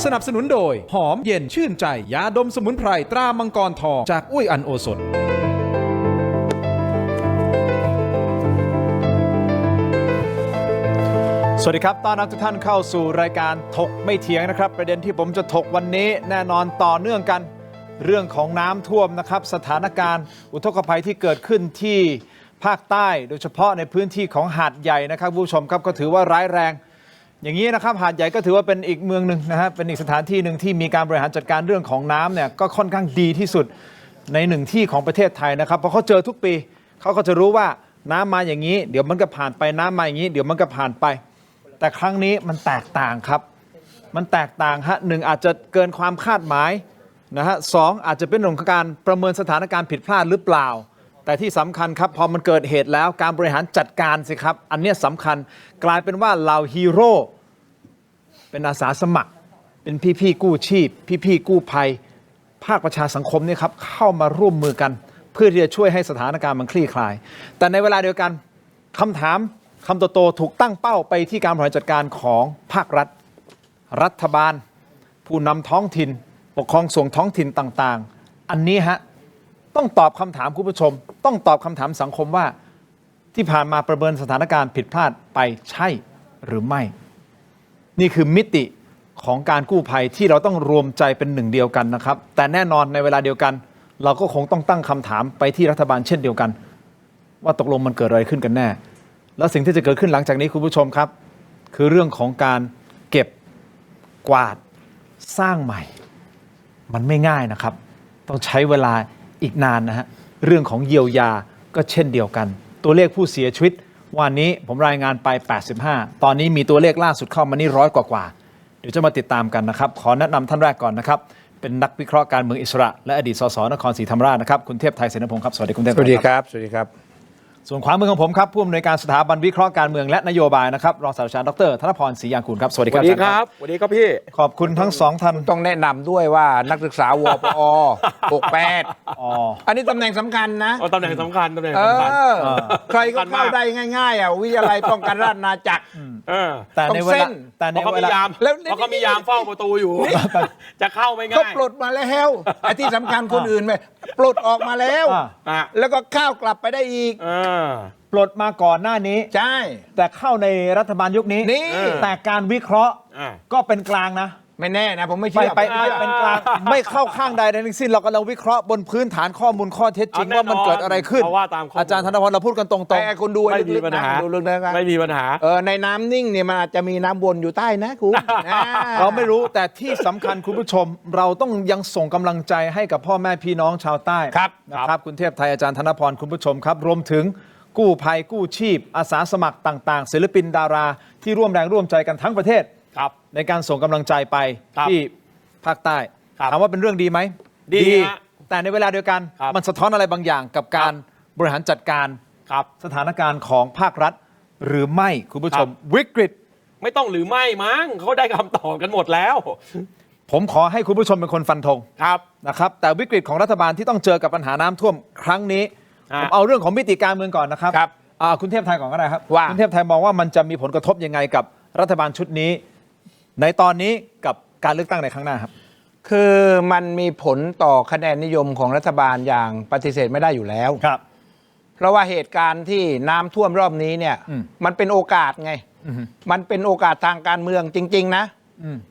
สนับสนุนโดยหอมเย็นชื่นใจยาดมสมุนไพรตรามังกรทองจากอุ้ยอันโอสถสวัสดีครับต้อนรับทุกท่านเข้าสู่รายการถกไม่เถียงนะครับประเด็นที่ผมจะถกวันนี้แน่นอนต่อเนื่องกันเรื่องของน้ำท่วมนะครับสถานการณ์อุทกภัยที่เกิดขึ้นที่ภาคใต้โดยเฉพาะในพื้นที่ของหาดใหญ่นะครับผู้ชมครับก็ถือว่าร้ายแรงอย่างนี้นะครับหาดใหญ่ก็ถือว่าเป็นอีกเมืองหนึ่งนะฮะเป็นอีกสถานที่หนึ่งที่มีการบริหารจัดการเรื่องของน้ำเนี่ยก็ค่อนข้างดีที่สุดในหนึ่งที่ของประเทศไทยนะครับเพราะเขาเจอทุกปีเขาก็จะรู้ว่าน้ำมาอย่างนี้เดี๋ยวมันก็ผ่านไปน้ำมาอย่างนี้เดี๋ยวมันก็ผ่านไปแต่ครั้งนี้มันแตกต่างครับมันแตกต่างฮะหนึ่งอาจจะเกินความคาดหมายนะฮะสองอาจจะเป็นเรื่องของการประเมินสถานการณ์ผิดพลาดหรือเปล่าแต่ที่สำคัญครับพอมันเกิดเหตุแล้วการบริหารจัดการสิครับอันนี้สำคัญกลายเป็นว่าเหล่าฮีโร่เป็นอาสาสมัครเป็นพี่ๆกู้ชีพพี่ๆกู้ภัยภาคประชาสังคมนี่ครับเข้ามาร่วมมือกันเพื่อที่จะช่วยให้สถานการณ์มันคลี่คลายแต่ในเวลาเดียวกันคำถามคำโตๆถูกตั้งเป้าไปที่การบริหารจัดการของภาครัฐรัฐบาลผู้นำท้องถิ่นปกครองส่วนท้องถิ่นต่างๆอันนี้ฮะต้องตอบคำถามคุณผู้ชมต้องตอบคำถามสังคมว่าที่ผ่านมาประเมินสถานการณ์ผิดพลาดไปใช่หรือไม่นี่คือมิติของการกู้ภัยที่เราต้องรวมใจเป็นหนึ่งเดียวกันนะครับแต่แน่นอนในเวลาเดียวกันเราก็คงต้องตั้งคำถามไปที่รัฐบาลเช่นเดียวกันว่าตกลงมันเกิดอะไรขึ้นกันแน่แล้วสิ่งที่จะเกิดขึ้นหลังจากนี้คุณผู้ชมครับคือเรื่องของการเก็บกวาดสร้างใหม่มันไม่ง่ายนะครับต้องใช้เวลาอีกนานนะฮะเรื่องของเยียวยาก็เช่นเดียวกันตัวเลขผู้เสียชีวิตวันนี้ผมรายงานไป85ตอนนี้มีตัวเลขล่าสุดเข้ามานี่100 กว่าเดี๋ยวจะมาติดตามกันนะครับขอแนะนำท่านแรกก่อนนะครับเป็นนักวิเคราะห์การเมืองอิสระและอดีตสสนครศรีธรรมราชนะครับคุณเทพไทยเสนพงศ์ครับสวัสดีคุณเทพ สวัสดีครับสวัสดีครับส่วนขวามือของผมครับผู้อำนวยการสถาบันวิเคราะห์การเมืองและนโยบายนะครับรองศาสตราจารย์ดร.ธนพรศรียางกูลครับสวัสดีครับสวัสดีครับสวัสดีครับพี่ขอบคุณทั้งสองท่านต้องแนะนำด้วยว่านักศึกษาวปอ68อันนี้ตำแหน่งสำคัญนะตำแหน่งสำคัญตำแหน่งสำคัญใครก็เข้าได้ง่ายๆวิทยาลัยป้องกันราษฎร์อาณาจักรแต่ในเวลาเพราะเขามียามเฝ้าประตูอยู่จะเข้าไม่ง่ายก็ปลดมาแล้วไอ้ที่สำคัญคนอื่นไหมปลดออกมาแล้วแล้วก็เข้ากลับไปได้อีกปลดมาก่อนหน้านี้ใช่แต่เข้าในรัฐบาลยุคนี้แต่การวิเคราะห์ก็เป็นกลางนะไม่แน่นะผมไม่เชื่อไปเป็นกลางไม่เข้าข้างใดทั้งสิ้นเรากำลังวิเคราะห์บนพื้นฐานข้อมูลข้อเท็จจริงว่ามันเกิดอะไรขึ้นอาจารย์ธนพรเราพูดกันตรงๆแต่คุณดูไม่มีปัญหาไม่มีปัญหาในน้ำนิ่งเนี่ยมันอาจจะมีน้ำวนอยู่ใต้นะคุณเราไม่รู้แต่ที่สำคัญคุณผู้ชมเราต้องยังส่งกำลังใจให้กับพ่อแม่พี่น้องชาวใต้นะครับคุณเทพไทยอาจารย์ธนพรคุณผู้ชมครับรวมถึงกู้ภัยกู้ชีพอาสาสมัครต่างๆศิลปินดาราที่ร่วมแรงร่วมใจกันทั้งประเทศในการส่งกำลังใจไปที่ภาคใต้ถามว่าเป็นเรื่องดีไหมดีแต่ในเวลาเดียวกันมันสะท้อนอะไรบางอย่างกับการบริหารจัดการสถานการณ์ของภาครัฐหรือไม่คุณผู้ชมวิกฤตไม่ต้องหรือไม่มั้งเขาได้คำตอบกันหมดแล้วผมขอให้คุณผู้ชมเป็นคนฟันธงนะครับแต่วิกฤตของรัฐบาลที่ต้องเจอกับปัญหาน้ำท่วมครั้งนี้ผมเอาเรื่องของมิติการเมืองก่อนนะครับคุณเทพไทยก่อนก็ได้ครับคุณเทพไทยมองว่ามันจะมีผลกระทบยังไงกับรัฐบาลชุดนี้ในตอนนี้กับการเลือกตั้งในครั้งหน้าครับคือมันมีผลต่อคะแนนนิยมของรัฐบาลอย่างปฏิเสธไม่ได้อยู่แล้วครับเพราะว่าเหตุการณ์ที่น้ำท่วมรอบนี้เนี่ยมันเป็นโอกาสไงมันเป็นโอกาสทางการเมืองจริงๆนะ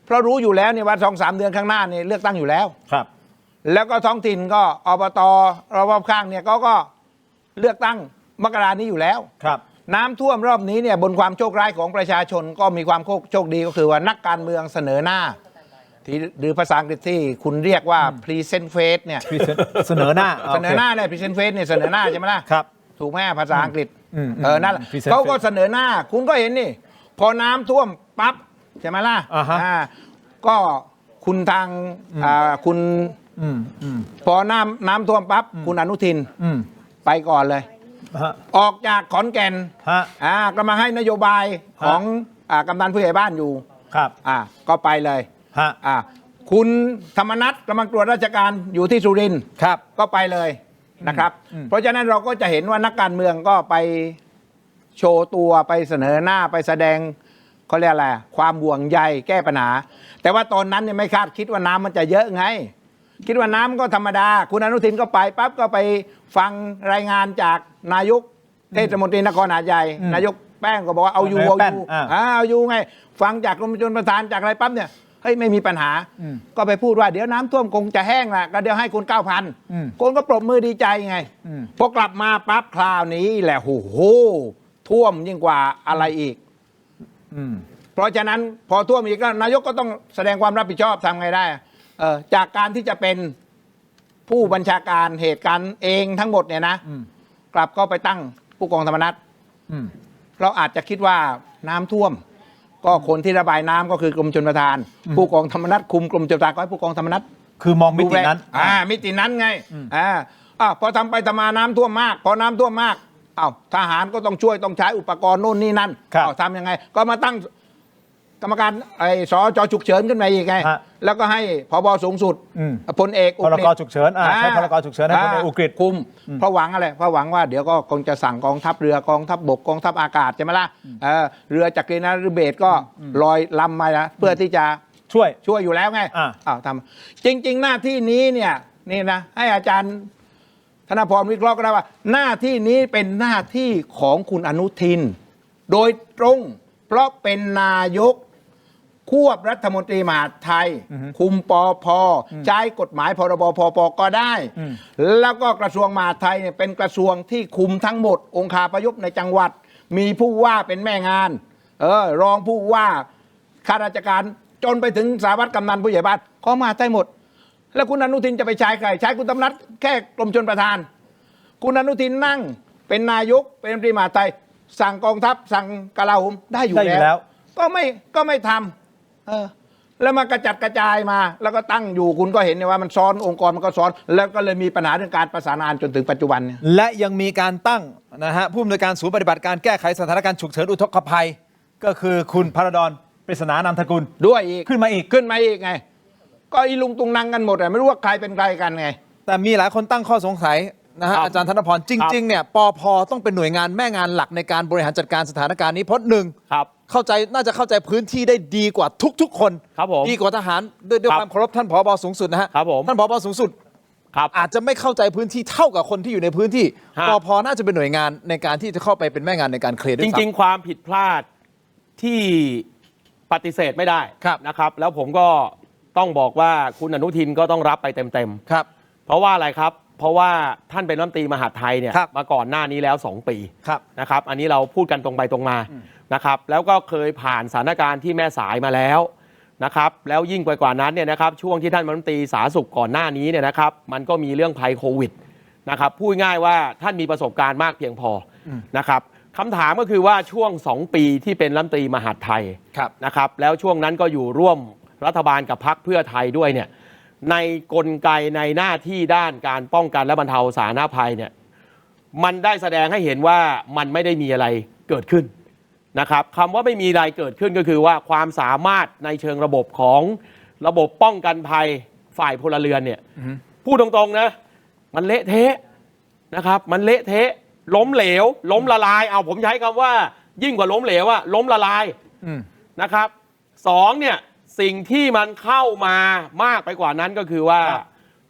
เพราะรู้อยู่แล้วเนี่ยว่า2-3 เดือนข้างหน้าเนี่ยเลือกตั้งอยู่แล้วครับแล้วก็ท้องถิ่นก็อบตรอบข้างเนี่ยก็เลือกตั้งมกรานี้อยู่แล้วครับน้ำท่วมรอบนี้เนี่ยบนความโชคร้ายของประชาชนก็มีความโชคดีก็คือว่านักการเมืองเสนอหน้าที่หรือภาษาอังกฤษที่คุณเรียกว่า present face เนี่ยเสนอหน้าเนี่ย present face เนี่ยเสนอหน้าใช่ไหมล่ะครับถูกไหมภาษาอังกฤษนั่นเขาก็เสนอหน้าคุณก็เห็นนี่พอน้ำท่วมปั๊บใช่ไหมล่ะก็คุณทางคุณพอน้ำท่วมปั๊บคุณอนุทินไปก่อนเลยออกจากขอนแก่นก็มาให้นโยบายของกำนันผู้ใหญ่บ้านอยู่ครับก็ไปเลยคุณธรรมนัสกำลังตรวจราชการอยู่ที่สุรินทร์ครับก็ไปเลยนะครับเพราะฉะนั้นเราก็จะเห็นว่านักการเมืองก็ไปโชว์ตัวไปเสนอหน้าไปแสดง เขาเรียกอะไรความห่วงใยแก้ปัญหาแต่ว่าตอนนั้นเนี่ยไม่คาดคิดว่าน้ำมันจะเยอะไงคิดว่าน้ำก็ธรรมดาคุณอนุทินก็ไปปั๊บก็ไปฟังรายงานจากนายกเทศมนตรีนครหาดใหญ่นายกแป้งก็บอกว่าเอาอยู่ไงฟังจากกรมชลประทานจากอะไรปั๊บเนี่ยเฮ้ยไม่มีปัญหาก็ไปพูดว่าเดี๋ยวน้ำท่วมคงจะแห้งแหละก็เดี๋ยวให้คุณ9,000คนก็ปรบมือดีใจไงพอกลับมาปั๊บคราวนี้แหละโอ้โหท่วมยิ่งกว่าอะไรอีกเพราะฉะนั้นพอท่วมอีกก็นายกก็ต้องแสดงความรับผิดชอบทำไงได้จากการที่จะเป็นผู้บัญชาการเหตุการณ์เองทั้งหมดเนี่ยนะกลับก็ไปตั้งผู้กองธรรมนัสเราอาจจะคิดว่าน้ำท่วมก็คนที่ระบายน้ำก็คือกรมชลประทานผู้กองธรรมนัสคุมกรมชลประทานก็ให้ผู้กองธรรมนัสคือมองมิตินั้นมิตินั้นไงพอทำไปทำมาน้ำท่วมมากพอน้ำท่วมมากทหารก็ต้องช่วยต้องใช้อุปกรณ์โน่นนี่นั่นทำยังไงก็มาตั้งกรรมการสจฉุกเฉินขึ้นมาอีกไงแล้วก็ให้ผบสูงสุดพลเอกพลกฉุกเฉินใช้พลกฉุกเฉินให้พลเอกอุกฤษคุมเพราะหวังอะไรเพราะหวังว่าเดี๋ยวก็คงจะสั่งกองทัพเรือกองทัพบกกองทัพอากาศใช่ไหมล่ะเรือจักรีนฤเบศก็ลอยลำมาเพื่อที่จะช่วยอยู่แล้วไงทำจริงๆหน้าที่นี้เนี่ยนี่นะให้อาจารย์ธนพรวิเคราะห์ก็ได้ว่าหน้าที่นี้เป็นหน้าที่ของคุณอนุทินโดยตรงเพราะเป็นนายกควบรัฐมนตรีมหาดไทยคุมปพใช้กฎหมายพรบพปก็ได้แล้วก็กระทรวงมหาดไทยเนี่ยเป็นกระทรวงที่คุมทั้งหมดองคาพยพในจังหวัดมีผู้ว่าเป็นแม่งานรองผู้ว่าข้าราชการจนไปถึงสารวัตรกำนันผู้ใหญ่บ้านก็มาได้หมดแล้วคุณอนุทินจะไปใช้ใครใช้คุณธรรมนัสแค่กรมชลประทานคุณอนุทินนั่งเป็นนายกเป็นรัฐมนตรีมหาดไทยสั่งกองทัพสั่งกลาโหมได้อยู่แล้วก็ไม่ทำแล้วมากระจัดกระจายมาแล้วก็ตั้งอยู่คุณก็เห็นว่ามันซ้อนองค์กรมันก็ซ้อนแล้วก็เลยมีปัญหาเรื่องการประสานงานจนถึงปัจจุบันเนี่ยและยังมีการตั้งนะฮะผู้อำนวยการศูนย์ปฏิบัติการแก้ไขสถานการณ์ฉุกเฉินอุทกภัยก็คือคุณพระดอนปริศนานามสกุลด้วยอีกขึ้นมาอีกไงก็อีลุงตุงนังกันหมดไม่รู้ว่าใครเป็นใครกันไงแต่มีหลายคนตั้งข้อสงสัยนะฮะอาจารย์ธนพรจริงๆเนี่ยปพต้องเป็นหน่วยงานแม่งานหลักในการบริหารจัดการสถานการณ์นี้เพราะหนึ่งน่าจะเข้าใจพื้นที่ได้ดีกว่าทุกๆคนดีกว่าทหารด้วยความเคารพท่านผบสูงสุดนะฮะท่านผบสูงสุดอาจจะไม่เข้าใจพื้นที่เท่ากับคนที่อยู่ในพื้นที่ปพน่าจะเป็นหน่วยงานในการที่จะเข้าไปเป็นแม่งานในการเคลียร์ด้วยจริงๆความผิดพลาดที่ปฏิเสธไม่ได้นะครับแล้วผมก็ต้องบอกว่าคุณอนุทินก็ต้องรับไปเต็มๆครับเพราะว่าอะไรครับเพราะว่าท่านเป็นรัฐมนตรีมหาดไทยเนี่ยมาก่อนหน้านี้แล้ว2 ปีนะครับอันนี้เราพูดกันตรงไปตรงมานะครับแล้วก็เคยผ่านสถานการณ์ที่แม่สายมาแล้วนะครับแล้วยิ่งไปกว่านั้นเนี่ยนะครับช่วงที่ท่านรัฐมนตรีสาธารณสุขก่อนหน้านี้เนี่ยนะครับมันก็มีเรื่องภัยโควิดนะครับพูดง่ายว่าท่านมีประสบการณ์มากเพียงพอนะครับคำถามก็คือว่าช่วง2 ปีที่เป็นรัฐมนตรีมหาดไทยนะครับแล้วช่วงนั้นก็อยู่ร่วมรัฐบาลกับพรรคเพื่อไทยด้วยเนี่ยในกลไกในหน้าที่ด้านการป้องกันและบรรเทาสาธารณภัยเนี่ยมันได้แสดงให้เห็นว่ามันไม่ได้มีอะไรเกิดขึ้นนะครับคำว่าไม่มีอะไรเกิดขึ้นก็คือว่าความสามารถในเชิงระบบของระบบป้องกันภัยฝ่ายพลเรือนเนี่ยพูดตรงๆนะมันเละเทะนะครับมันเละเทะล้มเหลวล้มละลายเอาผมใช้คำว่ายิ่งกว่าล้มเหลวอะล้มละลายนะครับ2เนี่ยสิ่งที่มันเข้ามามากไปกว่านั้นก็คือว่า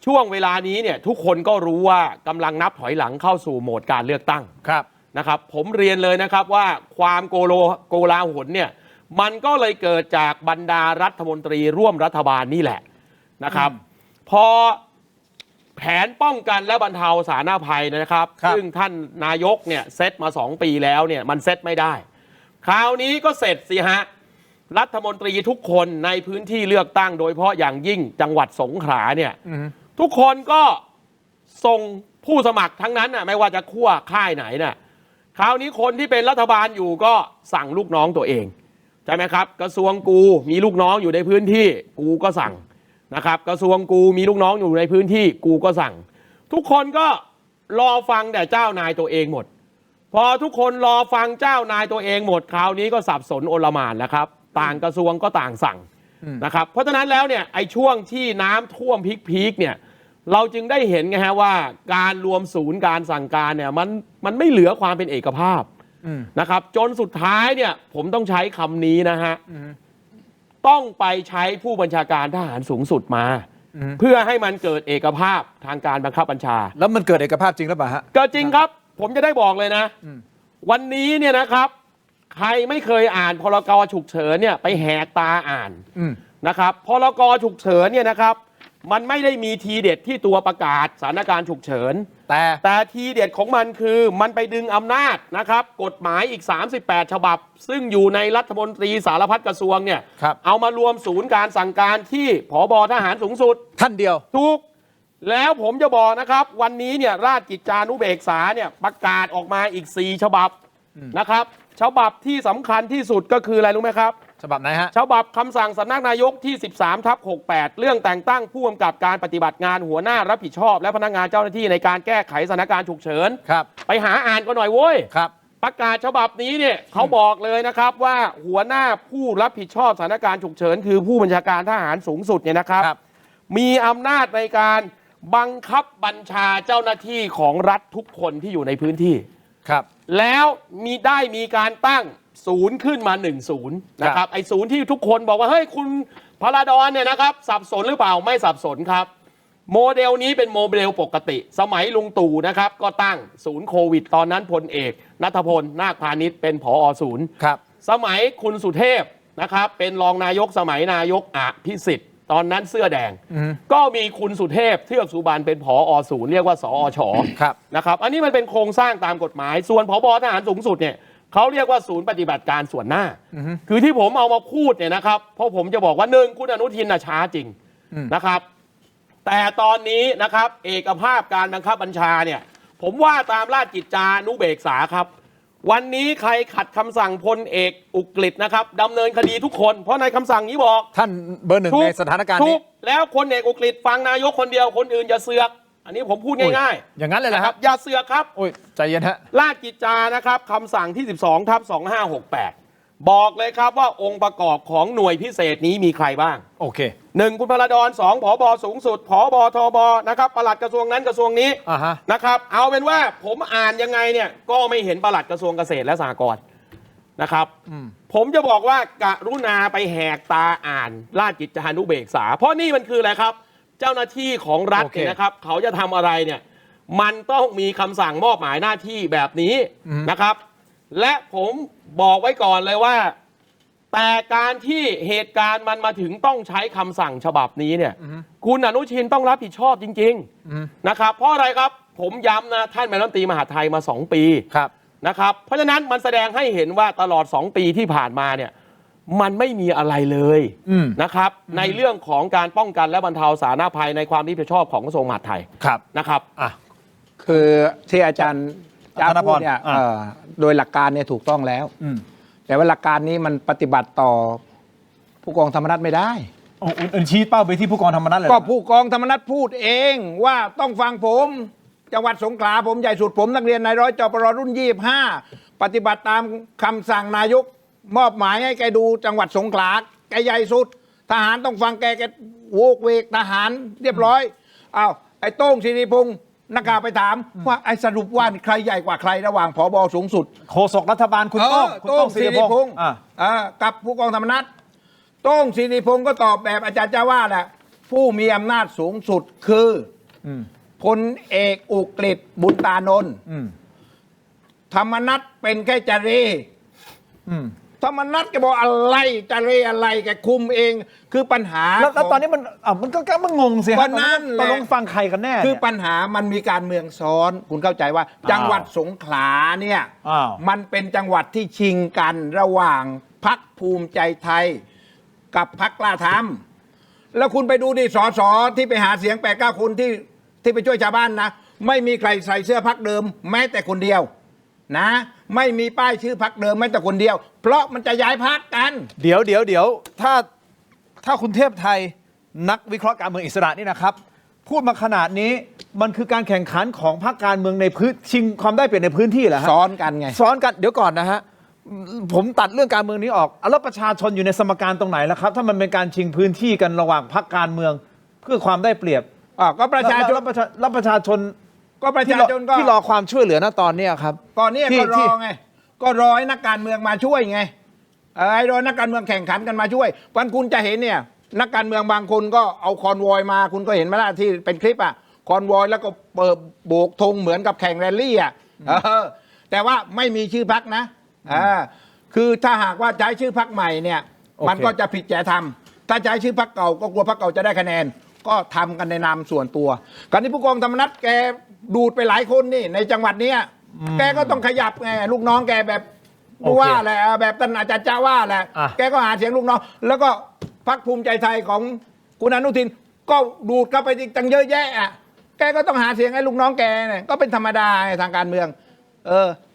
ช่วงเวลานี้เนี่ยทุกคนก็รู้ว่ากำลังนับถอยหลังเข้าสู่โหมดการเลือกตั้งนะครับผมเรียนเลยนะครับว่าความโกลาหลเนี่ยมันก็เลยเกิดจากบรรดารัฐมนตรีร่วมรัฐบาลนี่แหละนะครับพอแผนป้องกันและบรรเทาสาธารณภัยนะครับซึ่งท่านนายกเนี่ยเซตมา2 ปีแล้วเนี่ยมันเซตไม่ได้คราวนี้ก็เสร็จสิฮะรัฐมนตรีทุกคนในพื้นที่เลือกตั้งโดยเฉพาะอย่างยิ่งจังหวัดสงขลาเนี่ยทุกคนก็ส่งผู้สมัครทั้งนั้นน่ะไม่ว่าจะขั้วค่ายไหนน่ะคราวนี้คนที่เป็นรัฐบาลอยู่ก็สั่งลูกน้องตัวเองใช่ไหมครับกระทรวงกูมีลูกน้องอยู่ในพื้นที่กูก็สั่งนะครับกระทรวงกูมีลูกน้องอยู่ในพื้นที่กูก็สั่งทุกคนก็รอฟังแต่เจ้านายตัวเองหมดพอทุกคนรอฟังเจ้านายตัวเองหมดคราวนี้ก็สับสนโอลหม่านแล้วครับต่างกระทรวงก็ต่างสั่งนะครับเพราะฉะนั้นแล้วเนี่ยไอ้ช่วงที่น้ำท่วมพีคเนี่ยเราจึงได้เห็นไงฮะว่าการรวมศูนย์การสั่งการเนี่ยมันไม่เหลือความเป็นเอกภาพ นะครับจนสุดท้ายเนี่ยผมต้องใช้คำนี้นะฮะต้องไปใช้ผู้บัญชาการทหารสูงสุดมาเพื่อให้มันเกิดเอกภาพทางการบังคับบัญชาแล้วมันเกิดเอกภาพจริงหรือเปล่าฮะก็จริงครับผมจะได้บอกเลยนะวันนี้เนี่ยนะครับใครไม่เคยอ่านพรกฉุกเฉินเนี่ยไปแหกตาอ่านนะครับพรกฉุกเฉินเนี่ยนะครับมันไม่ได้มีทีเด็ดที่ตัวประกาศสถานการณ์ฉุกเฉินแต่ทีเด็ดของมันคือมันไปดึงอำนาจนะครับกฎหมายอีก38ฉบับซึ่งอยู่ในรัฐมนตรีสารพัดกระทรวงเนี่ยเอามารวมศูนย์การสั่งการที่ผบ.ทหารสูงสุดท่านเดียวถูกแล้วผมจะบอกนะครับวันนี้เนี่ยราชกิจจานุเบกษาเนี่ยประกาศออกมาอีก4ฉบับนะครับฉบับที่สำคัญที่สุดก็คืออะไรรู้ไหมครับฉบับไหนฮะฉบับคำสั่งสำนักนายกที่ 13/68 เรื่องแต่งตั้งผู้กำกับการปฏิบัติงานหัวหน้ารับผิดชอบและพนักงานเจ้าหน้าที่ในการแก้ไขสถานการณ์ฉุกเฉินไปหาอ่านกันหน่อยโว้ยประกาศฉบับนี้เนี่ยเขาบอกเลยนะครับว่าหัวหน้าผู้รับผิดชอบสถานการณ์ฉุกเฉินคือผู้บัญชาการทหารสูงสุดเนี่ยนะครับมีอำนาจในการบังคับบัญชาเจ้าหน้าที่ของรัฐทุกคนที่อยู่ในพื้นที่แล้วมีการตั้งศูนย์ขึ้นมา1 ศูนย์นะครับไอ้ศูนย์ที่ทุกคนบอกว่าเฮ้ยคุณพลาดอนเนี่ยนะครับสับสนหรือเปล่าไม่สับสนครับโมเดลนี้เป็นโมเดลปกติสมัยลุงตู่นะครับก็ตั้งศูนย์โควิดตอนนั้นพลเอกณัฐพลนาคพาณิชย์เป็นผอ.ศูนย์สมัยคุณสุเทพนะครับเป็นรองนายกสมัยนายกอภิสิทธิ์ตอนนั้นเสื้อแดงก็มีคุณสุเทพเทือกสุบรรณเป็นผอ.ศูนย์เรียกว่าสอช.นะครับอันนี้มันเป็นโครงสร้างตามกฎหมายส่วนผบ.ทหารสูงสุดเนี่ยเขาเรียกว่าศูนย์ปฏิบัติการส่วนหน้าคือที่ผมเอามาพูดเนี่ยนะครับเพราะผมจะบอกว่า1คุณอนุทินช้าจริงนะครับแต่ตอนนี้นะครับเอกภาพการบังคับบัญชาเนี่ยผมว่าตามราชกิจจานุเบกษาครับวันนี้ใครขัดคำสั่งพลเอกอุกฤษนะครับดำเนินคดีทุกคนเพราะในคำสั่งนี้บอกท่านเบอร์ 1ในสถานการณ์นี้แล้วพลเอกอุกฤษฟังนายกคนเดียวคนอื่นอย่าเสือกอันนี้ผมพูดง่ายๆอย่างนั้นเลยเหรอครับอย่าเสือกครับใจเย็นฮะราชกิจจานะครับคำสั่งที่ 12/2568 บอกเลยครับว่าองค์ประกอบของหน่วยพิเศษนี้มีใครบ้างโอเค1คุณพลาดอน2ผบ.สูงสุดผบ.ทบ.นะครับปลัดกระทรวงนั้นกระทรวงนี้นะครับเอาเป็นว่าผมอ่านยังไงเนี่ยก็ไม่เห็นปลัดกระทรวงเกษตรและสหกรณ์นะครับผมจะบอกว่ากรุณาไปแหกตาอ่านราชกิจจานุเบกษาเพราะนี่มันคืออะไรครับเจ้าหน้าที่ของรัฐเนี่ยนะครับเขาจะทำอะไรเนี่ยมันต้องมีคำสั่งมอบหมายหน้าที่แบบนี้นะครับและผมบอกไว้ก่อนเลยว่าแต่การที่เหตุการณ์มันมาถึงต้องใช้คำสั่งฉบับนี้เนี่ยคุณอนุทินต้องรับผิดชอบจริงๆนะครับเพราะอะไรครับผมย้ำนะท่านเป็นรัฐมนตรีมหาดไทยมา2 ปีนะครับเพราะฉะนั้นมันแสดงให้เห็นว่าตลอด2 ปีที่ผ่านมาเนี่ยมันไม่มีอะไรเลยนะครับในเรื่องของการป้องกันและบรรเทาสาธารณภัยในความรับผิดชอบของกระทรวงมหาดไทยนะครับคือที่อาจารย์จ้าพูดเนี่ยโดยหลักการเนี่ยถูกต้องแล้วแต่ว่าหลักการนี้มันปฏิบัติต่อผู้กองธรรมนัสไม่ได้ชี้เป้าไปที่ผู้กองธรรมนัสเลยก็ผู้กองธรรมนัสพูดเองว่าต้องฟังผมจังหวัดสงขลาผมใหญ่สุดผมนักเรียนนายร้อยจปรรุ่น25ปฏิบัติตามคำสั่งนายกมอบหมายให้แกดูจังหวัดสงขลาแกใหญ่สุดทหารต้องฟังแกโวกเวกทหารเรียบร้อยอ้าวไอ้โต้งศิริพงศ์นักข่าวไปถามว่าไอ้สรุปว่าใครใหญ่กว่าใครระหว่างผบ.สูงสุดโฆษกรัฐบาลคุณโต้งศิริพงศ์กับผู้กองธรรมนัสโต้งศิริพงศ์ก็ตอบแบบอาจารย์จ้าว่าแหละผู้มีอำนาจสูงสุดคือพลเอกอุกฤษบุญตานนท์ธรรมนัสเป็นแค่จารีธรรมนัสแกบอกอะไรจารีอะไรแกคุมเองคือปัญหาแล้วตอนนี้มันก็มันงงสิครับตกลงฟังใครกันแน่คือปัญหามันมีการเมืองซ้อนคุณเข้าใจว่าจังหวัดสงขลาเนี่ยมันเป็นจังหวัดที่ชิงกันระหว่างพรรคภูมิใจไทยกับพรรคกล้าธรรมแล้วคุณไปดูดิสสที่ไปหาเสียง8-9 คนที่ไปช่วยชาวบ้านนะไม่มีใครใส่เสื้อพรรคเดิมแม้แต่คนเดียวนะไม่มีป้ายชื่อพรรคเดิมแม้แต่คนเดียวเพราะมันจะย้ายพรรคกันเดี๋ยวถ้าคุณเทพไทยนักวิเคราะห์การเมืองอิสระนี่นะครับพูดมาขนาดนี้มันคือการแข่งขันของพรรคการเมืองในพื้นชิงความได้เปรียบในพื้นที่เหรอฮะซ้อนกันไงซ้อนกันเดี๋ยวก่อนนะฮะผมตัดเรื่องการเมืองนี้ออกแล้วประชาชนอยู่ในสมการตรงไหนแล้วครับถ้ามันเป็นการชิงพื้นที่กันระหว่างพรรคการเมืองเพื่อความได้เปรียบก็ประชาชนแล้วประชาชนที่รอความช่วยเหลือนะตอนนี้ครับตอนนี้ก็รอไง ก็รอให้นักการเมืองมาช่วยไงไอ้รอนักการเมืองแข่งขันกันมาช่วยวันคุณจะเห็นเนี่ยนักการเมืองบางคนก็เอาคอนวอยมาคุณก็เห็นไหมล่ะที่เป็นคลิปอ่ะคอนวอยแล้วก็เปิดโบกธงเหมือนกับแข่งแรลลี่อ่ะแต่ว่าไม่มีชื่อพรรคนะคือถ้าหากว่าใช้ชื่อพรรคใหม่เนี่ยมันก็จะผิดจริยธรรมถ้าใช้ชื่อพรรคเก่าก็กลัวพรรคเก่าจะได้คะแนนก็ทำกันในนามส่วนตัวการที่ผู้กองธรรมนัสแกดูดไปหลายคนนี่ในจังหวัดนี้แกก็ต้องขยับไงลูกน้องแกแบบว่าแหละแบบท่านอาจารย์จ้าว่าแหละแกก็หาเสียงลูกน้องแล้วก็พรรคภูมิใจไทยของคุณอนุทินก็ดูดเข้าไปตั้งเยอะแยะอ่ะแกก็ต้องหาเสียงให้ลูกน้องแกเนี่ยก็เป็นธรรมดาทางการเมือง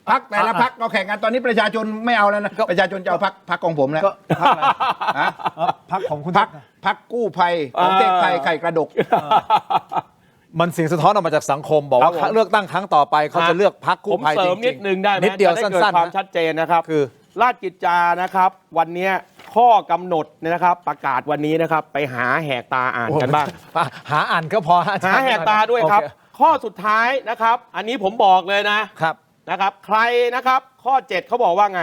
พรรคแต่ละพรรคก็แข่งกันตอนนี้ประชาชนไม่เอาแล้วนะประชาชนจะเอาพรรคของผมแล้วพรรคอะไรพรรคของคุณพรรคกู้ภัยของเทพไทยไข่กระดกมันเสียงสะท้อนออกมาจากสังคมบอกว่าเลือกตั้งครั้งต่อไปเขาจะเลือกพรรคกู้ภัยจริงๆผมเสริมนิดนึงได้ไหม นิดเดียว จะได้ สั้นๆ เกิดความชัดเจนนะครับคือราชกิจจานะครับวันนี้ข้อกำหนดนะครับประกาศวันนี้นะครับไปหาแหกตาอ่านกันบ้างหาอ่านก็พอหาแหกตาด้วยครับข้อสุดท้ายนะครับอันนี้ผมบอกเลยนะครับใครนะครับข้อ 7เขาบอกว่าไง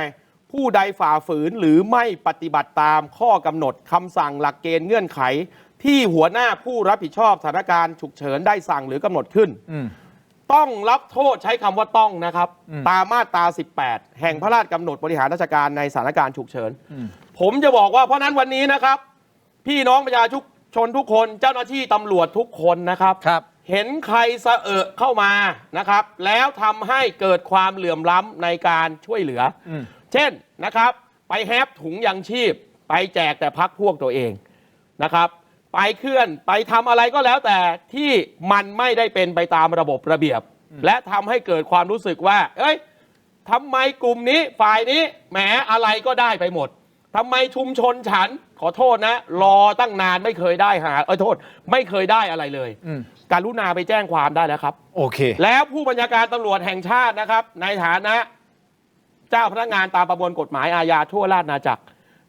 ผู้ใดฝ่าฝืนหรือไม่ปฏิบัติตามข้อกำหนดคำสั่งหลักเกณฑ์เงื่อนไขที่หัวหน้าผู้รับผิดชอบสถานการณ์ฉุกเฉินได้สั่งหรือกำหนดขึ้นต้องรับโทษใช้คำว่าต้องนะครับตามมาตรา 18 แห่งพระราชกำหนดบริหารราชการในสถานการณ์ฉุกเฉินผมจะบอกว่าเพราะนั้นวันนี้นะครับพี่น้องประชาชนทุกคนเจ้าหน้าที่ตำรวจทุกคนนะครับเห็นใครสะเอะเข้ามานะครับแล้วทำให้เกิดความเหลื่อมล้ำในการช่วยเหลือเช่นนะครับไปแฮปถุงยังชีพไปแจกแต่พักพวกตัวเองนะครับไปเคลื่อนไปทำอะไรก็แล้วแต่ที่มันไม่ได้เป็นไปตามระบบระเบียบและทำให้เกิดความรู้สึกว่าเอ้ยทำไมกลุ่มนี้ฝ่ายนี้แหมอะไรก็ได้ไปหมดทำไมชุมชนฉันขอโทษนะรอตั้งนานไม่เคยได้โทษไม่เคยได้อะไรเลยกรุณาไปแจ้งความได้แล้วครับโอเคแล้วผู้บัญชาการตำรวจแห่งชาตินะครับในฐานะเจ้าพนักงานตามประมวลกฎหมายอาญาทั่วราชอาณาจักร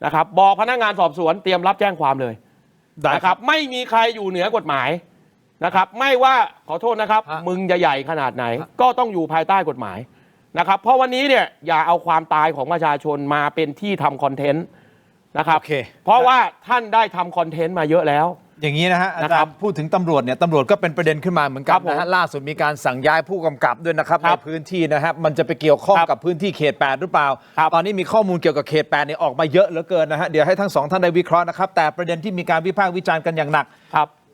นะครับบอกพนักงานสอบสวนเตรียมรับแจ้งความเลยนะครับไม่มีใครอยู่เหนือกฎหมายนะครับไม่ว่าขอโทษนะครับมึงจะใหญ่ขนาดไหนก็ต้องอยู่ภายใต้กฎหมายนะครับเพราะวันนี้เนี่ยอย่าเอาความตายของประชาชนมาเป็นที่ทำคอนเทนต์นะครับเพราะว่าท่านได้ทำคอนเทนต์มาเยอะแล้วอย่างนี้นะฮะอาจารย์พูดถึงตำรวจเนี่ยตำรวจก็เป็นประเด็นขึ้นมาเหมือนกันนะฮะล่าสุดมีการสั่งย้ายผู้กำกับด้วยนะครับในพื้นที่นะครับมันจะไปเกี่ยวข้องกับพื้นที่เขต 8หรือเปล่าตอนนี้มีข้อมูลเกี่ยวกับเขต 8เนี่ยออกมาเยอะเหลือเกินนะฮะเดี๋ยวให้ทั้งสองท่านได้วิเคราะห์นะครับแต่ประเด็นที่มีการวิพากษ์วิจารณ์กันอย่างหนัก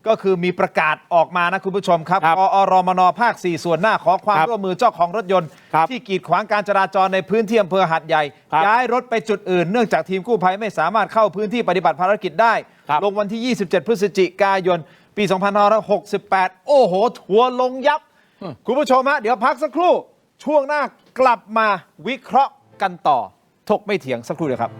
ก็คือมีประกาศออกมานะคุณผู้ชมครับกอรมนภาค 4 ส่วนหน้าขอความร่วมมือเจ้าของรถยนต์ที่กีดขวางการจราจรในพื้นที่อำเภอหาดใหญ่ย้ายรถไปจุดอื่นเนื่องจากทีมกู้ภัยไม่สามารถเข้าพื้นที่ปฏิบัติภารกิจได้ลงวันที่ 27 พฤศจิกายนปี 2568 โอ้โหทัวร์ลงยับคุณผู้ชมฮะเดี๋ยวพักสักครู่ช่วงหน้ากลับมาวิเคราะห์กันต่อถกไม่เถียงสักครู่เดียวครับ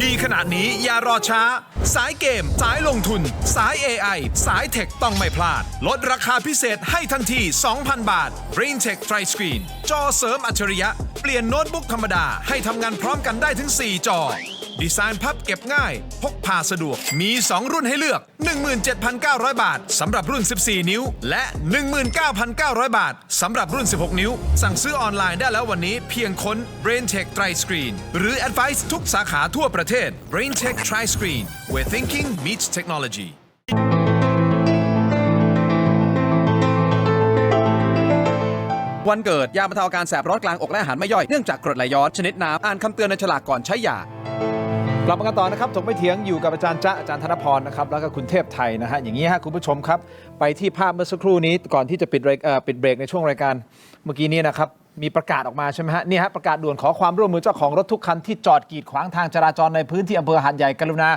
ดีขนาดนี้อย่ารอช้าสายเกมสายลงทุนสาย AI สายเทคต้องไม่พลาดลดราคาพิเศษให้ทันที 2,000 บาท BrainTech Tri Screen จอเสริมอัจฉริยะเปลี่ยนโน้ตบุ๊กธรรมดาให้ทำงานพร้อมกันได้ถึง 4 จอดีไซน์พับเก็บง่ายพกพาสะดวกมี 2 รุ่นให้เลือก 17,900 บาทสำหรับรุ่น 14 นิ้วและ 19,900 บาทสำหรับรุ่น 16 นิ้วสั่งซื้อออนไลน์ได้แล้ววันนี้เพียงค้น BrainTech Tri Screen หรือ Advice ทุกสาขาทั่วประเทศ BrainTech Tri Screen where thinking meets technologyวันเกิดยาบรรเทาอาการแสบร้อนกลางอกและอาหารไม่ย่อยเนื่องจากกรดไหลย้อนชนิดน้ำอ่านคำเตือนในฉลากก่อนใช้ยากลับมากันต่อนะครับถกไม่เถียงอยู่กับอาจารย์จ๊ะอาจารย์ธนพรนะครับแล้วก็คุณเทพไทยนะฮะอย่างนี้ฮะคุณผู้ชมครับไปที่ภาพเมื่อสักครู่นี้ก่อนที่จะปิดเบรกในช่วงรายการเมื่อกี้นี้นะครับมีประกาศออกมาใช่ไหมฮะนี่ฮะประกาศด่วนขอความร่วมมือเจ้าของรถทุกคันที่จอดกีดขวางทางจราจรในพื้นที่อำเภอหาดใหญ่กรุณา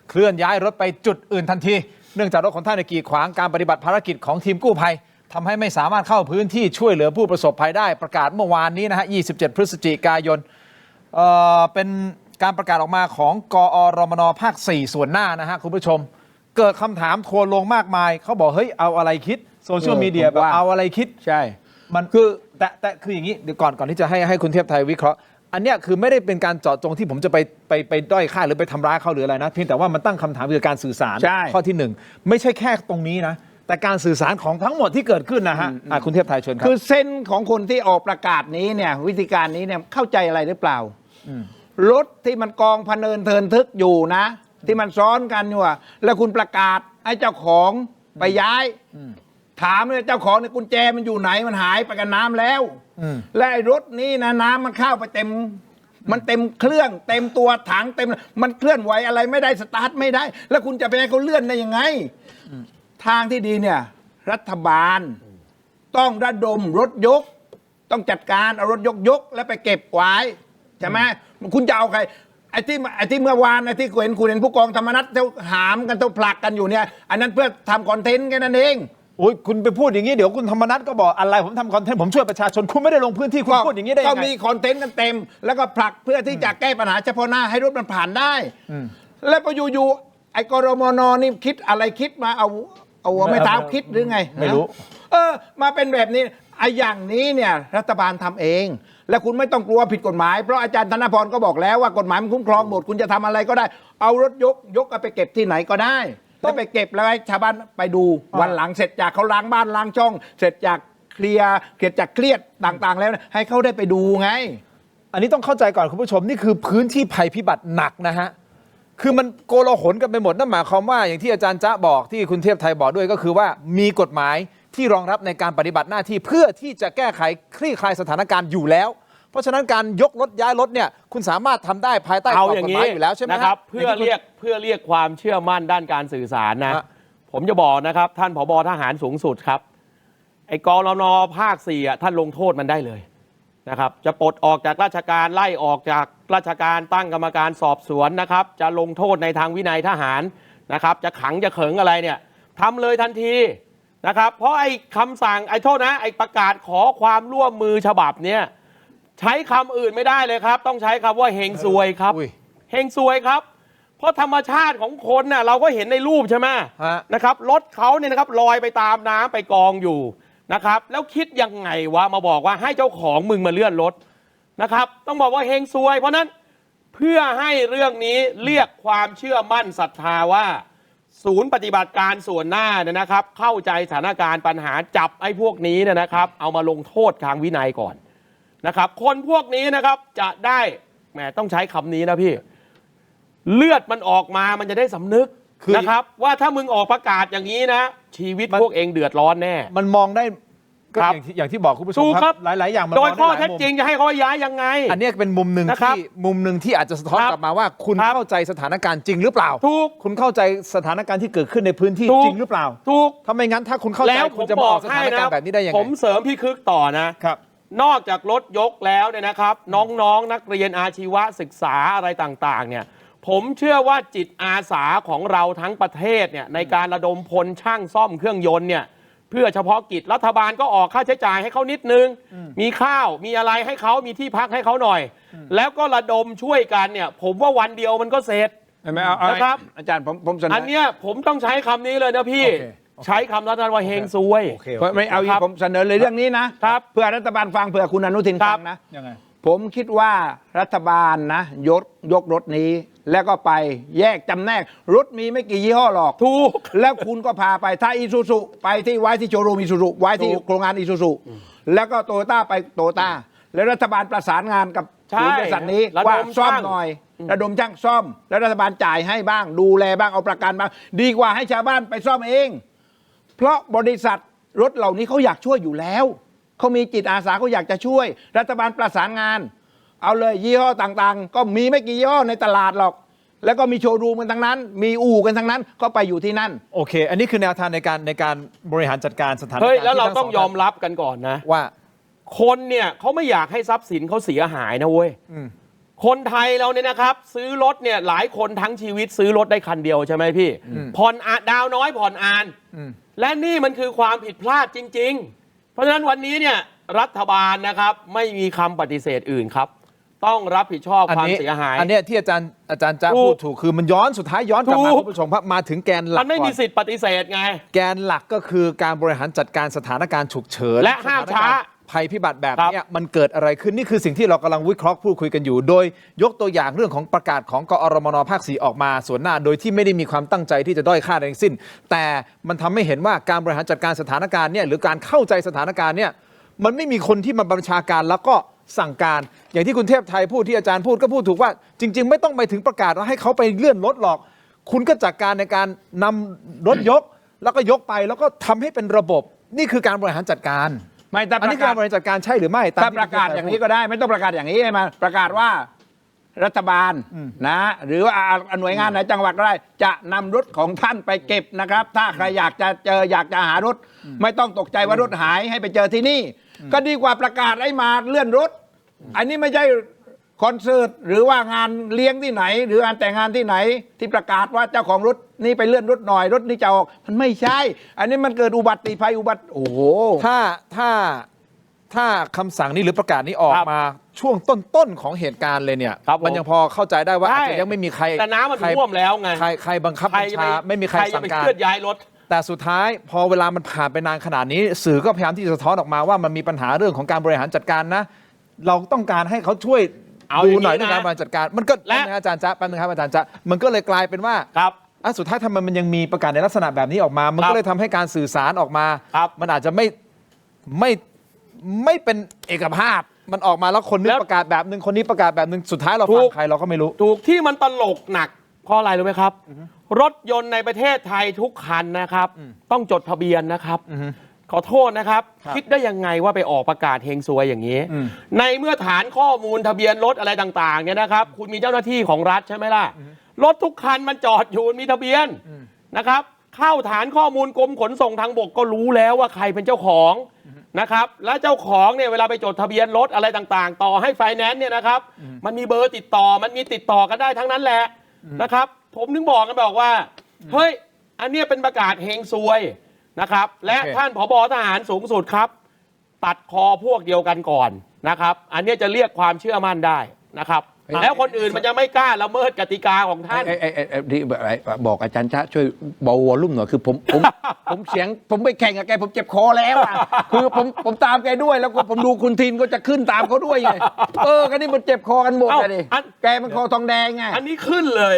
เคลื่อนย้ายรถไปจุดอื่นทันทีเนื่องจากรถของท่านกีดขวางการปฏิบัติภารกิจของทีมกู้ภัยทำให้ไม่สามารถเข้าพื้นที่ช่วยเหลือผู้ประสบภัยได้ประกาศเมื่อวานนี้นะฮะ27 พฤศจิกายนเป็นการประกาศออกมาของกอรมนภาค 4 ส่วนหน้านะฮะคุณผู้ชมเกิดคำถามทัวร์ลงมากมายเขาบอกเฮ้ยเอาอะไรคิดโซเชียลมีเดียแบบเอาอะไรคิดใช่มันคือแต่คืออย่างนี้เดี๋ยวก่อนที่จะให้คุณเทพไทยวิเคราะห์อันเนี้ยคือไม่ได้เป็นการเจาะจงที่ผมจะไปด้อยค่าหรือไปทำร้ายเขาหรืออะไรนะเพียงแต่ว่ามันตั้งคำถามเกี่ยวกับการสื่อสารข้อที่1ไม่ใช่แค่ตรงนี้นะ แต่การสื่อสารของทั้งหมดที่เกิดขึ้นนะฮะคุณเทพไทยเชิญครับ คือเส้นของคนที่ออกประกาศนี้เนี่ยวิธีการนี้เนี่ยเข้าใจอะไรหรือเปล่ารถที่มันกองพะเนินเทินทึกอยู่นะ ที่มันซ้อนกันอยู่อะแล้วคุณประกาศให้เจ้าของไปย้ายถามเลยเจ้าของในกุญแจมันอยู่ไหนมันหายไปกับน้ำแล้วและไอ้รถนี้นะน้ำมันเข้าไปเต็มมันเต็มเครื่องเต็มตัวถังเต็มมันเคลื่อนไหวอะไรไม่ได้สตาร์ทไม่ได้ แล้วคุณจะไปให้เขาเลื่อนได้ยังไงทางที่ดีเนี่ยรัฐบาลต้องระดมรถยกต้องจัดการเอารถยกแล้วไปเก็บไว้ใช่ไหมคุณจะเอาใครไอ้ที่เมื่อวานไอ้ที่คุณเห็นผู้กองธรรมนัฐเจ้าหามกันเจ้าผลักกันอยู่เนี่ยอันนั้นเพื่อทำคอนเทนต์แค่นั้นเองโอ้ยคุณไปพูดอย่างนี้เดี๋ยวคุณธรรมนัฐก็บอกอะไรผมทำคอนเทนต์ผมช่วยประชาชนคุณไม่ได้ลงพื้นที่คุณพูดอย่างนี้ได้ยังไงก็มีคอนเทนต์กันเต็มแล้วก็ผลักเพื่อที่จะแก้ปัญหาเฉพาะหน้าให้รถมันผ่านได้แล้วก็อยู่ไอ้กรมนนี่คิดอะไรคิดมาเอาไม่เท้าคิดหรือไงไม่รู้มาเป็นแบบนี้ไอ้อย่างนี้เนี่ยรัฐบาลทำเองและคุณไม่ต้องกลัวผิดกฎหมายเพราะอาจารย์ธนพรก็บอกแล้วว่ากฎหมายมันคุ้มครองหมดคุณจะทำอะไรก็ได้เอารถยกไปเก็บที่ไหนก็ได้แล้วไปเก็บแล้วให้ชาวบ้านไปดูวันหลังเสร็จจากเขาล้างบ้านล้างช่องเสร็จจากเคลียร์จากเครียดต่างๆแล้วให้เขาได้ไปดูไงอันนี้ต้องเข้าใจก่อนคุณผู้ชมนี่คือพื้นที่ภัยพิบัติหนักนะฮะคือมันโกลาหลกันไปหมดนั่นหมายความว่าอย่างที่อาจารย์จ๊ะบอกที่คุณเทพไทยบอกด้วยก็คือว่ามีกฎหมายที่รองรับในการปฏิบัติหน้าที่เพื่อที่จะแก้ไขคลี่คลายสถานการณ์อยู่แล้วเพราะฉะนั้นการยกรถย้ายรถเนี่ยคุณสามารถทำได้ภายใต้กฎหมายอยู่แล้วใช่ไหมนะครับเพื่อเรียกความเชื่อมั่นด้านการสื่อสารนะผมจะบอกนะครับท่านผบ.ทหารสูงสุดครับไอ้กรน.ภาค 4ท่านลงโทษมันได้เลยนะครับจะปลดออกจากราชการไล่ออกจากราชการตั้งกรรมการสอบสวนนะครับจะลงโทษในทางวินัยทหารนะครับจะขังจะเขิงอะไรเนี่ยทำเลยทันทีนะครับเพราะไอ้คำสั่งไอ้โทษนะไอ้ประกาศขอความร่วมมือฉบับเนี้ยใช้คำอื่นไม่ได้เลยครับต้องใช้คำว่าเฮงซวยครับเฮงซวยครับเพราะธรรมชาติของคนน่ะเราก็เห็นในรูปใช่ไหมนะครับรถเขาเนี่ยนะครับลอยไปตามน้ำไปกองอยู่นะครับแล้วคิดยังไงวะมาบอกว่าให้เจ้าของมึงมาเลื่อนรถนะครับต้องบอกว่าเฮงซวยเพราะนั้นเพื่อให้เรื่องนี้เรียกความเชื่อมั่นศรัทธาว่าศูนย์ปฏิบัติการส่วนหน้าเนี่ยนะครับเข้าใจสถานการณ์ปัญหาจับไอ้พวกนี้เนี่ยนะครับเอามาลงโทษทางวินัยก่อนนะครับคนพวกนี้นะครับจะได้แหมต้องใช้คำนี้นะพี่เลือดมันออกมามันจะได้สำนึกนะครับว่าถ้ามึงออกประกาศอย่างนี้นะชีวิตพวกเองเดือดร้อนแน่มันมองได้ก็อย่างที่บอกคุณผู้ชมครับหลายๆอย่างมันโดยข้อเท็จจริงจะให้เขาย้ายยังไงอันนี้เป็นมุมหนึ่งที่อาจจะสะท้อนกลับมาว่าคุณเข้าใจสถานการณ์จริงหรือเปล่าถูกคุณเข้าใจสถานการณ์ที่เกิดขึ้นในพื้นที่จริงหรือเปล่าถูกถ้าไม่งั้นถ้าคุณเข้าใจคุณจะบอกสถานการณ์แบบนี้ได้ยังไงผมเสริมพี่คึกต่อนะครับนอกจากรถยกแล้วเนี่ยนะครับน้องนักเรียนอาชีวศึกษาอะไรต่างๆเนี่ยผมเชื่อว่าจิตอาสาของเราทั้งประเทศเนี่ยในการระดมพลช่างซ่อมเครื่องยนต์เนี่ยเพื่อเฉพาะกิจรัฐบาลก็ออกค่าใช้จ่ายให้เขานิดนึงมีข้าวมีอะไรให้เขามีที่พักให้เขาหน่อยแล้วก็ระดมช่วยกันเนี่ยผมว่าวันเดียวมันก็เสร็จนะครับอาจารย์ผมเสนออันเนี้ยผมต้องใช้คำนี้เลยนะพี่ใช้คำรัฐบาลว่าเฮงซวยไม่เอาอีกผมเสนอเลยเรื่องนี้นะครับเพื่อรัฐบาลฟังเพื่อคุณอนุทินฟังนะยังไงผมคิดว่ารัฐบาลนะยกรถนี้แล้วก็ไปแยกจำแนกรถมีไม่กี่ยี่ห้อหรอกถูกแล้วคุณก็พาไปถ้าอีซูซุไปที่ไว้ที่โชว์รูมอีซูซุไว้ที่โครงงานอีซูซุแล้วก็โตโยต้าไปโตโยต้าแล้วรัฐบาลประสานงานกับศูนย์บริษัทนี้ว่าซ่อมหน่อยระดมช่างซ่อมแล้วรัฐบาลจ่ายให้บ้างดูแลบ้างเอาประกันบ้างดีกว่าให้ชาวบ้านไปซ่อมเองเพราะบริษัทรถเหล่านี้เขาอยากช่วยอยู่แล้วเขามีจิตอาสาเขาอยากจะช่วยรัฐบาลประสานงานเอาเลยยี่ห้อต่างๆก็มีไม่กี่ยี่ห้อในตลาดหรอกแล้วก็มีโชว์รูมกันทั้งนั้นมีอู่กันทั้งนั้นก็ไปอยู่ที่นั่นโอเคอันนี้คือแนวทางในการบริหารจัดการสถานการณ์เฮ้ยแล้วเราต้องยอมรับกันก่อนนะว่าคนเนี่ยเขาไม่อยากให้ทรัพย์สินเขาเสียหายนะเว้ยคนไทยเราเนี่ยนะครับซื้อรถเนี่ยหลายคนทั้งชีวิตซื้อรถได้คันเดียวใช่ไหมพี่ผ่อนดาวน้อยผ่อนอ่านและนี่มันคือความผิดพลาดจริงๆเพราะฉะนั้นวันนี้เนี่ยรัฐบาลนะครับไม่มีคำปฏิเสธอื่นครับต้องรับผิดชอบความเสียหายอันนี้ที่อาจารย์จะพูดถูกคือมันสุดท้ายย้อนกลับมาคุณผู้ชมครับมาถึงแกนหลักมันไม่มีสิทธิ์ปฏิเสธไงแกนหลักก็คือการบริหารจัดการสถานการณ์ฉุกเฉินและห้ามช้า ภัยพิบัติแบบนี้มันเกิดอะไรขึ้นนี่คือสิ่งที่เรากำลังวิเคราะห์พูดคุยกันอยู่ โดยยกตัวอย่างเรื่องของประกาศของกอรมนภาค 4ออกมาส่วนหน้าโดยที่ไม่ได้มีความตั้งใจที่จะด้อยค่าใดทั้งสิ้นแต่มันทำให้เห็นว่าการบริหารจัดการสถานการณ์เนี่ยหรือการเข้าใจสถานการณ์เนี่ยมันไม่มีคนที่มาบัญชาการแล้วก็สั่งการอย่างที่คุณเทพไทยพูดที่อาจารย์พูดก็พูดถูกว่าจริงๆไม่ต้องไปถึงประกาศว่าให้เขาไปเลื่อนรถหรอกคุณก็จัดการในการนำรถยกแล้วก็ยกไปแล้วก็ทำให้เป็นระบบนี่คือการบริหารจัดการไม่แต่ อันนี้การบริหารจัดการใช่หรือไม่ถ้าประกาศอย่างนี้ก็ได้ไม่ต้องประกาศอย่างนี้ใช่ไหมประกาศว่ารัฐบาลนะหรือว่าหน่วยงานไหนจังหวัดก็ได้จะนำรถของท่านไปเก็บนะครับถ้าใครอยากจะเจออยากจะหารถไม่ต้องตกใจว่ารถหายให้ไปเจอที่นี่ก็ดีกว่าประกาศให้มาเลื่อนรถอันนี้ไม่ใช่คอนเสิร์ตหรือว่างานเลี้ยงที่ไหนหรืองานแต่งงานที่ไหนที่ประกาศว่าเจ้าของรถนี่ไปเลื่อนรถหน่อยรถนี่จะออกมันไม่ใช่อันนี้มันเกิดอุบัติภัยโอ้โหถ้าคำสั่งนี้หรือประกาศนี้ออกมาช่วงต้นๆของเหตุการณ์เลยเนี่ยมันยังพอเข้าใจได้ว่าอาจจะยังไม่มีใครแต่น้ำมันท่วมแล้วไงใครบังคับบัญชาไม่มีใครสั่งการเคลื่อนย้ายรถแต่สุดท้ายพอเวลามันผ่านไปนานขนาดนี้สื่อก็พยายามที่จะสะท้อนออกมาว่ามันมีปัญหาเรื่องของการบริหารจัดการนะเราต้องการให้เขาช่วยดูหน่อยในการบริหารจัดการมันก็และอาจารย์จ๊ะแป๊บนึงครับอาจารย์จ๊ะมันก็เลยกลายเป็นว่าสุดท้ายทำไมมันยังมีประกาศในลักษณะแบบนี้ออกมามันก็เลยทำให้การสื่อสารออกมามันอาจจะไม่เป็นเอกภาพมันออกมาแล้วคนนึงประกาศแบบนึงคนนี้ประกาศแบบนึงสุดท้ายเราฟังใครเราก็ไม่รู้ถูกที่มันตลกหนักเพราะอะไรรู้ไหมครับรถยนต์ในประเทศไทยทุกคันนะครับต้องจดทะเบียนนะครับขอโทษนะครับคิดได้ยังไงว่าไปออกประกาศเฮงซวยอย่างนี้ในเมื่อฐานข้อมูลทะเบียนรถอะไรต่างๆเนี่ยนะครับคุณมีเจ้าหน้าที่ของรัฐใช่ไหมล่ะรถทุกคันมันจอดอยู่มีทะเบียนนะครับเข้าฐานข้อมูลกรมขนส่งทางบกก็รู้แล้วว่าใครเป็นเจ้าของนะครับและเจ้าของเนี่ยเวลาไปจดทะเบียนรถอะไรต่างๆต่อให้ไฟแนนซ์เนี่ยนะครับมันมีเบอร์ติดต่อมันมีติดต่อกันได้ทั้งนั้นแหละนะครับผมถึงบอกว่าเฮ้ยอันนี้เป็นประกาศเฮงซวยนะครับและท่านผบ.ทหารสูงสุดครับตัดคอพวกเดียวกันก่อนนะครับอันนี้จะเรียกความเชื่อมั่นได้นะครับแล้วคนอื่นมันจะไม่กล้าละเมิดกติกาของท่านบอกอาจารย์ชะช่วยเบาวอลลุ่มหน่อยคือผมเสียงผมไปแข่งกับแกผมเจ็บคอแล้วคือผมตามแกด้วยแล้วก็ผมดูคุณทินก็จะขึ้นตามเขาด้วยไงกันนี่มันเจ็บคอกันหมดเลยแกมันคอทองแดงไงอันนี้ขึ้นเลย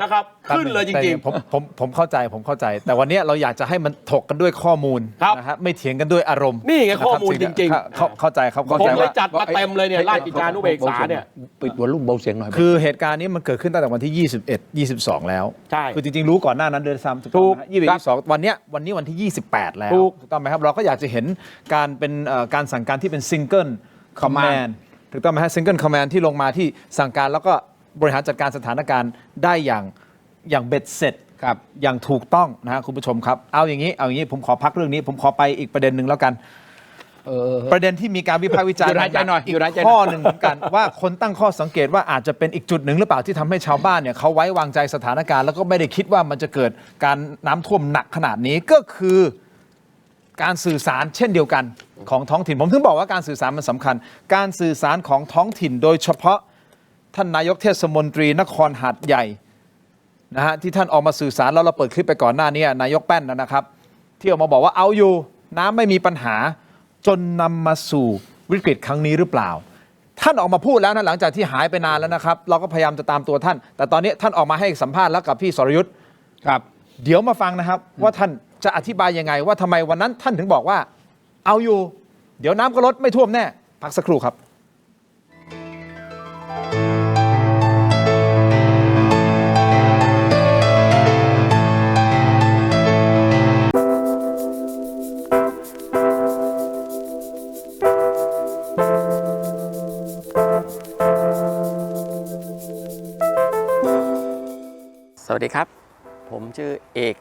นะครับขึ้นเลยจริงๆผมเข้าใจแต่วันนี้เราอยากจะให้มันถกกันด้วยข้อมูลนะฮะไม่เถียงกันด้วยอารมณ์นี่ไงข้อมูลจริงๆเข้าใจครับผมเลยจัดมาเต็มเลยเนี่ยราชกิจจานุเบกษาเนี่ยปิดวอลลุ่มเบาเสียงหน่อยคือเหตุการณ์นี้มันเกิดขึ้นตั้งแต่วันที่ 21 22 แล้วใช่คือจริงๆรู้ก่อนหน้านั้นเดือน3ถูก22วันนี้วันที่ 28 แล้วถูกต้องไหมครับเราก็อยากจะเห็นการเป็นการสั่งการที่เป็นซิงเกิลคอมแมนด์ถูกต้องไหมฮะซิงเกิลคอมแมนด์ที่ลงมาที่สั่งการแล้วก็บริหารจัดการสถานการณ์ได้อย่างเบ็ดเสร็จอย่างถูกต้องนะฮะคุณผู้ชมครับเอาอย่างนี้ผมขอพักเรื่องนี้ผมขอไปอีกประเด็นหนึ่งแล้วกันประเด็นที่มีการวิพากษ์วิจารณ์อีกข้อหนึ่งเหมือนกันว่าคนตั้งข้อสังเกตว่าอาจจะเป็นอีกจุดหนึ่งหรือเปล่าที่ทำให้ชาวบ้านเนี่ยเขาไว้วางใจสถานการณ์แล้วก็ไม่ได้คิดว่ามันจะเกิดการน้ำท่วมหนักขนาดนี้ก็คือการสื่อสารเช่นเดียวกันของท้องถิ่นผมถึงบอกว่าการสื่อสารมันสำคัญการสื่อสารของท้องถิ่นโดยเฉพาะท่านนายกเทศมนตรีนครหาดใหญ่นะฮะที่ท่านออกมาสื่อสารแล้วเราเปิดคลิปไปก่อนหน้านี้นายกแป้นนะครับที่ออกมาบอกว่าเอาอยู่น้ำไม่มีปัญหาจนนำมาสู่วิกฤตครั้งนี้หรือเปล่าท่านออกมาพูดแล้วนะหลังจากที่หายไปนานแล้วนะครับเราก็พยายามจะตามตัวท่านแต่ตอนนี้ท่านออกมาให้สัมภาษณ์แล้วกับพี่สรยุทธ์ครับเดี๋ยวมาฟังนะครับว่าท่านจะอธิบายยังไงว่าทำไมวันนั้นท่านถึงบอกว่าเอาอยู่เดี๋ยวน้ำก็ลดไม่ท่วมแน่พักสักครู่ครับสวัสดีครับผมชื่อเอก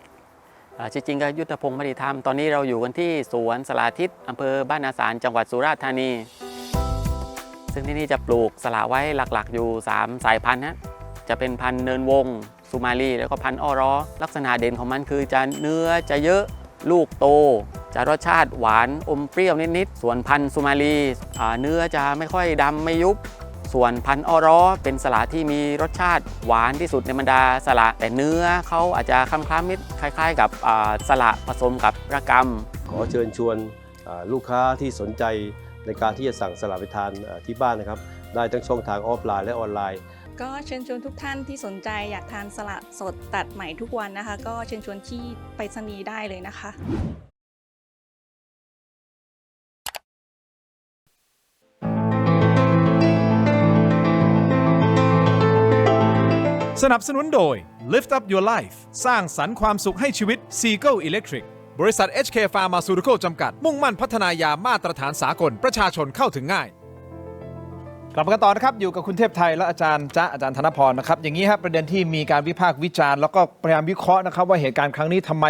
ชื่อจริงก็ยุทธพงศ์มณีธรรมตอนนี้เราอยู่กันที่สวนสาธิตอำเภอบ้านนาสารจังหวัดสุราษฎร์ธานีซึ่งที่นี่จะปลูกสละไว้หลักๆอยู่3สายพันธุ์นะจะเป็นพันธุ์เนินวงสุมาลีแล้วก็พันธุ์อ้อร้อลักษณะเด่นของมันคือจะเนื้อจะเยอะลูกโตจะรสชาติหวานอมเปรี้ยวนิดๆส่วนพันธุ์สุมาลีเนื้อจะไม่ค่อยดำไม่ยุบส่วนพันธุ์อ้อร้อเป็นสละที่มีรสชาติหวานที่สุดในบรรดาสละแต่เนื้อเขาอาจจะคล้ำๆนิดคล้ายๆกับสละผสมกับระกำขอเชิญชวนลูกค้าที่สนใจ ในการที่จะสั่งสลากไปทานที่บ้านนะครับได้ทั้งช่องทางออฟไลน์และออนไลน์ ก็เชิญชวนทุกท่านที่สนใจอยากทานสละสดตัดใหม่ทุกวันนะคะ ก็เชิญชวนที่ไปรษณีย์ได้เลยนะคะ สนับสนุนโดย Lift Up Your Life สร้างสรรค์ความสุขให้ชีวิต Seagull Electric บริษัท HK Pharmaceutical จำกัดมุ่งมั่นพัฒนายามาตรฐานสากลประชาชนเข้าถึงง่ายกลับมากันต่อนะครับอยู่กับคุณเทพไทยและอาจารย์จ๊ะอาจารย์ธนพรนะครับอย่างนี้ครับประเด็นที่มีการวิพากษ์วิจารณ์แล้วก็พยายามวิเคราะห์นะครับว่าเหตุการณ์ครั้งนี้ทำไม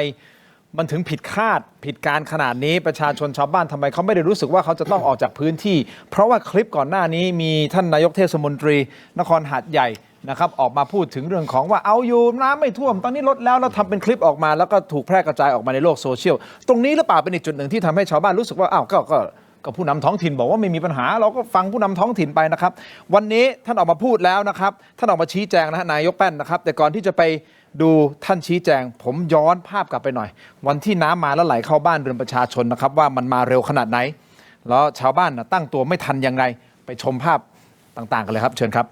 มันถึงผิดคาดผิดการขนาดนี้ประชาชนชาวบ้านทำไมเขาไม่ได้รู้สึกว่าเขาจะต้องออกจากพื้นที่เพราะว่าคลิปก่อนหน้านี้มีท่านนายกเทศมนตรีนครหาดใหญ่นะครับออกมาพูดถึงเรื่องของว่าเอาอยู่น้ำไม่ท่วมตอนนี้ลดแล้วเราทำเป็นคลิปออกมาแล้วก็ถูกแพร่กระจายออกมาในโลกโซเชียลตรงนี้หรือเปล่าเป็นอีกจุดหนึ่งที่ทำให้ชาวบ้านรู้สึกว่าอ้าวก็ผู้นำท้องถิ่นบอกว่าไม่มีปัญหาเราก็ฟังผู้นำท้องถิ่นไปนะครับวันนี้ท่านออกมาพูดแล้วนะครับท่านออกมาชี้แจงนะฮะนายกแป้นนะครับแต่ก่อนที่จะไปดูท่านชี้แจงผมย้อนภาพกลับไปหน่อยวันที่น้ำมาแล้วไหลเข้าบ้านเรือนประชาชนนะครับว่ามันมาเร็วขนาดไหนแล้วชาวบ้านตั้งตัวไม่ทันอย่างไรไปชมภาพต่างๆกันเลยครับเชิญครับ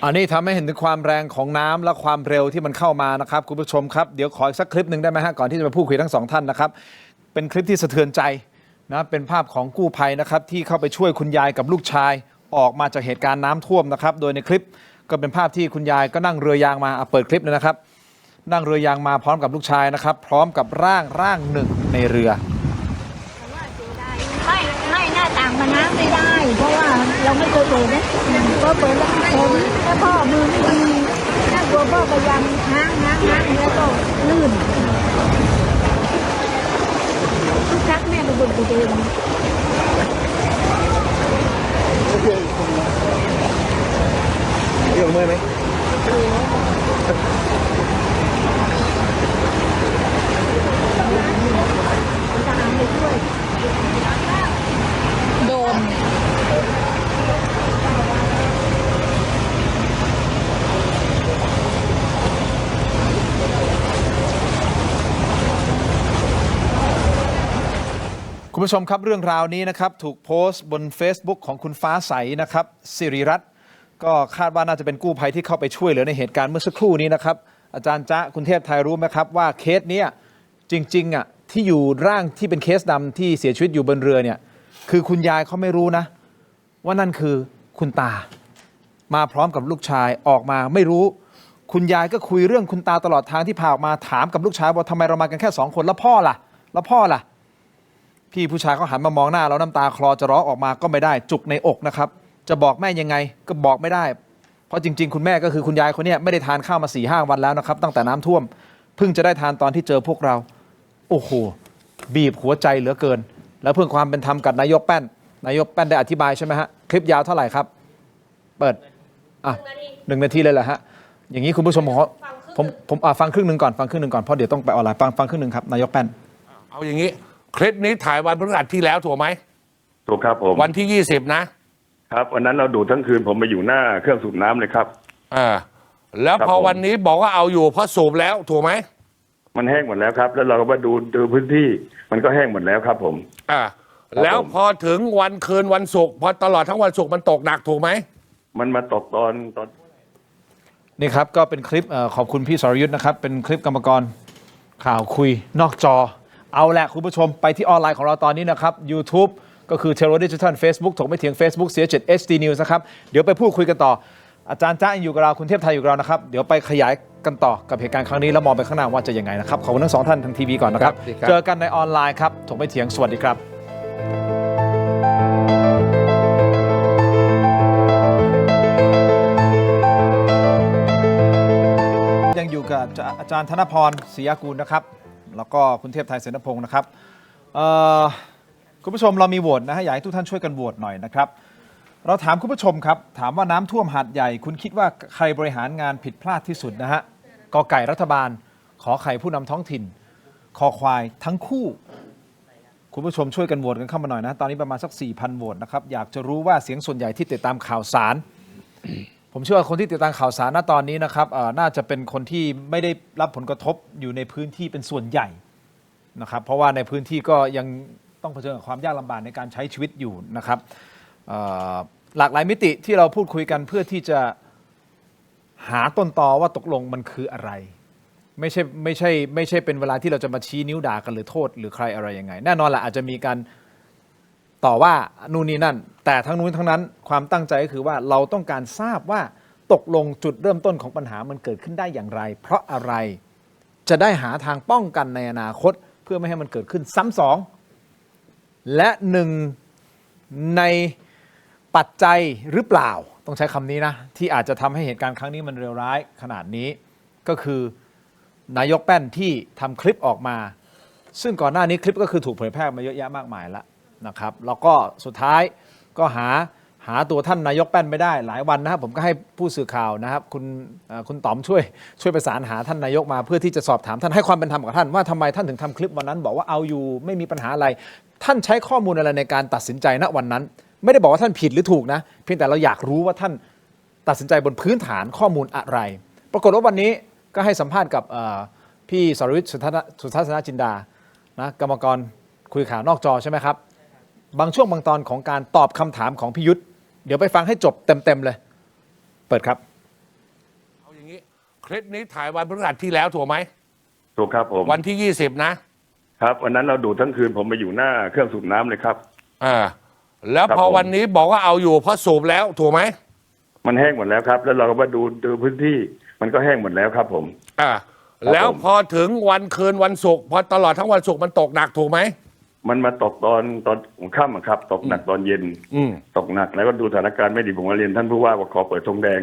อันนี้ทำให้เห็นถึงความแรงของน้ำและความเร็วที่มันเข้ามานะครับคุณผู้ชมครับเดี๋ยวขออีกสักคลิปหนึ่งได้ไหมฮะก่อนที่จะมาพูดคุยทั้งสองท่านนะครับเป็นคลิปที่สะเทือนใจนะเป็นภาพของกู้ภัยนะครับที่เข้าไปช่วยคุณยายกับลูกชายออกมาจากเหตุการณ์น้ำท่วมนะครับโดยในคลิปก็เป็นภาพที่คุณยายก็นั่งเรือยางมาเปิดคลิปเลยนะครับนั่งเรือยางมาพร้อมกับลูกชายนะครับพร้อมกับร่างหนึ่งในเรือไม่หน้าต่างมันน้ำไม่ได้เพราะว่าเราไม่เคยเปิดนะก็เปิดแล้วผมแล้วพ่อมือไม่ดีน่ากลัวพ่อพยายามง้างแล้วก็ลื่นทุกครั้งแม่ก็บ่นตัวเองเรื่องเมื่อยไหมโดนคุณผู้ชมครับเรื่องราวนี้นะครับถูกโพสต์บน Facebook ของคุณฟ้าใสนะครับสิริรัตน์ก็คาดว่าน่าจะเป็นกู้ภัยที่เข้าไปช่วยเหลือในเหตุการณ์เมื่อสักครู่นี้นะครับอาจารย์จ๊ะคุณเทพไทยรู้ไหมครับว่าเคสนี้จริงๆที่อยู่ร่างที่เป็นเคสดำที่เสียชีวิตอยู่บนเรือเนี่ยคือคุณยายเขาไม่รู้นะว่านั่นคือคุณตามาพร้อมกับลูกชายออกมาไม่รู้คุณยายก็คุยเรื่องคุณตาตลอดทางที่พาออกมาถามกับลูกชายว่าทำไมเรามากันแค่2คนแล้วพ่อล่ะพี่ผู้ชายเขาหันมามองหน้าแล้วน้ำตาคลอจะร้องออกมาก็ไม่ได้จุกในอกนะครับจะบอกแม่ยังไงก็บอกไม่ได้เพราะจริงๆคุณแม่ก็คือคุณยายคนนี้ไม่ได้ทานข้าวมา 4-5 วันแล้วนะครับตั้งแต่น้ำท่วมเพิ่งจะได้ทานตอนที่เจอพวกเราโอ้โหบีบหัวใจเหลือเกินแล้วเพื่อความเป็นธรรมกับนายกแป้นได้อธิบายใช่ไหมฮะคลิปยาวเท่าไหร่ครับเปิด1 นาทีเลยเหรอฮะอย่างนี้คุณผู้ชมผมฟังครึ่งหนึ่งก่อนเพราะเดี๋ยวต้องไปออนไลน์ฟังครึ่งหนึ่งครับนายกแป้นเอาอย่างนี้คลิปนี้ถ่ายวันพฤหัสที่แล้วถูกไหม ถูกครับผมวันที่20นะ ครับวันนั้นเราดูดทั้งคืนผมไปอยู่หน้าเครื่องสูบน้ำเลยครับ แล้ว ครับ พอ ผม วันนี้บอกว่าเอาอยู่เพราะสูบแล้วถูกไหม มันแห้งหมดแล้วครับ แล้วเราก็มาดูพื้นที่มันก็แห้งหมดแล้วครับผม แล้วพอถึงวันคืนวันศุกร์พอตลอดทั้งวันศุกร์มันตกหนักถูกไหม มันมาตกตอน นี่ครับก็เป็นคลิปขอบคุณพี่สรยุทธ์นะครับเป็นคลิปกรรมกรข่าวคุยนอกจอเอาแหละคุณผู้ชมไปที่ออนไลน์ของเราตอนนี้นะครับ YouTube ก็คือ Terror Digital Facebook ถกไม่เถียง Facebook เสีย7 HD News นะครับเดี๋ยวไปพูดคุยกันต่ออาจารย์จ้าอยู่กับเราคุณเทพไทยอยู่กับเรานะครับเดี๋ยวไปขยายกันต่อกับเหตุการณ์ครั้งนี้แล้วมองไปข้างหน้าว่าจะยังไงนะครับขอบคุณทั้งสองท่านทางทีวีก่อนนะครับเจอกันในออนไลน์ครับถกไม่เถียงสวัสดีครับยังอยู่กับอาจารย์ธนพรศรียากูลนะครับแล้วก็คุณเทพไทยเสนพงศ์นะครับคุณผู้ชมเรามีโหวตนะฮะอยากให้ทุกท่านช่วยกันโหวตหน่อยนะครับเราถามคุณผู้ชมครับถามว่าน้ำท่วมหาดใหญ่คุณคิดว่าใครบริหารงานผิดพลาดที่สุดนะฮะกอไก่รัฐบาลขอไข่ผู้นำท้องถิ่นคอควายทั้งคู่คุณผู้ชมช่วยกันโหวตกันเข้ามาหน่อยนะตอนนี้ประมาณสัก 4,000 โหวตนะครับอยากจะรู้ว่าเสียงส่วนใหญ่ที่ติดตามข่าวสาร ผมเชื่อว่าคนที่ติดตามข่าวสารณตอนนี้นะครับน่าจะเป็นคนที่ไม่ได้รับผลกระทบอยู่ในพื้นที่เป็นส่วนใหญ่นะครับเพราะว่าในพื้นที่ก็ยังต้องเผชิญกับความยากลำบากในการใช้ชีวิตอยู่นะครับหลากหลายมิติที่เราพูดคุยกันเพื่อที่จะหาต้นตอว่าตกลงมันคืออะไรไม่ใช่เป็นเวลาที่เราจะมาชี้นิ้วด่ากันหรือโทษหรือใครอะไรยังไงแน่นอนแหละอาจจะมีการต่อว่านู่นนี่นั่นแต่ทั้งนู้นทั้งนั้นความตั้งใจก็คือว่าเราต้องการทราบว่าตกลงจุดเริ่มต้นของปัญหามันเกิดขึ้นได้อย่างไร เพราะอะไรจะได้หาทางป้องกันในอนาคตเพื่อไม่ให้มันเกิดขึ้นซ้ำสองและหนึ่งในปัจจัยหรือเปล่าต้องใช้คำนี้นะที่อาจจะทำให้เหตุการณ์ครั้งนี้มันเลวร้ายขนาดนี้ก็คือนายกแป้นที่ทำคลิปออกมาซึ่งก่อนหน้านี้คลิปก็คือถูกเผยแพร่มาเยอะแยะมากมายแล้วนะครับแล้วก็สุดท้ายก็หาตัวท่านนายกแป้นไม่ได้หลายวันนะครับผมก็ให้ผู้สื่อข่าวนะครับคุณต๋อมช่วยประสานหาท่านนายกมาเพื่อที่จะสอบถามท่านให้ความเป็นธรรมกับท่านว่าทำไมท่านถึงทำคลิปวันนั้นบอกว่าเอาอยู่ไม่มีปัญหาอะไรท่านใช้ข้อมูลอะไรในการตัดสินใจณวันนั้นไม่ได้บอกว่าท่านผิดหรือถูกนะเพียงแต่เราอยากรู้ว่าท่านตัดสินใจบนพื้นฐานข้อมูลอะไรปรากฏว่าวันนี้ก็ให้สัมภาษณ์กับพี่สรวิทย์สุทัศนจินดานะกรรมกรคุยข่าวนอกจอใช่ไหมครับบางช่วงบางตอนของการตอบคำถามของพี่ยุทธเดี๋ยวไปฟังให้จบเต็มเลยเปิดครับเอาอย่างนี้คลิปนี้ถ่ายวันพฤหัสที่แล้วถูกไหม ถูกครับผมวันที่20นะครับวันนั้นเราดูดทั้งคืนผมไปอยู่หน้าเครื่องสูบน้ำเลยครับแล้วพอวันนี้บอกว่าเอาอยู่เพราะสูบแล้วถูกไหมมันแห้งหมดแล้วครับแล้วเราก็มาดูพื้นที่มันก็แห้งหมดแล้วครับผมแล้วพอถึงวันคืนวันศุกร์พอตลอดทั้งวันศุกร์มันตกหนักถูกไหมมันมาตกตอนค่ำครับตกหนักตอนเย็นตกหนักแล้วก็ดูสถานการณ์ไม่ดีผมก็เรียนท่านผู้ว่าขอเปิดธงแดง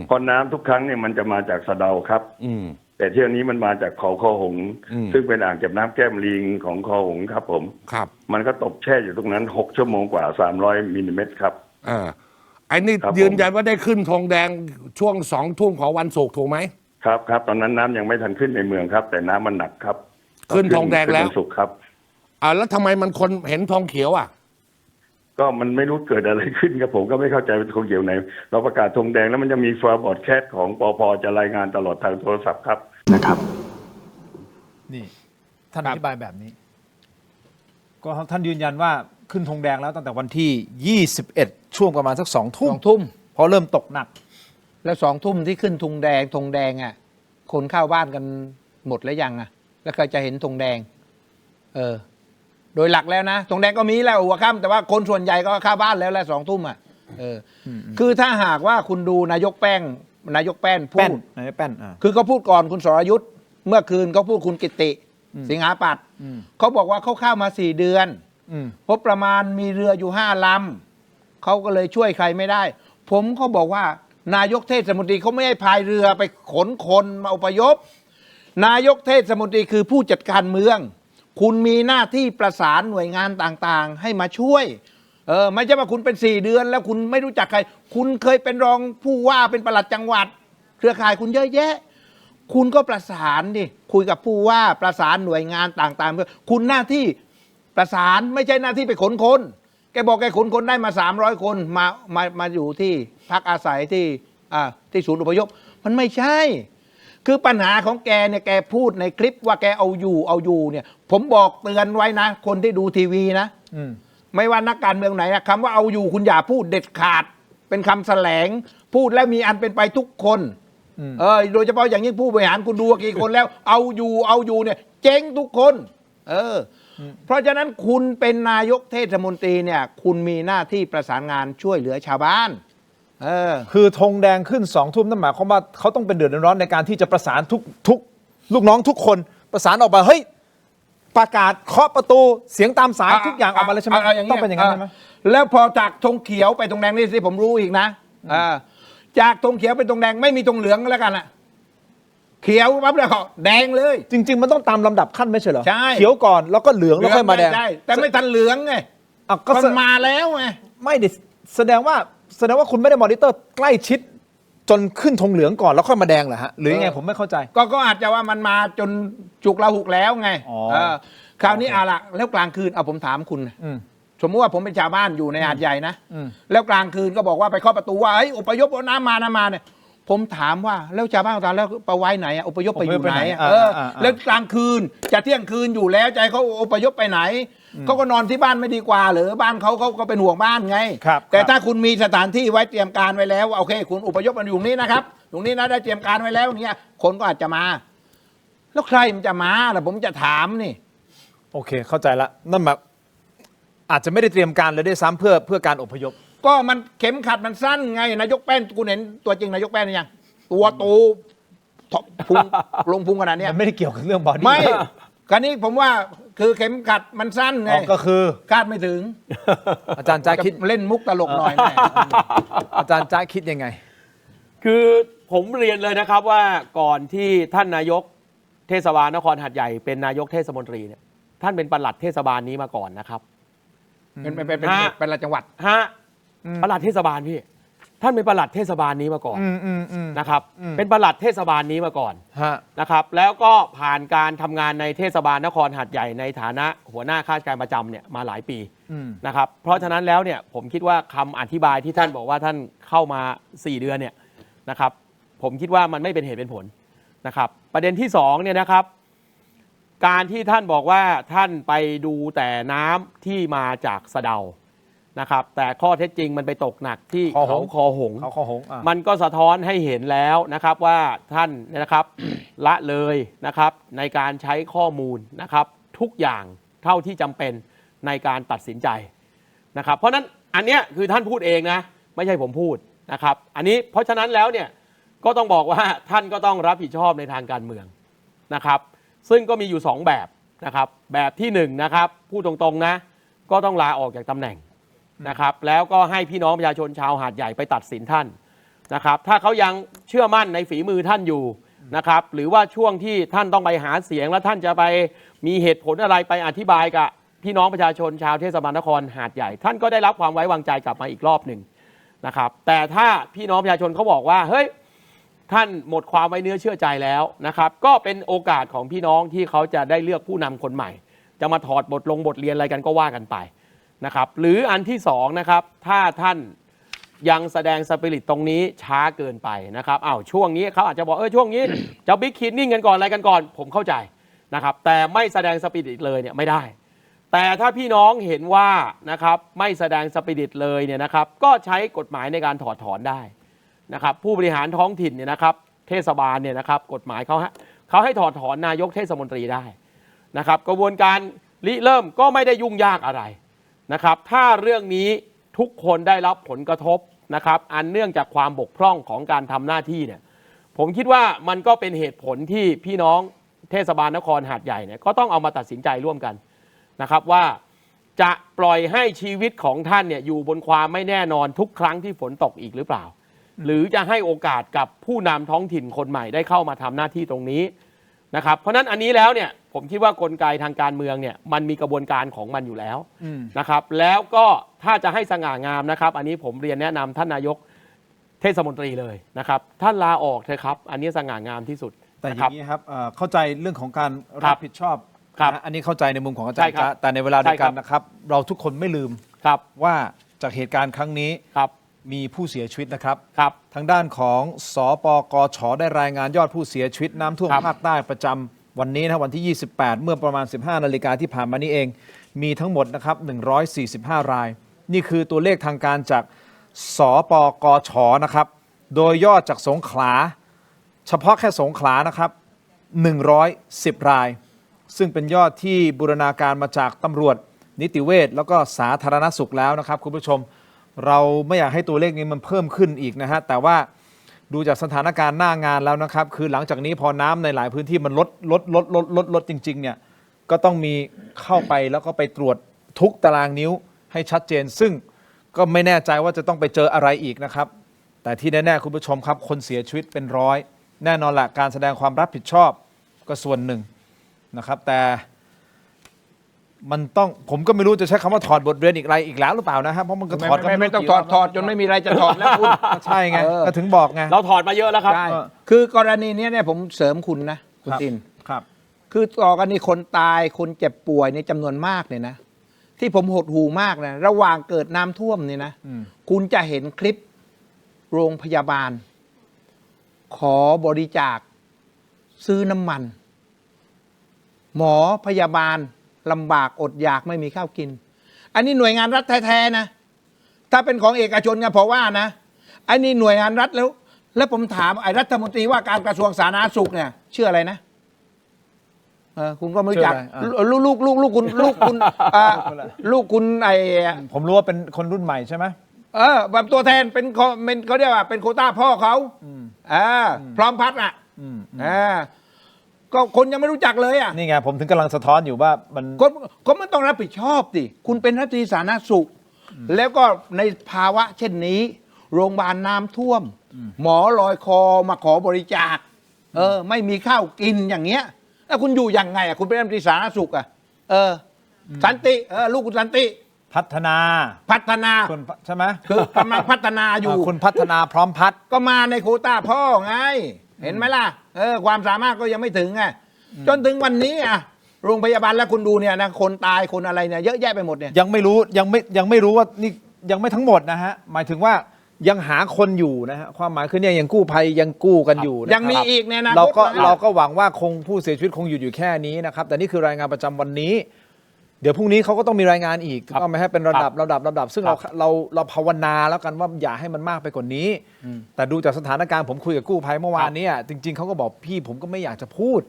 เพราะน้ำทุกครั้งเนี่ยมันจะมาจากสะเดาครับแต่เที่ยวนี้มันมาจากเขาคอหงซึ่งเป็นอ่างเก็บน้ำแก้มลิงของคอหงครับผมครับมันก็ตกแช่อยู่ตรงนั้น6 ชั่วโมงกว่า300 มิลลิเมตรครับไอ้นี่ยืนยันว่าได้ขึ้นธงแดงช่วง2 ทุ่มของวันศุกร์ถูกไหมครับตอนนั้นน้ำยังไม่ทันขึ้นในเมืองครับแต่น้ำมันหนักครับขึ้นธงแดงแล้วศุกร์ครับแล้วทำไมมันคนเห็นธงเขียวก็มันไม่รู้เกิดอะไรขึ้นครับผมก็ไม่เข้าใจเป็นธงเขียวไหนเราประกาศธงแดงแล้วมันจะมีฟอร์บอร์ดแคสของปภจะรายงานตลอดทางโทรศัพท์ครับนะครับนี่ท่านอธิบายแบบนี้ก็ท่านยืนยันว่าขึ้นธงแดงแล้วตั้งแต่วันที่21ช่วงประมาณสัก2 ทุ่มพอเริ่มตกหนักแล้ว2 ทุ่มที่ขึ้นธงแดงคนเข้าบ้านกันหมดแล้วยังแล้วใครจะเห็นธงแดงโดยหลักแล้วนะธงแดงก็มีแล้วหัวค่ำแต่ว่าคนส่วนใหญ่ก็เข้าบ้านแล้ว2 ทุ่มคือถ้าหากว่าคุณดูนายกแป้นพูดนายกแป้นคือเขาพูดก่อนคุณสรยุทธ์เมื่อคืนเขาพูดคุณกิติสิงหาปัตย์เขาบอกว่าเขาเข้ามา4 เดือนพบประมาณมีเรืออยู่5 ลำเขาก็เลยช่วยใครไม่ได้ผมเขาบอกว่านายกเทศมนตรีเขาไม่ให้พายเรือไปขนคนมาอพยพนายกเทศมนตรีคือผู้จัดการเมืองคุณมีหน้าที่ประสานหน่วยงานต่างๆให้มาช่วยไม่ใช่ว่าคุณเป็น4 เดือนแล้วคุณไม่รู้จักใครคุณเคยเป็นรองผู้ว่าเป็นปลัดจังหวัดเครือข่ายคุณเยอะแยะคุณก็ประสานดิคุยกับผู้ว่าประสานหน่วยงานต่างๆเพื่อคุณหน้าที่ประสานไม่ใช่หน้าที่ไปขนคน แกบอกแกขนคนได้มา300 คนมาอยู่ที่พักอาศัยที่ศูนย์อพยพมันไม่ใช่ คือปัญหาของแกเนี่ยแกพูดในคลิปว่าแกเอาอยู่เนี่ยผมบอกเตือนไว้นะ คนที่ดูทีวีนะไม่ว่านักการเมืองไหนนะคำว่าเอาอยู่คุณอย่าพูดเด็ดขาดเป็นคำแสลงพูดแล้วมีอันเป็นไปทุกคนโดยเฉพาะอย่างยิ่งผู้บริหารคุณดูกี่คนแล้วเอาอยู่เนี่ยเจ๊งทุกคนเพราะฉะนั้นคุณเป็นนายกเทศมนตรีเนี่ยคุณมีหน้าที่ประสานงานช่วยเหลือชาวบ้านคือธงแดงขึ้น2 ทุ่มนั่นหมายความว่าเขาต้องเป็นเดือดร้อนในการที่จะประสานทุกลูกน้องทุกคนประสานออกมาเฮ้ยประกาศเคาะประตูเสียงตามสายทุกอย่างออกมาเลยใช่ไหมต้องเป็นอย่างนั้นใช่ไหมแล้วพอจากธงเขียวไปธงแดงนี่สิผมรู้อีกนะจากธงเขียวไปธงแดงไม่มีธงเหลืองแล้วกันอะเขียวปั๊บแล้วก็แดงเลยจริงๆมันต้องตามลำดับขั้นไม่ใช่เหรอ ใช่ เขียวก่อนแล้วก็เหลืองแล้วค่อยมาแดงแต่ไม่ทันเหลืองไงมันมาแล้วไงไม่ดิแสดงว่าคุณไม่ได้มอนิเตอร์ใกล้ชิดจนขึ้นธงเหลืองก่อนแล้วค่อยมาแดงเหรอฮะหรือยังไงผมไม่เข้าใจก็อาจจะว่ามันมาจนจุกละหุกแล้วไงคราวนี้ละแล้วกลางคืนเอาผมถามคุณสมมติว่าผมเป็นชาวบ้านอยู่ในหาดใหญ่นะแล้วกลางคืนก็บอกว่าไปเคาะประตูว่าอพยพเอาน้ำมาเนี่ยผมถามว่าแล้วชาวบ้านตอนแล้วไปไว้ไหนอพยพไปอยู่ไหนแล้วกลางคืนจะเที่ยงคืนอยู่แล้วใจเขาอพยพไปไหนเขาก็นอนที่บ้านไม่ดีกว่าหรือบ้านเขาก็เป็นห่วงบ้านไงแต่ถ้าคุณมีสถานที่ไว้เตรียมการไว้แล้วโอเคคุณอพยพมันอยู่นี้นะครับตรงนี้นะได้เตรียมการไว้แล้วเนี่ยคนก็อาจจะมาแล้วใครมันจะมาล่ะผมจะถามนี่โอเคเข้าใจละนั่นหมายอาจจะไม่ได้เตรียมการเลยด้วยซ้ำเพื่อการอพยพก็มันเข็มขัดมันสั้นไงนายกแป้นคุณเห็นตัวจริงนายกแป้นหรือยังตัวโตพุงลงพุงขนาดนี้มันไม่ได้เกี่ยวกับเรื่องบอดี้ไม่คราวนี้ผมว่าคือเข็มขัดมันสั้นไงก็คือคาดไม่ถึงอาจารย์จ้าคิดเล่นมุกตลกหน่อยอาจารย์จ้าคิดยังไงคือผมเรียนเลยนะครับว่าก่อนที่ท่านนายกเทศบาลนครหาดใหญ่เป็นนายกเทศมนตรีเนี่ยท่านเป็นปลัดเทศบาลนี้มาก่อนนะครับเป็นปลัดจังหวัดปลัดเทศบาลพี่ท่านเป็นปลัดเทศบาลนี้มาก่อนนะครับเป็นปลัดเทศบาลนี้มาก่อนนะครับแล้วก็ผ่านการทำงานในเทศบาลนครหาดใหญ่ในฐานะหัวหน้าข้าราชการประจำเนี่ยมาหลายปีนะครับเพราะฉะนั้นแล้วเนี่ยผมคิดว่าคำอธิบายที่ท่านบอกว่าท่านเข้ามา4 เดือนเนี่ยนะครับผมคิดว่ามันไม่เป็นเหตุเป็นผลนะครับประเด็นที่2เนี่ยนะครับการที่ท่านบอกว่าท่านไปดูแต่น้ำที่มาจากสะเดานะครับแต่ข้อเท็จจริงมันไปตกหนักที่เขาคอหงมันก็สะท้อนให้เห็นแล้วนะครับว่าท่านนะครับ ละเลยนะครับในการใช้ข้อมูลนะครับทุกอย่างเท่าที่จำเป็นในการตัดสินใจนะครับเพราะนั้นอันเนี้ยคือท่านพูดเองนะไม่ใช่ผมพูดนะครับอันนี้เพราะฉะนั้นแล้วเนี่ยก็ต้องบอกว่าท่านก็ต้องรับผิดชอบในทางการเมืองนะครับซึ่งก็มีอยู่2 แบบนะครับแบบที่1นะครับพูดตรงๆนะก็ต้องลาออกจากตำแหน่งนะครับแล้วก็ให้พี่น้องประชาชนชาวหาดใหญ่ไปตัดสินท่านนะครับถ้าเขายังเชื่อมั่นในฝีมือท่านอยู่นะครับหรือว่าช่วงที่ท่านต้องไปหาเสียงแล้วท่านจะไปมีเหตุผลอะไรไปอธิบายกับพี่น้องประชาชนชาวเทศบาลนครหาดใหญ่ท่านก็ได้รับความไว้วางใจกลับมาอีกรอบหนึ่งนะครับแต่ถ้าพี่น้องประชาชนเขาบอกว่าเฮ้ยท่านหมดความไว้เนื้อเชื่อใจแล้วนะครับก็เป็นโอกาสของพี่น้องที่เขาจะได้เลือกผู้นำคนใหม่จะมาถอดบทเรียนอะไรกันก็ว่ากันไปนะครับหรืออันที่2นะครับถ้าท่านยังแสดงสปิริตตรงนี้ช้าเกินไปนะครับช่วงนี้เขาอาจจะบอกช่วงนี้จะบิ๊กคิดนิ่งกันก่อนอะไรกันก่อนผมเข้าใจนะครับแต่ไม่แสดงสปิริตเลยเนี่ยไม่ได้แต่ถ้าพี่น้องเห็นว่านะครับไม่แสดงสปิริตเลยเนี่ยนะครับก็ใช้กฎหมายในการถอดถอนได้นะครับผู้บริหารท้องถิ่นเนี่ยนะครับเทศบาลเนี่ยนะครับกฎหมายเขาให้ถอดถอนนายกเทศมนตรีได้นะครับกระบวนการริเริ่มก็ไม่ได้ยุ่งยากอะไรนะครับถ้าเรื่องนี้ทุกคนได้รับผลกระทบนะครับอันเนื่องจากความบกพร่องของการทำหน้าที่เนี่ยผมคิดว่ามันก็เป็นเหตุผลที่พี่น้องเทศบาลนครหาดใหญ่เนี่ยก็ต้องเอามาตัดสินใจร่วมกันนะครับว่าจะปล่อยให้ชีวิตของท่านเนี่ยอยู่บนความไม่แน่นอนทุกครั้งที่ฝนตกอีกหรือเปล่าหรือจะให้โอกาสกับผู้นำท้องถิ่นคนใหม่ได้เข้ามาทำหน้าที่ตรงนี้นะครับเพราะนั้นอันนี้แล้วเนี่ยผมคิดว่ากลไกทางการเมืองเนี่ยมันมีกระบวนการของมันอยู่แล้วนะครับแล้วก็ถ้าจะให้สง่างามนะครับอันนี้ผมเรียนแนะนำท่านนายกเทศมนตรีเลยนะครับท่านลาออกเถอะครับอันนี้สง่างามที่สุดแต่อย่างนี้ครับเข้าใจเรื่องของการรับผิดชอบอันนี้เข้าใจในมุมของอาจารย์แต่ในเวลาเดียวกันนะครับเราทุกคนไม่ลืม ครับ ว่าจากเหตุการณ์ครั้งนี้ ครับ มีผู้เสียชีวิตนะครับ ครับ ทางด้านของสปกช.ได้รายงานยอดผู้เสียชีวิตน้ำท่วม ครับ ภาคใต้ประจำวันนี้นะวันที่ 28 เมื่อประมาณ 15 นาฬิกาที่ผ่านมานี้เอง มีทั้งหมดนะครับ145 ราย นี่คือตัวเลขทางการจากสปกช.นะครับโดยยอดจากสงขลาเฉพาะแค่สงขลานะครับ110 ราย ซึ่งเป็นยอดที่บูรณาการมาจากตำรวจนิติเวชแล้วก็สาธารณสุขแล้วนะครับคุณผู้ชมเราไม่อยากให้ตัวเลขนี้มันเพิ่มขึ้นอีกนะฮะแต่ว่าดูจากสถานการณ์หน้างานแล้วนะครับคือหลังจากนี้พอน้ำในหลายพื้นที่มันลดจริงๆเนี่ยก็ต้องมีเข้าไปแล้วก็ไปตรวจทุกตารางนิ้วให้ชัดเจน ซึ่งก็ไม่แน่ใจว่าจะต้องไปเจออะไรอีกนะครับแต่ที่แน่ๆคุณผู้ชมครับคนเสียชีวิตเป็นร้อยแน่นอนแหละการแสดงความรับผิดชอบก็ส่วนหนึ่งนะครับแต่มันต้องผมก็ไม่รู้จะใช้คำว่าถอดบทเรียนอีกแล้วหรือเปล่านะครับเพราะมันก็ถอดกัน ไม่ต้องถอดจนไม่มีอะไรจะถอดแล้วคุณ ใช่ไงก็ถึงบอกไง เราถอดมาเยอะแล้วครับ ใช่คือกรณีนี้เนี่ยผมเสริมคุณนะคุณติน ครับ คือต่อกรณีคนตายคนเจ็บป่วยในจำนวนมากเนี่ยนะที่ผมหดหูมากนะระหว่างเกิดน้ำท่วมนี่นะคุณจะเห็นคลิปโรงพยาบาล ขอบริจาคซื้อน้ำมัน หมอพยาบาลลำบากอดอยากไม่มีข้าวกิน อันนี้หน่วยงานรัฐแท้ๆนะถ้าเป็นของเอกชนก็เพราะว่านะอันนี้หน่วยงานรัฐแล้วผมถามไอ้รัฐมนตรีว่าการกระทรวงสาธารณสุขเนี่ยชื่ออะไรนะคุณก็ไม่รู้จักลูกคุณลูกคุณไอ ผมรู้ว่าเป็นคนรุ่นใหม่ใช่ไหม แบบตัวแทนเป็นเขาเรียกว่าเป็นโควต้าพ่อเขาพร้อมพัฒน์อ่ะก็คนยังไม่รู้จักเลยอ่ะ นี่ไงผมถึงกำลังสะท้อนอยู่ว่ามันก็มันต้องรับผิดชอบดิคุณเป็นรัฐมนตรีสาธารณสุขแล้วก็ในภาวะเช่นนี้โรงพยาบาลน้ำท่วมหมอลอยคอมาขอบริจาคไม่มีข้าวกินอย่างเงี้ยแล้วคุณอยู่ยังไงอ่ะคุณเป็นรัฐมนตรีสาธารณสุขอ่ะสันติลูกคุณสันติพัฒนาคุณใช่ไหมคือกำลังพัฒนาอยู่คุณพัฒนาพร้อมพัฒน์ก็มาในโควต้าพ่อไงเห็นไหมล่ะความสามารถก็ยังไม่ถึงไงจนถึงวันนี้อ่ะโรงพยาบาลแล้วคุณดูเนี่ยนะคนตายคนอะไรเนี่ยเยอะแยะไปหมดเนี่ยยังไม่รู้ว่านี่ยังไม่ทั้งหมดนะฮะหมายถึงว่ายังหาคนอยู่นะฮะความหมายคือเนี่ยยังกู้ภัยยังกู้กันอยู่ยังมีอีกเนี่ยนะเราก็หวังว่าคงผู้เสียชีวิตคงอยู่แค่นี้นะครับแต่นี่คือรายงานประจำวันนี้เดี๋ยวพรุ่งนี้เขาก็ต้องมีรายงานอีกก็ไม่ให้เป็นระดับซึ่งเราภาวนาแล้วกันว่าอย่าให้มันมากไปกว่านี้แต่ดูจากสถานการณ์ผมคุยกับกู้ภัยเมื่อวานนี้จริงๆเขาก็บอกพี่ผมก็ไม่อยากจะพูด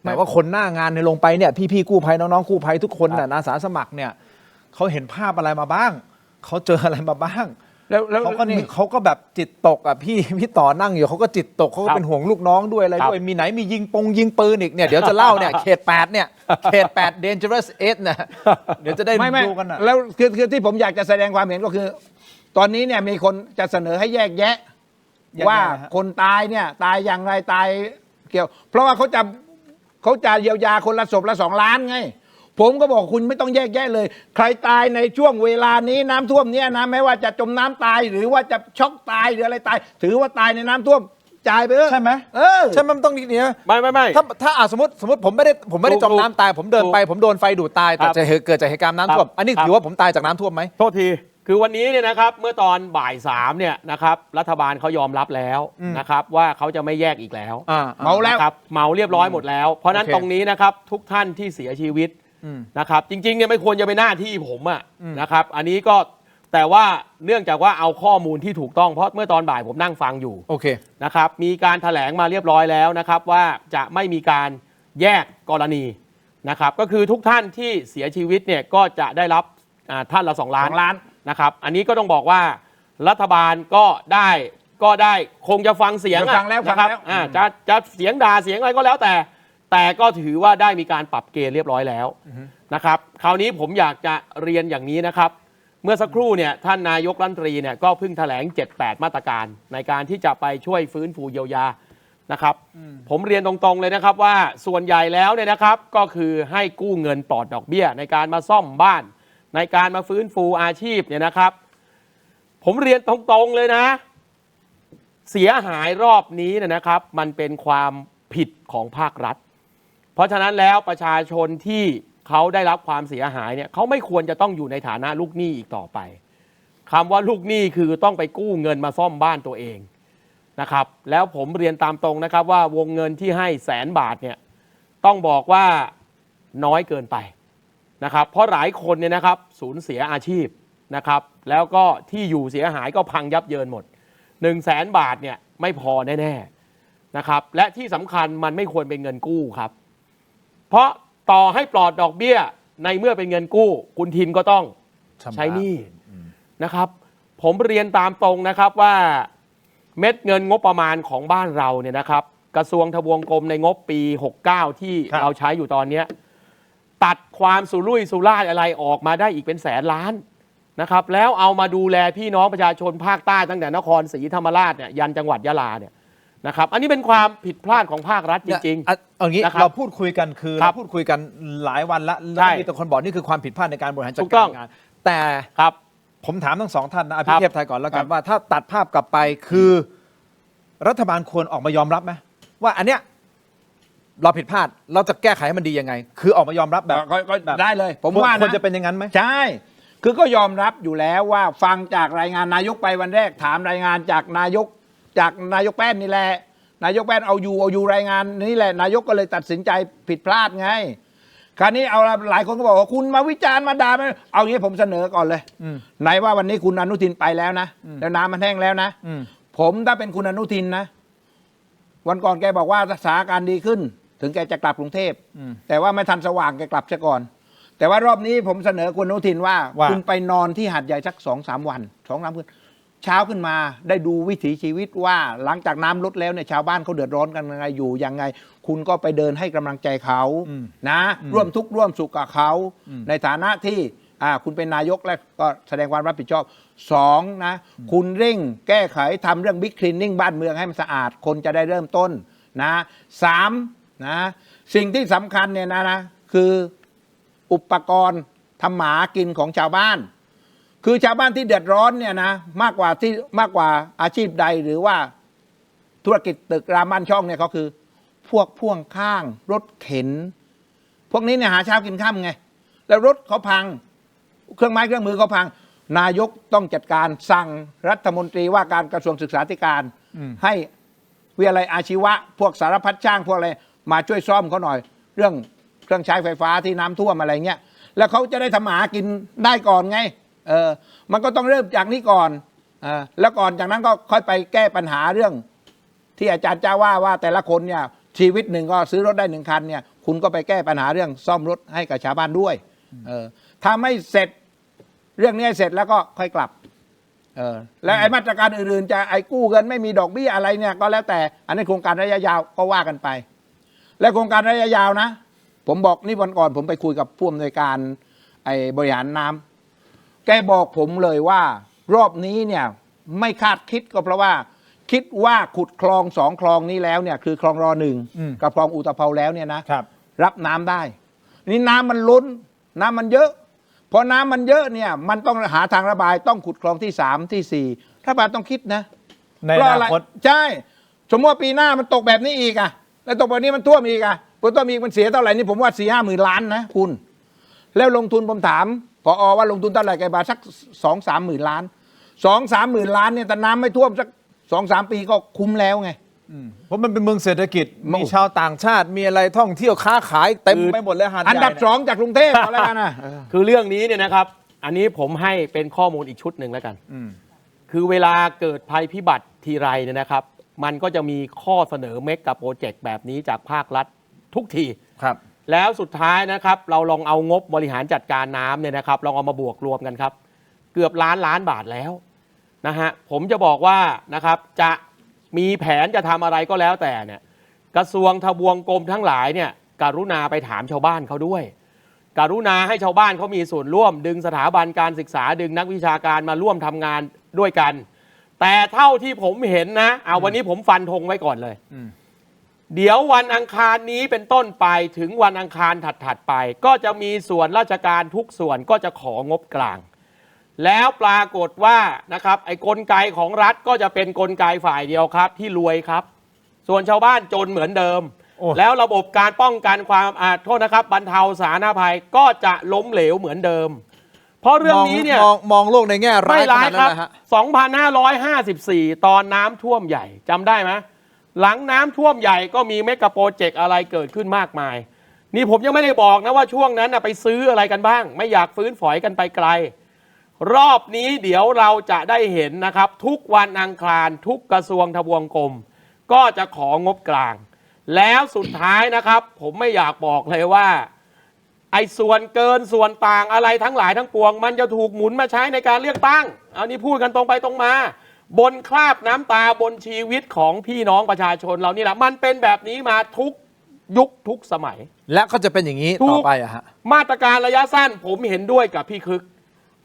แต่ว่าคนหน้างานในลงไปเนี่ยพี่กู้ภัยน้องๆกู้ภัยทุกคนน่ะอาสาสมัครเนี่ยเขาเห็นภาพอะไรมาบ้างเขาเจออะไรมาบ้างแล้วเขาก็แบบจิตตกอ่ะพี่ต่อนั่งอยู่เขาก็จิตตกเขาก็เป็นห่วงลูกน้องด้วยอะไรด้วยมีไหนมียิงปืนอีกเนี่ยเดี๋ยวจะเล่าเนี่ยเขต 8เนี่ยเขต 8 dangerous 8นะเดี๋ยวจะได้ดูกันนะแล้วคือที่ผมอยากจะแสดงความเห็นก็คือตอนนี้เนี่ยมีคนจะเสนอให้แยกแยะว่าคนตายเนี่ยตายอย่างไรตายเกี่ยวเพราะว่าเขาจะเยียวยาคนละศพละ2 ล้านไงผมก็บอกคุณไม่ต้องแยกแยะเลยใครตายในช่วงเวลานี้น้ำท่วมเนี่ยนะไม่ว่าจะจมน้ำตายหรือว่าจะช็อกตายหรืออะไรตายถือว่าตายในน้ำท่วมจ่ายไปใช่ไหมใช่มันต้องนี่เนี่ยไม่ถ้าสมมติผมไม่ได้จมน้ำตายผมเดินไปผมโดนไฟดูดตายแต่จะเกิดจากเหตุการณ์น้ำท่วมอันนี้ถือว่าผมตายจากน้ำท่วมไหมโทษทีคือวันนี้เนี่ยนะครับเมื่อตอนบ่าย 3เนี่ยนะครับรัฐบาลเขายอมรับแล้วนะครับว่าเขาจะไม่แยกอีกแล้วเมาแล้วครับเมาเรียบร้อยหมดแล้วเพราะนั้นตรงนี้นะครับทุกท่านที่เสียชีวิตนะครับจริงๆเนี่ยไม่ควรจะเป็นหน้าที่ผมนะครับอันนี้ก็แต่ว่าเนื่องจากว่าเอาข้อมูลที่ถูกต้องเพราะเมื่อตอนบ่ายผมนั่งฟังอยู่นะครับมีการแถลงมาเรียบร้อยแล้วนะครับว่าจะไม่มีการแยกกรณีนะครับก็คือทุกท่านที่เสียชีวิตเนี่ยก็จะได้รับท่านละ2 ล้านนะครับอันนี้ก็ต้องบอกว่ารัฐบาลก็ได้คงจะฟังเสียงนะครับจะเสียงด่าเสียงอะไรก็แล้วแต่ก็ถือว่าได้มีการปรับเกณฑ์เรียบร้อยแล้วนะครับคราวนี้ผมอยากจะเรียนอย่างนี้นะครับเมื่อสักครู่เนี่ยท่านนายกรัฐมนตรีเนี่ยก็เพิ่งแถลง 7-8 มาตรการในการที่จะไปช่วยฟื้นฟูเยียวยานะครับผมเรียนตรงๆเลยนะครับว่าส่วนใหญ่แล้วเนี่ยนะครับก็คือให้กู้เงินปลอดดอกเบี้ยในการมาซ่อมบ้านในการมาฟื้นฟูอาชีพเนี่ยนะครับผมเรียนตรงๆเลยนะเสียหายรอบนี้นะครับมันเป็นความผิดของภาครัฐเพราะฉะนั้นแล้วประชาชนที่ เขาได้รับความเสียหายเนี่ยเขาไม่ควรจะต้องอยู่ในฐานะลูกหนี้อีกต่อไปคำว่าลูกหนี้คือต้องไปกู้เงินมาซ่อมบ้านตัวเองนะครับแล้วผมเรียนตามตรงนะครับว่าวงเงินที่ให้100,000 บาทเนี่ยต้องบอกว่าน้อยเกินไปนะครับเพราะหลายคนเนี่ยนะครับสูญเสียอาชีพนะครับแล้วก็ที่อยู่เสียหายก็พังยับเยินหมด100,000 บาทเนี่ยไม่พอแน่ๆนะครับและที่สำคัญมันไม่ควรเป็นเงินกู้ครับเพราะต่อให้ปลอดดอกเบี้ยในเมื่อเป็นเงินกู้คุณทินก็ต้องใช้หนี้นะครับผมเรียนตามตรงนะครับว่าเม็ดเงินงบประมาณของบ้านเราเนี่ยนะครับกระทรวงทบวงกรมในงบปี69ที่เราใช้อยู่ตอนนี้ตัดความสุรุ่ยสุร่ายอะไรออกมาได้อีกเป็น100,000 ล้านนะครับแล้วเอามาดูแลพี่น้องประชาชนภาคใต้ตั้งแต่นครศรีธรรมราชเนี่ยยันจังหวัดยะลาเนี่ยนะครับอันนี้เป็นความผิดพลาดของภาครัฐจริงๆเอางี้เราพูดคุยกันคือเราพูดคุยกันหลายวันแล้วแล้วมีแต่คนบอกนี่คือความผิดพลาดในการบริหารจัดการงานแต่ผมถามทั้งสองท่านนะพี่เทพไทยก่อนแล้วกันว่าถ้าตัดภาพกลับไปคือรัฐบาลควรออกมายอมรับไหมว่าอันเนี้ยเราผิดพลาดเราจะแก้ไขให้มันดียังไงคือออกมายอมรับแบบได้เลยผมว่าควรจะเป็นอย่างนั้นไหมใช่คือก็ยอมรับอยู่แล้วว่าฟังจากรายงานนายกไปวันแรกถามรายงานจากนายกแป้นนี่แหละนายกแป้นเอาอยู่รายงานนี่แหละนายกก็เลยตัดสินใจผิดพลาดไงคราวนี้เอาหลายคนก็บอกว่าคุณมาวิจารณ์มาด่าเอางี้ผมเสนอก่อนเลยไหนว่าวันนี้คุณอนุทินไปแล้วนะแล้วน้ำมันแห้งแล้วนะผมถ้าเป็นคุณอนุทินนะวันก่อนแกบอกว่าสถานการณ์ดีขึ้นถึงแกจะกลับกรุงเทพแต่ว่าไม่ทันสว่างแกกลับซะก่อนแต่ว่ารอบนี้ผมเสนอคุณอนุทินว่าคุณไปนอนที่หาดใหญ่สัก2-3 วัน2-3 คืนเช้าขึ้นมาได้ดูวิถีชีวิตว่าหลังจากน้ำลดแล้วเนี่ยชาวบ้านเขาเดือดร้อนกันยังไงอยู่ยังไงคุณก็ไปเดินให้กำลังใจเขานะร่วมทุกข์ร่วมสุขกับเขาในฐานะที่คุณเป็นนายกและก็แสดงความรับผิดชอบ2นะคุณเร่งแก้ไขทำเรื่องบิ๊กคลีนนิ่งบ้านเมืองให้มันสะอาดคนจะได้เริ่มต้นนะ3นะสิ่งที่สำคัญเนี่ยนะคืออุปกรณ์ทำหมากินของชาวบ้านคือชาวบ้านที่เดือดร้อนเนี่ยนะมากกว่าอาชีพใดหรือว่าธุรกิจตึกรามบ้านช่องเนี่ยเขาคือพวกพ่วงข้างรถเข็นพวกนี้เนี่ยหาเช้ากินค่ำไงแล้วรถเขาพังเครื่องไม้เครื่องมือเขาพังนายกต้องจัดการสั่งรัฐมนตรีว่าการกระทรวงศึกษาธิการให้วิทยาลัยอาชีวะพวกสารพัดช่างพวกอะไรมาช่วยซ่อมเขาหน่อยเรื่องเครื่องใช้ไฟฟ้าที่น้ำท่วมอะไรเงี้ยแล้วเขาจะได้ทำหากินได้ก่อนไงมันก็ต้องเริ่มจากนี้ก่อนแล้วก่อนจากนั้นก็ค่อยไปแก้ปัญหาเรื่องที่อาจารย์จ้าว่าแต่ละคนเนี่ยชีวิตหนึ่งก็ซื้อรถได้1 คันเนี่ยคุณก็ไปแก้ปัญหาเรื่องซ่อมรถให้กับชาวบ้านด้วยถ้าไม่เสร็จเรื่องนี้เสร็จแล้วก็ค่อยกลับแล้วไอ้มาตรการอื่นๆจะไอ้กู้เงินไม่มีดอกเบี้ยอะไรเนี่ยก็แล้วแต่อันนี้โครงการระยะยาวก็ว่ากันไปและโครงการระยะยาวนะผมบอกนี่วันก่อนผมไปคุยกับผู้อำนวยการไอ้บริหารน้ำแกบอกผมเลยว่ารอบนี้เนี่ยไม่คาดคิดก็เพราะว่าคิดว่าขุดคลอง2 คลองนี้แล้วเนี่ยคือคลองร1กับคลองอุตภเปาแล้วเนี่ยนะรับน้ำได้นี่น้ำมันล้นน้ำมันเยอะพอน้ำมันเยอะเนี่ยมันต้องหาทางระบายต้องขุดคลองที่3ที่4รัฐบาลต้องคิดนะในอนาคตใช่สมมติว่าปีหน้ามันตกแบบนี้อีกแล้วตกแบบนี้มันท่วมอีกพอท่วมอีกมันเสียเท่าไหร่นี่ผมว่า4-5 หมื่นล้านนะคุณแล้วลงทุนผมถามผอ.ว่าลงทุนเท่าไหร่แกบอกสัก2-3 หมื่นล้าน2-3 หมื่นล้านเนี่ยแต่น้ำไม่ท่วมสัก2-3 ปีก็คุ้มแล้วไงเพราะมันเป็นเมืองเศรษฐกิจมีชาวต่างชาติมีอะไรท่องเที่ยวค้าขายเต็มไปหมดเลยหาดใหญ่อันดับ2จากกรุงเทพอะไรกันนะคือเรื่องนี้เนี่ยนะครับอันนี้ผมให้เป็นข้อมูลอีกชุดหนึ่งแล้วกันคือเวลาเกิดภัยพิบัติทีไรเนี่ยนะครับมันก็จะมีข้อเสนอเมกะโปรเจกต์แบบนี้จากภาครัฐทุกทีครับแล้วสุดท้ายนะครับเราลองเอางบบริหารจัดการน้ำเนี่ยนะครับลองเอามาบวกรวมกันครับเกือบล้านบาทแล้วนะฮะผมจะบอกว่านะครับจะมีแผนจะทำอะไรก็แล้วแต่เนี่ยกระทรวงทบวงกรมทั้งหลายเนี่ยกรุณาไปถามชาวบ้านเขาด้วยกรุณาให้ชาวบ้านเขามีส่วนร่วมดึงสถาบันการศึกษาดึงนักวิชาการมาร่วมทำงานด้วยกันแต่เท่าที่ผมเห็นนะวันนี้ผมฟันธงไว้ก่อนเลยเดี๋ยววันอังคารนี้เป็นต้นไปถึงวันอังคารถัดไปก็จะมีส่วนราชการทุกส่วนก็จะของบกลางแล้วปรากฏว่านะครับไอ้กลไกของรัฐก็จะเป็นกลไกฝ่ายเดียวครับที่รวยครับส่วนชาวบ้านจนเหมือนเดิม แล้วระบบการป้องกันความโทษนะครับบรรเทาสาธารณภัยก็จะล้มเหลวเหมือนเดิม เพราะเรื่องนี้เนี่ยมองโลกในแง่ร้ายขนาดนั้นนะฮะ 2554 ตอนน้ำท่วมใหญ่จำได้ไหมหลังน้ำท่วมใหญ่ก็มีเมกะโปรเจกต์อะไรเกิดขึ้นมากมายนี่ผมยังไม่ได้บอกนะว่าช่วงนั้นไปซื้ออะไรกันบ้างไม่อยากฟื้นฝอยกันไปไกลรอบนี้เดี๋ยวเราจะได้เห็นนะครับทุกวันอังคารทุกกระทรวงทบวงกรมก็จะของบกลางแล้วสุดท้ายนะครับผมไม่อยากบอกเลยว่าไอ้ส่วนเกินส่วนต่างอะไรทั้งหลายทั้งปวงมันจะถูกหมุนมาใช้ในการเลือกตั้งอันนี้พูดกันตรงไปตรงมาบนคราบน้ำตาบนชีวิตของพี่น้องประชาชนเรานี่แหละมันเป็นแบบนี้มาทุกยุคทุกสมัยและก็จะเป็นอย่างนี้ต่อไปฮะมาตรการระยะสั้นผมเห็นด้วยกับพี่คึก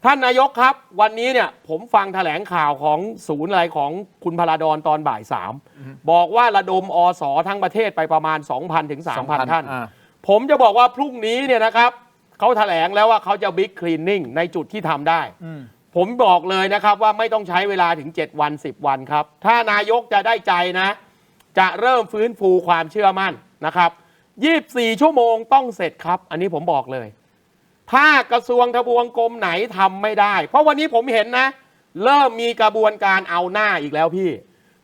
ท่านนายกครับวันนี้เนี่ยผมฟังแถลงข่าวของศูนย์อะไรของคุณพลาดอนตอนบ่าย3บอกว่าระดมอสทั้งประเทศไปประมาณ 2,000 ถึง 3,000 ท่านผมจะบอกว่าพรุ่งนี้เนี่ยนะครับเขาแถลงแล้วว่าเขาจะบิ๊กคลีนนิ่งในจุดที่ทำได้ผมบอกเลยนะครับว่าไม่ต้องใช้เวลาถึง7 วัน 10 วันครับถ้านายกจะได้ใจนะจะเริ่มฟื้นฟูความเชื่อมั่นนะครับ24 ชั่วโมงต้องเสร็จครับอันนี้ผมบอกเลยถ้ากระทรวงทบวงกรมไหนทำไม่ได้เพราะวันนี้ผมเห็นนะเริ่มมีกระบวนการเอาหน้าอีกแล้วพี่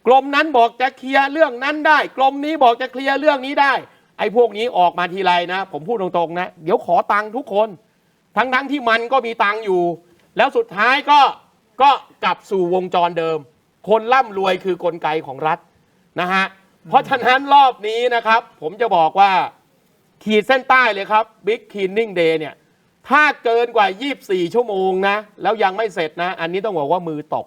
กรมนั้นบอกจะเคลียร์เรื่องนั้นได้กรมนี้บอกจะเคลียร์เรื่องนี้ได้ไอ้พวกนี้ออกมาทีไรนะผมพูดตรงๆนะเดี๋ยวขอตังค์ทุกคนทั้งที่มันก็มีตังค์อยู่แล้วสุดท้ายก็กลับสู่วงจรเดิมคนร่ำรวยคือกลไกของรัฐนะฮะเพราะฉะนั้นรอบนี้นะครับผมจะบอกว่าขีดเส้นใต้เลยครับ Big Cleaning Day เนี่ยถ้าเกินกว่า24 ชั่วโมงนะแล้วยังไม่เสร็จนะอันนี้ต้องบอกว่ามือตก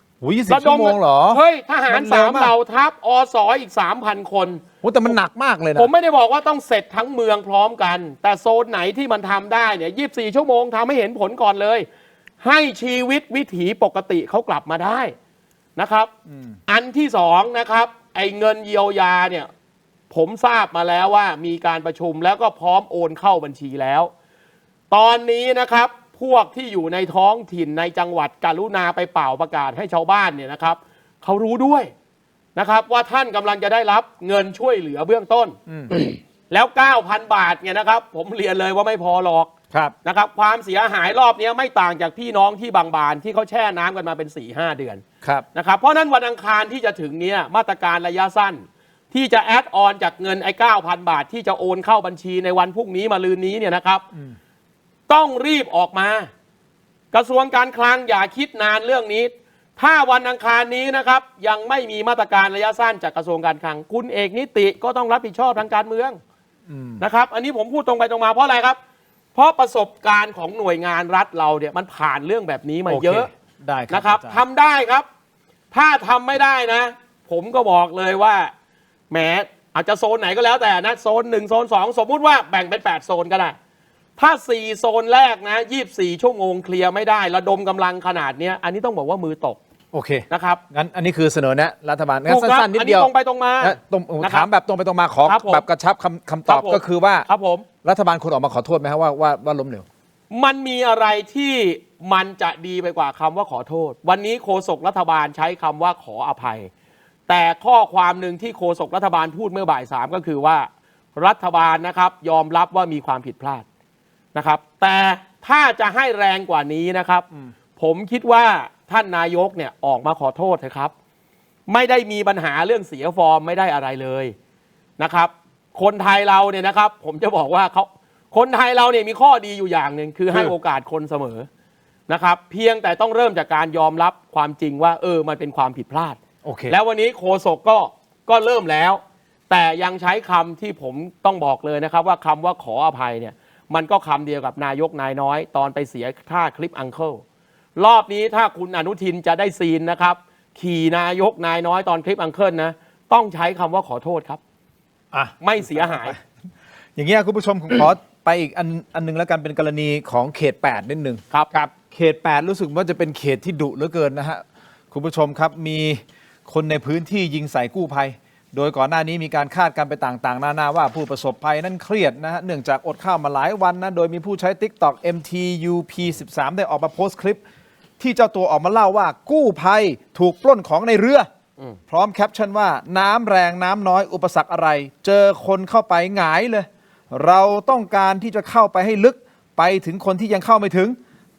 20 ชั่วโมงเหรอเฮ้ยทหาร3เหล่าทัพอสอีก 3,000 คนแต่มันหนักมากเลยนะผมไม่ได้บอกว่าต้องเสร็จทั้งเมืองพร้อมกันแต่โซนไหนที่มันทำได้เนี่ย24 ชั่วโมงทำให้เห็นผลก่อนเลยให้ชีวิตวิถีปกติเขากลับมาได้นะครับอันที่2นะครับไอ้เงินเยียวยาเนี่ยผมทราบมาแล้วว่ามีการประชุมแล้วก็พร้อมโอนเข้าบัญชีแล้วตอนนี้นะครับพวกที่อยู่ในท้องถิ่นในจังหวัดกรุณาไปเป่าประกาศให้ชาวบ้านเนี่ยนะครับเขารู้ด้วยนะครับว่าท่านกำลังจะได้รับเงินช่วยเหลือเบื้องต้นแล้ว 9,000 บาทเนี่ยนะครับผมเรียนเลยว่าไม่พอหรอกนะครับความเสียหายรอบนี้ไม่ต่างจากพี่น้องที่บางบานที่เขาแช่น้ำกันมาเป็น 4-5 เดือนนะครับเพราะนั้นวันอังคารที่จะถึงนี้มาตรการระยะสั้นที่จะแอดออนจากเงินไอ้ 9,000 บาทที่จะโอนเข้าบัญชีในวันพรุ่งนี้มาลืนนี้เนี่ยนะครับต้องรีบออกมากระทรวงการคลังอย่าคิดนานเรื่องนี้ถ้าวันอังคารนี้นะครับยังไม่มีมาตรการระยะสั้นจากกระทรวงการคลังคุณเอกนิติก็ต้องรับผิดชอบทางการเมืองนะครับอันนี้ผมพูดตรงไปตรงมาเพราะอะไรครับเพราะประสบการณ์ของหน่วยงานรัฐเราเนี่ยมันผ่านเรื่องแบบนี้มาเยอะนะครับทำได้ครับถ้าทำไม่ได้นะผมก็บอกเลยว่าแหมอาจจะโซนไหนก็แล้วแต่นะโซน1โซน2สมมุติว่าแบ่งเป็น8โซนก็ได้ถ้า4โซนแรกนะ24 ชั่วโมงเคลียร์ไม่ได้ระดมกำลังขนาดนี้อันนี้ต้องบอกว่ามือตกโอเคนะครับงั้นอันนี้คือเสนอแนะรัฐบาลงั้นสั้นๆนิดเดียวตรงไปตรงมาถามแบบตรงไปตรงมาขอแบบกระชับคำตอบก็คือว่าครับผมรัฐบาลควรออกมาขอโทษไหมครับว่าล้มเหลวมันมีอะไรที่มันจะดีไปกว่าคำว่าขอโทษวันนี้โฆษกรัฐบาลใช้คำว่าขออภัยแต่ข้อความหนึ่งที่โฆษกรัฐบาลพูดเมื่อบ่าย3ก็คือว่ารัฐบาลนะครับยอมรับว่ามีความผิดพลาดนะครับแต่ถ้าจะให้แรงกว่านี้นะครับผมคิดว่าท่านนายกเนี่ยออกมาขอโทษเถอะครับไม่ได้มีปัญหาเรื่องเสียฟอร์มไม่ได้อะไรเลยนะครับคนไทยเราเนี่ยนะครับผมจะบอกว่าคนไทยเราเนี่ยมีข้อดีอยู่อย่างหนึ่งคือให้โอกาสคนเสมอนะครับเพียงแต่ต้องเริ่มจากการยอมรับความจริงว่ามันเป็นความผิดพลาดแล้ววันนี้โฆษกก็เริ่มแล้วแต่ยังใช้คำที่ผมต้องบอกเลยนะครับว่าคำว่าขออภัยเนี่ยมันก็คำเดียวกับนายกนายน้อยตอนไปเสียค่าคลิปอังเคิลรอบนี้ถ้าคุณอนุทินจะได้ซีนนะครับขี่นายกนายน้อยตอนคลิปอังเคิลนะต้องใช้คำว่าขอโทษครับไม่เสียหายอย่างเงี้ยคุณผู้ชมผมขอไปอีกอันนึงแล้วกันเป็นกรณีของเขต8นิดนึงครับเขต8รู้สึกว่าจะเป็นเขตที่ดุเหลือเกินนะฮะคุณผู้ชมครับมีคนในพื้นที่ยิงใส่กู้ภัยโดยก่อนหน้านี้มีการคาดการไปต่างๆนานาว่าผู้ประสบภัยนั้นเครียดนะฮะเนื่องจากอดข้าวมาหลายวันนะโดยมีผู้ใช้ TikTok MTUP13 ได้ออกมาโพสต์คลิปที่เจ้าตัวออกมาเล่าว่ากู้ภัยถูกปล้นของในเรือ พร้อมแคปชั่นว่าน้ำแรงน้ำน้อยอุปสรรคอะไร เจอคนเข้าไปหงายเลย เราต้องการที่จะเข้าไปให้ลึกไปถึงคนที่ยังเข้าไม่ถึง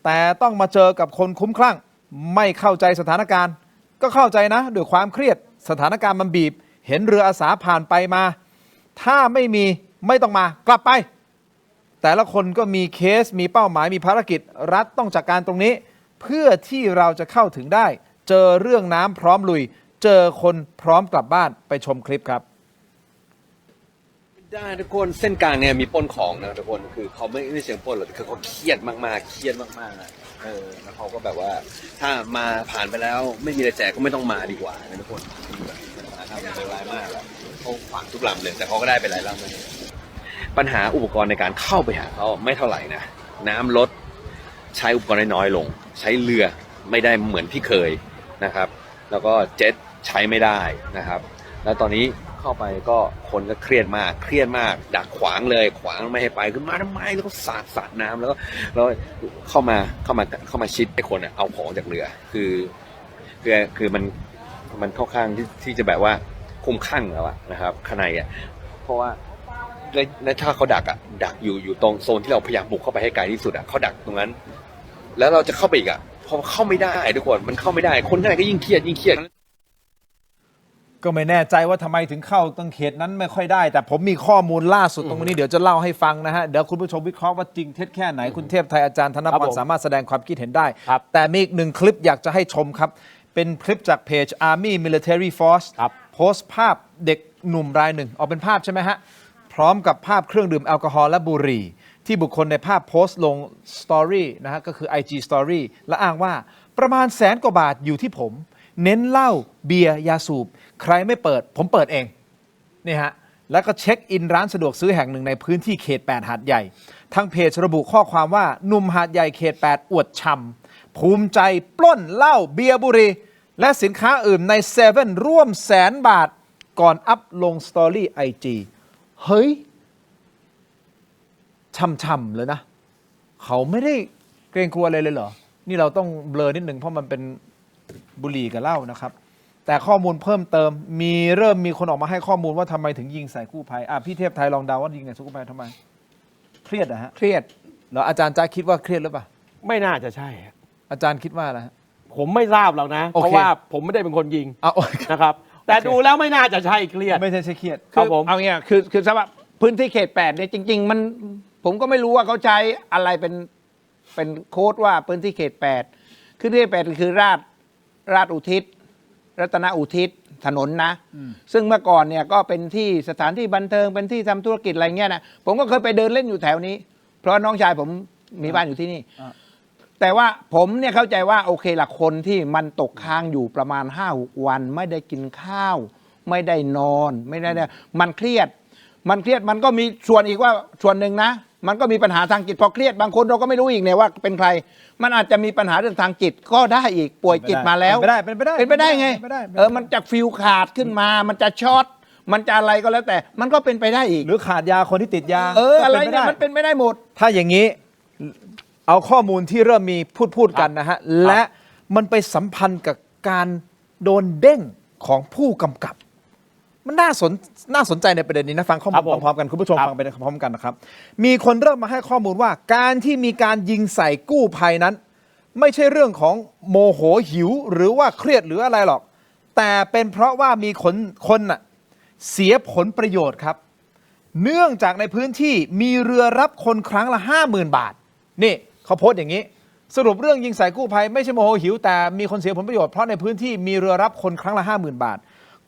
แต่ต้องมาเจอกับคนคุ้มคลั่งไม่เข้าใจสถานการณ์ก็เข้าใจนะด้วยความเครียดสถานการณ์มันบีบเห็นเรืออาสาผ่านไปมาถ้าไม่ต้องมากลับไปแต่ละคนก็มีเคสมีเป้าหมายมีภารกิจรัฐต้องจัดการตรงนี้เพื่อที่เราจะเข้าถึงได้เจอเรื่องน้ำพร้อมลุยเจอคนพร้อมกลับบ้านไปชมคลิปครับได้ทุกคนเส้นกลางเนี่ยมีปล้นของนะทุกคนคือเขาไม่เชิงปล้นหรอกคือเขาเครียดมากๆเครียดมากๆแล้วเขาก็แบบว่าถ้ามาผ่านไปแล้วไม่มีอะไรแจกก็ไม่ต้องมาดีกว่านะทุกคนทำเป็นร้ายมากเขาขวางทุกลำเลยแต่เขาก็ได้ไปหลายลำเลยปัญหาอุปกรณ์ในการเข้าไปหาเขาไม่เท่าไหร่นะน้ำลดใช้อุปกรณ์น้อยลงใช้เรือไม่ได้เหมือนที่เคยนะครับแล้วก็เจ็ตใช้ไม่ได้นะครับแล้วตอนนี้เข้าไปก็คนก็เครียดมากดักขวางเลยขวางไม่ให้ไปขึ้นมาทำไมแล้วก็สาดน้ำแล้วเข้ามาชิดไอ้คนเอาของจากเรือคือมันเข้าข้างที่จะแบบว่าคุ้มข้างแล้วนะครับข้างในเพราะว่าและถ้าเขาดักอยู่ตรงโซนที่เราพยายามบุกเข้าไปให้ไกลที่สุดเขาดักตรงนั้นแล้วเราจะเข้าไปอีกพอเข้าไม่ได้ทุกคนมันเข้าไม่ได้คนข้างในก็ยิ่งเครียดก็ไม่แน่ใจว่าทำไมถึงเข้าตรงเขตนั้นไม่ค่อยได้แต่ผมมีข้อมูลล่าสุดตรงนี้เดี๋ยวจะเล่าให้ฟังนะฮะเดี๋ยวคุณผู้ชมวิเคราะห์ว่าจริงเท็จแค่ไหนคุณเทพไทยอาจารย์ธนพรสามารถแสดงความคิดเห็นได้แต่มีอีกหนึ่งคลิปอยากจะให้ชมครับเป็นคลิปจากเพจ Army Military Force โพสต์ภาพเด็กหนุ่มรายหนึ่งเอาเป็นภาพใช่ไหมฮะพร้อมกับภาพเครื่องดื่มแอลกอฮอล์และบุหรี่ที่บุคคลในภาพโพสต์ลงสตอรี่นะฮะก็คือ IG Story และอ้างว่าประมาณ100,000 กว่าบาทอยู่ที่ผมเน้นเหล้าเบียร์ยาสูบใครไม่เปิดผมเปิดเองนี่ฮะแล้วก็เช็คอินร้านสะดวกซื้อแห่งหนึ่งในพื้นที่เขต8หาดใหญ่ทางเพจระบุข้อความว่าหนุ่มหาดใหญ่เขต8อวดชำภูมิใจปล้นเหล้าเบียร์บุหรี่และสินค้าอื่นในเซเว่นร่วม100,000 บาทก่อนอัพลงสตอรี่ IG เฮ้ยช่ำๆเลยนะเขาไม่ได้เกรงกลัวอะไรเลยเหรอนี่เราต้องเบลอนิดหนึ่งเพราะมันเป็นบุหรี่กับเหล้านะครับแต่ข้อมูลเพิ่มเติมเริ่มมีคนออกมาให้ข้อมูลว่าทำไมถึงยิงใส่กู้ภัยพี่เทพไทยลองเดาว่ายิงใส่กู้ภัยทำไมเครียดอะฮะเครียดแล้วอาจารย์จ้าคิดว่าเครียดหรือเปล่าไม่น่าจะใช่อาจารย์คิดว่าอะไรผมไม่ทราบหรอกนะเพราะว่าผมไม่ได้เป็นคนยิงนะครับแต่ดูแล้วไม่น่าจะใช่เครียดไม่ใช่เครียดคือเอาเงี้ยคือสำหรับพื้นที่เขต8เนี่ยจริงๆมันผมก็ไม่รู้ว่าเขาใช้อะไรเป็นโค้ดว่าพื้นที่เขต8คือที่8คือราชอุทิศรัตนอุทิศถนนนะซึ่งเมื่อก่อนเนี่ยก็เป็นที่สถานที่บันเทิงเป็นที่ทำธุรกิจอะไรเงี้ยนะผมก็เคยไปเดินเล่นอยู่แถวนี้เพราะน้องชายผมมีบ้านอยู่ที่นี่แต่ว่าผมเนี่ยเข้าใจว่าโอเคละคนที่มันตกค้างอยู่ประมาณ5-6 วันไม่ได้กินข้าวไม่ได้นอนไม่ได้มันเครียดมันก็มีส่วนอีกว่าส่วนหนึ่งนะมันก็มีปัญหาทางจิตพอเครียดบางคนเราก็ไม่รู้อีกเนี่ยว่าเป็นใครมันอาจจะมีปัญหาเรื่องทางจิตก็ได้อีกป่วยจิตมาแล้วเป็นไปได้ไงมันจะฟิลขาดขึ้นมามันจะช็อตมันจะอะไรก็แล้วแต่มันก็เป็นไปได้อีกหรือขาดยาคนที่ติดยาอะไรเนี่ยมันเป็นไม่ได้หมดถ้าอย่างนี้เอาข้อมูลที่เริ่มมีพูดกันนะฮะและมันไปสัมพันธ์กับการโดนเด้งของผู้กำกับมันน่าสนใจในประเด็นนี้นะฟังข้อมูลพร้อมๆกันคุณผู้ชมฟังไปพร้อมกันนะครับมีคนเริ่มมาให้ข้อมูลว่าการที่มีการยิงใส่กู้ภัยนั้นไม่ใช่เรื่องของโมโหหิวหรือว่าเครียดหรืออะไรหรอกแต่เป็นเพราะว่ามีคนน่ะเสียผลประโยชน์ครับเนื่องจากในพื้นที่มีเรือรับคนครั้งละ 50,000 บาทนี่เขาโพสต์อย่างนี้สรุปเรื่องยิงใส่กู้ภัยไม่ใช่โมโหหิวแต่มีคนเสียผลประโยชน์เพราะในพื้นที่มีเรือรับคนครั้งละ 50,000 บาท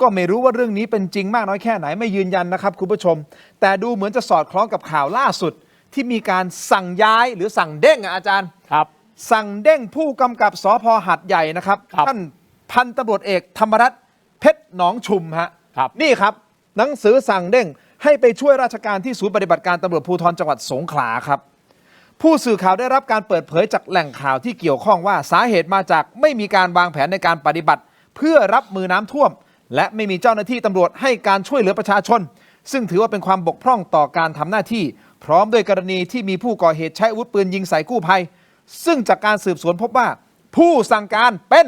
ก็ไม่รู้ว่าเรื่องนี้เป็นจริงมากน้อยแค่ไหนไม่ยืนยันนะครับคุณผู้ชมแต่ดูเหมือนจะสอดคล้องกับข่าวล่าสุดที่มีการสั่งย้ายหรือสั่งเด้งอาจารย์ครับสั่งเด้งผู้กำกับสภ.หัดใหญ่นะครับท่านพันตำรวจเอกธรรมรัตน์เพชรหนองชุมฮะนี่ครับหนังสือสั่งเด้งให้ไปช่วยราชการที่ศูนย์ปฏิบัติการตำรวจภูธรจังหวัดสงขลาครับผู้สื่อข่าวได้รับการเปิดเผยจากแหล่งข่าวที่เกี่ยวข้องว่าสาเหตุมาจากไม่มีการวางแผนในการปฏิบัติเพื่อรับมือน้ำท่วมและไม่มีเจ้าหน้าที่ตำรวจให้การช่วยเหลือประชาชนซึ่งถือว่าเป็นความบกพร่องต่อการทำหน้าที่พร้อมด้วยกรณีที่มีผู้ก่อเหตุใช้อาวุธปืนยิงใส่กู้ภัยซึ่งจากการสืบสวนพบว่าผู้สั่งการเป็น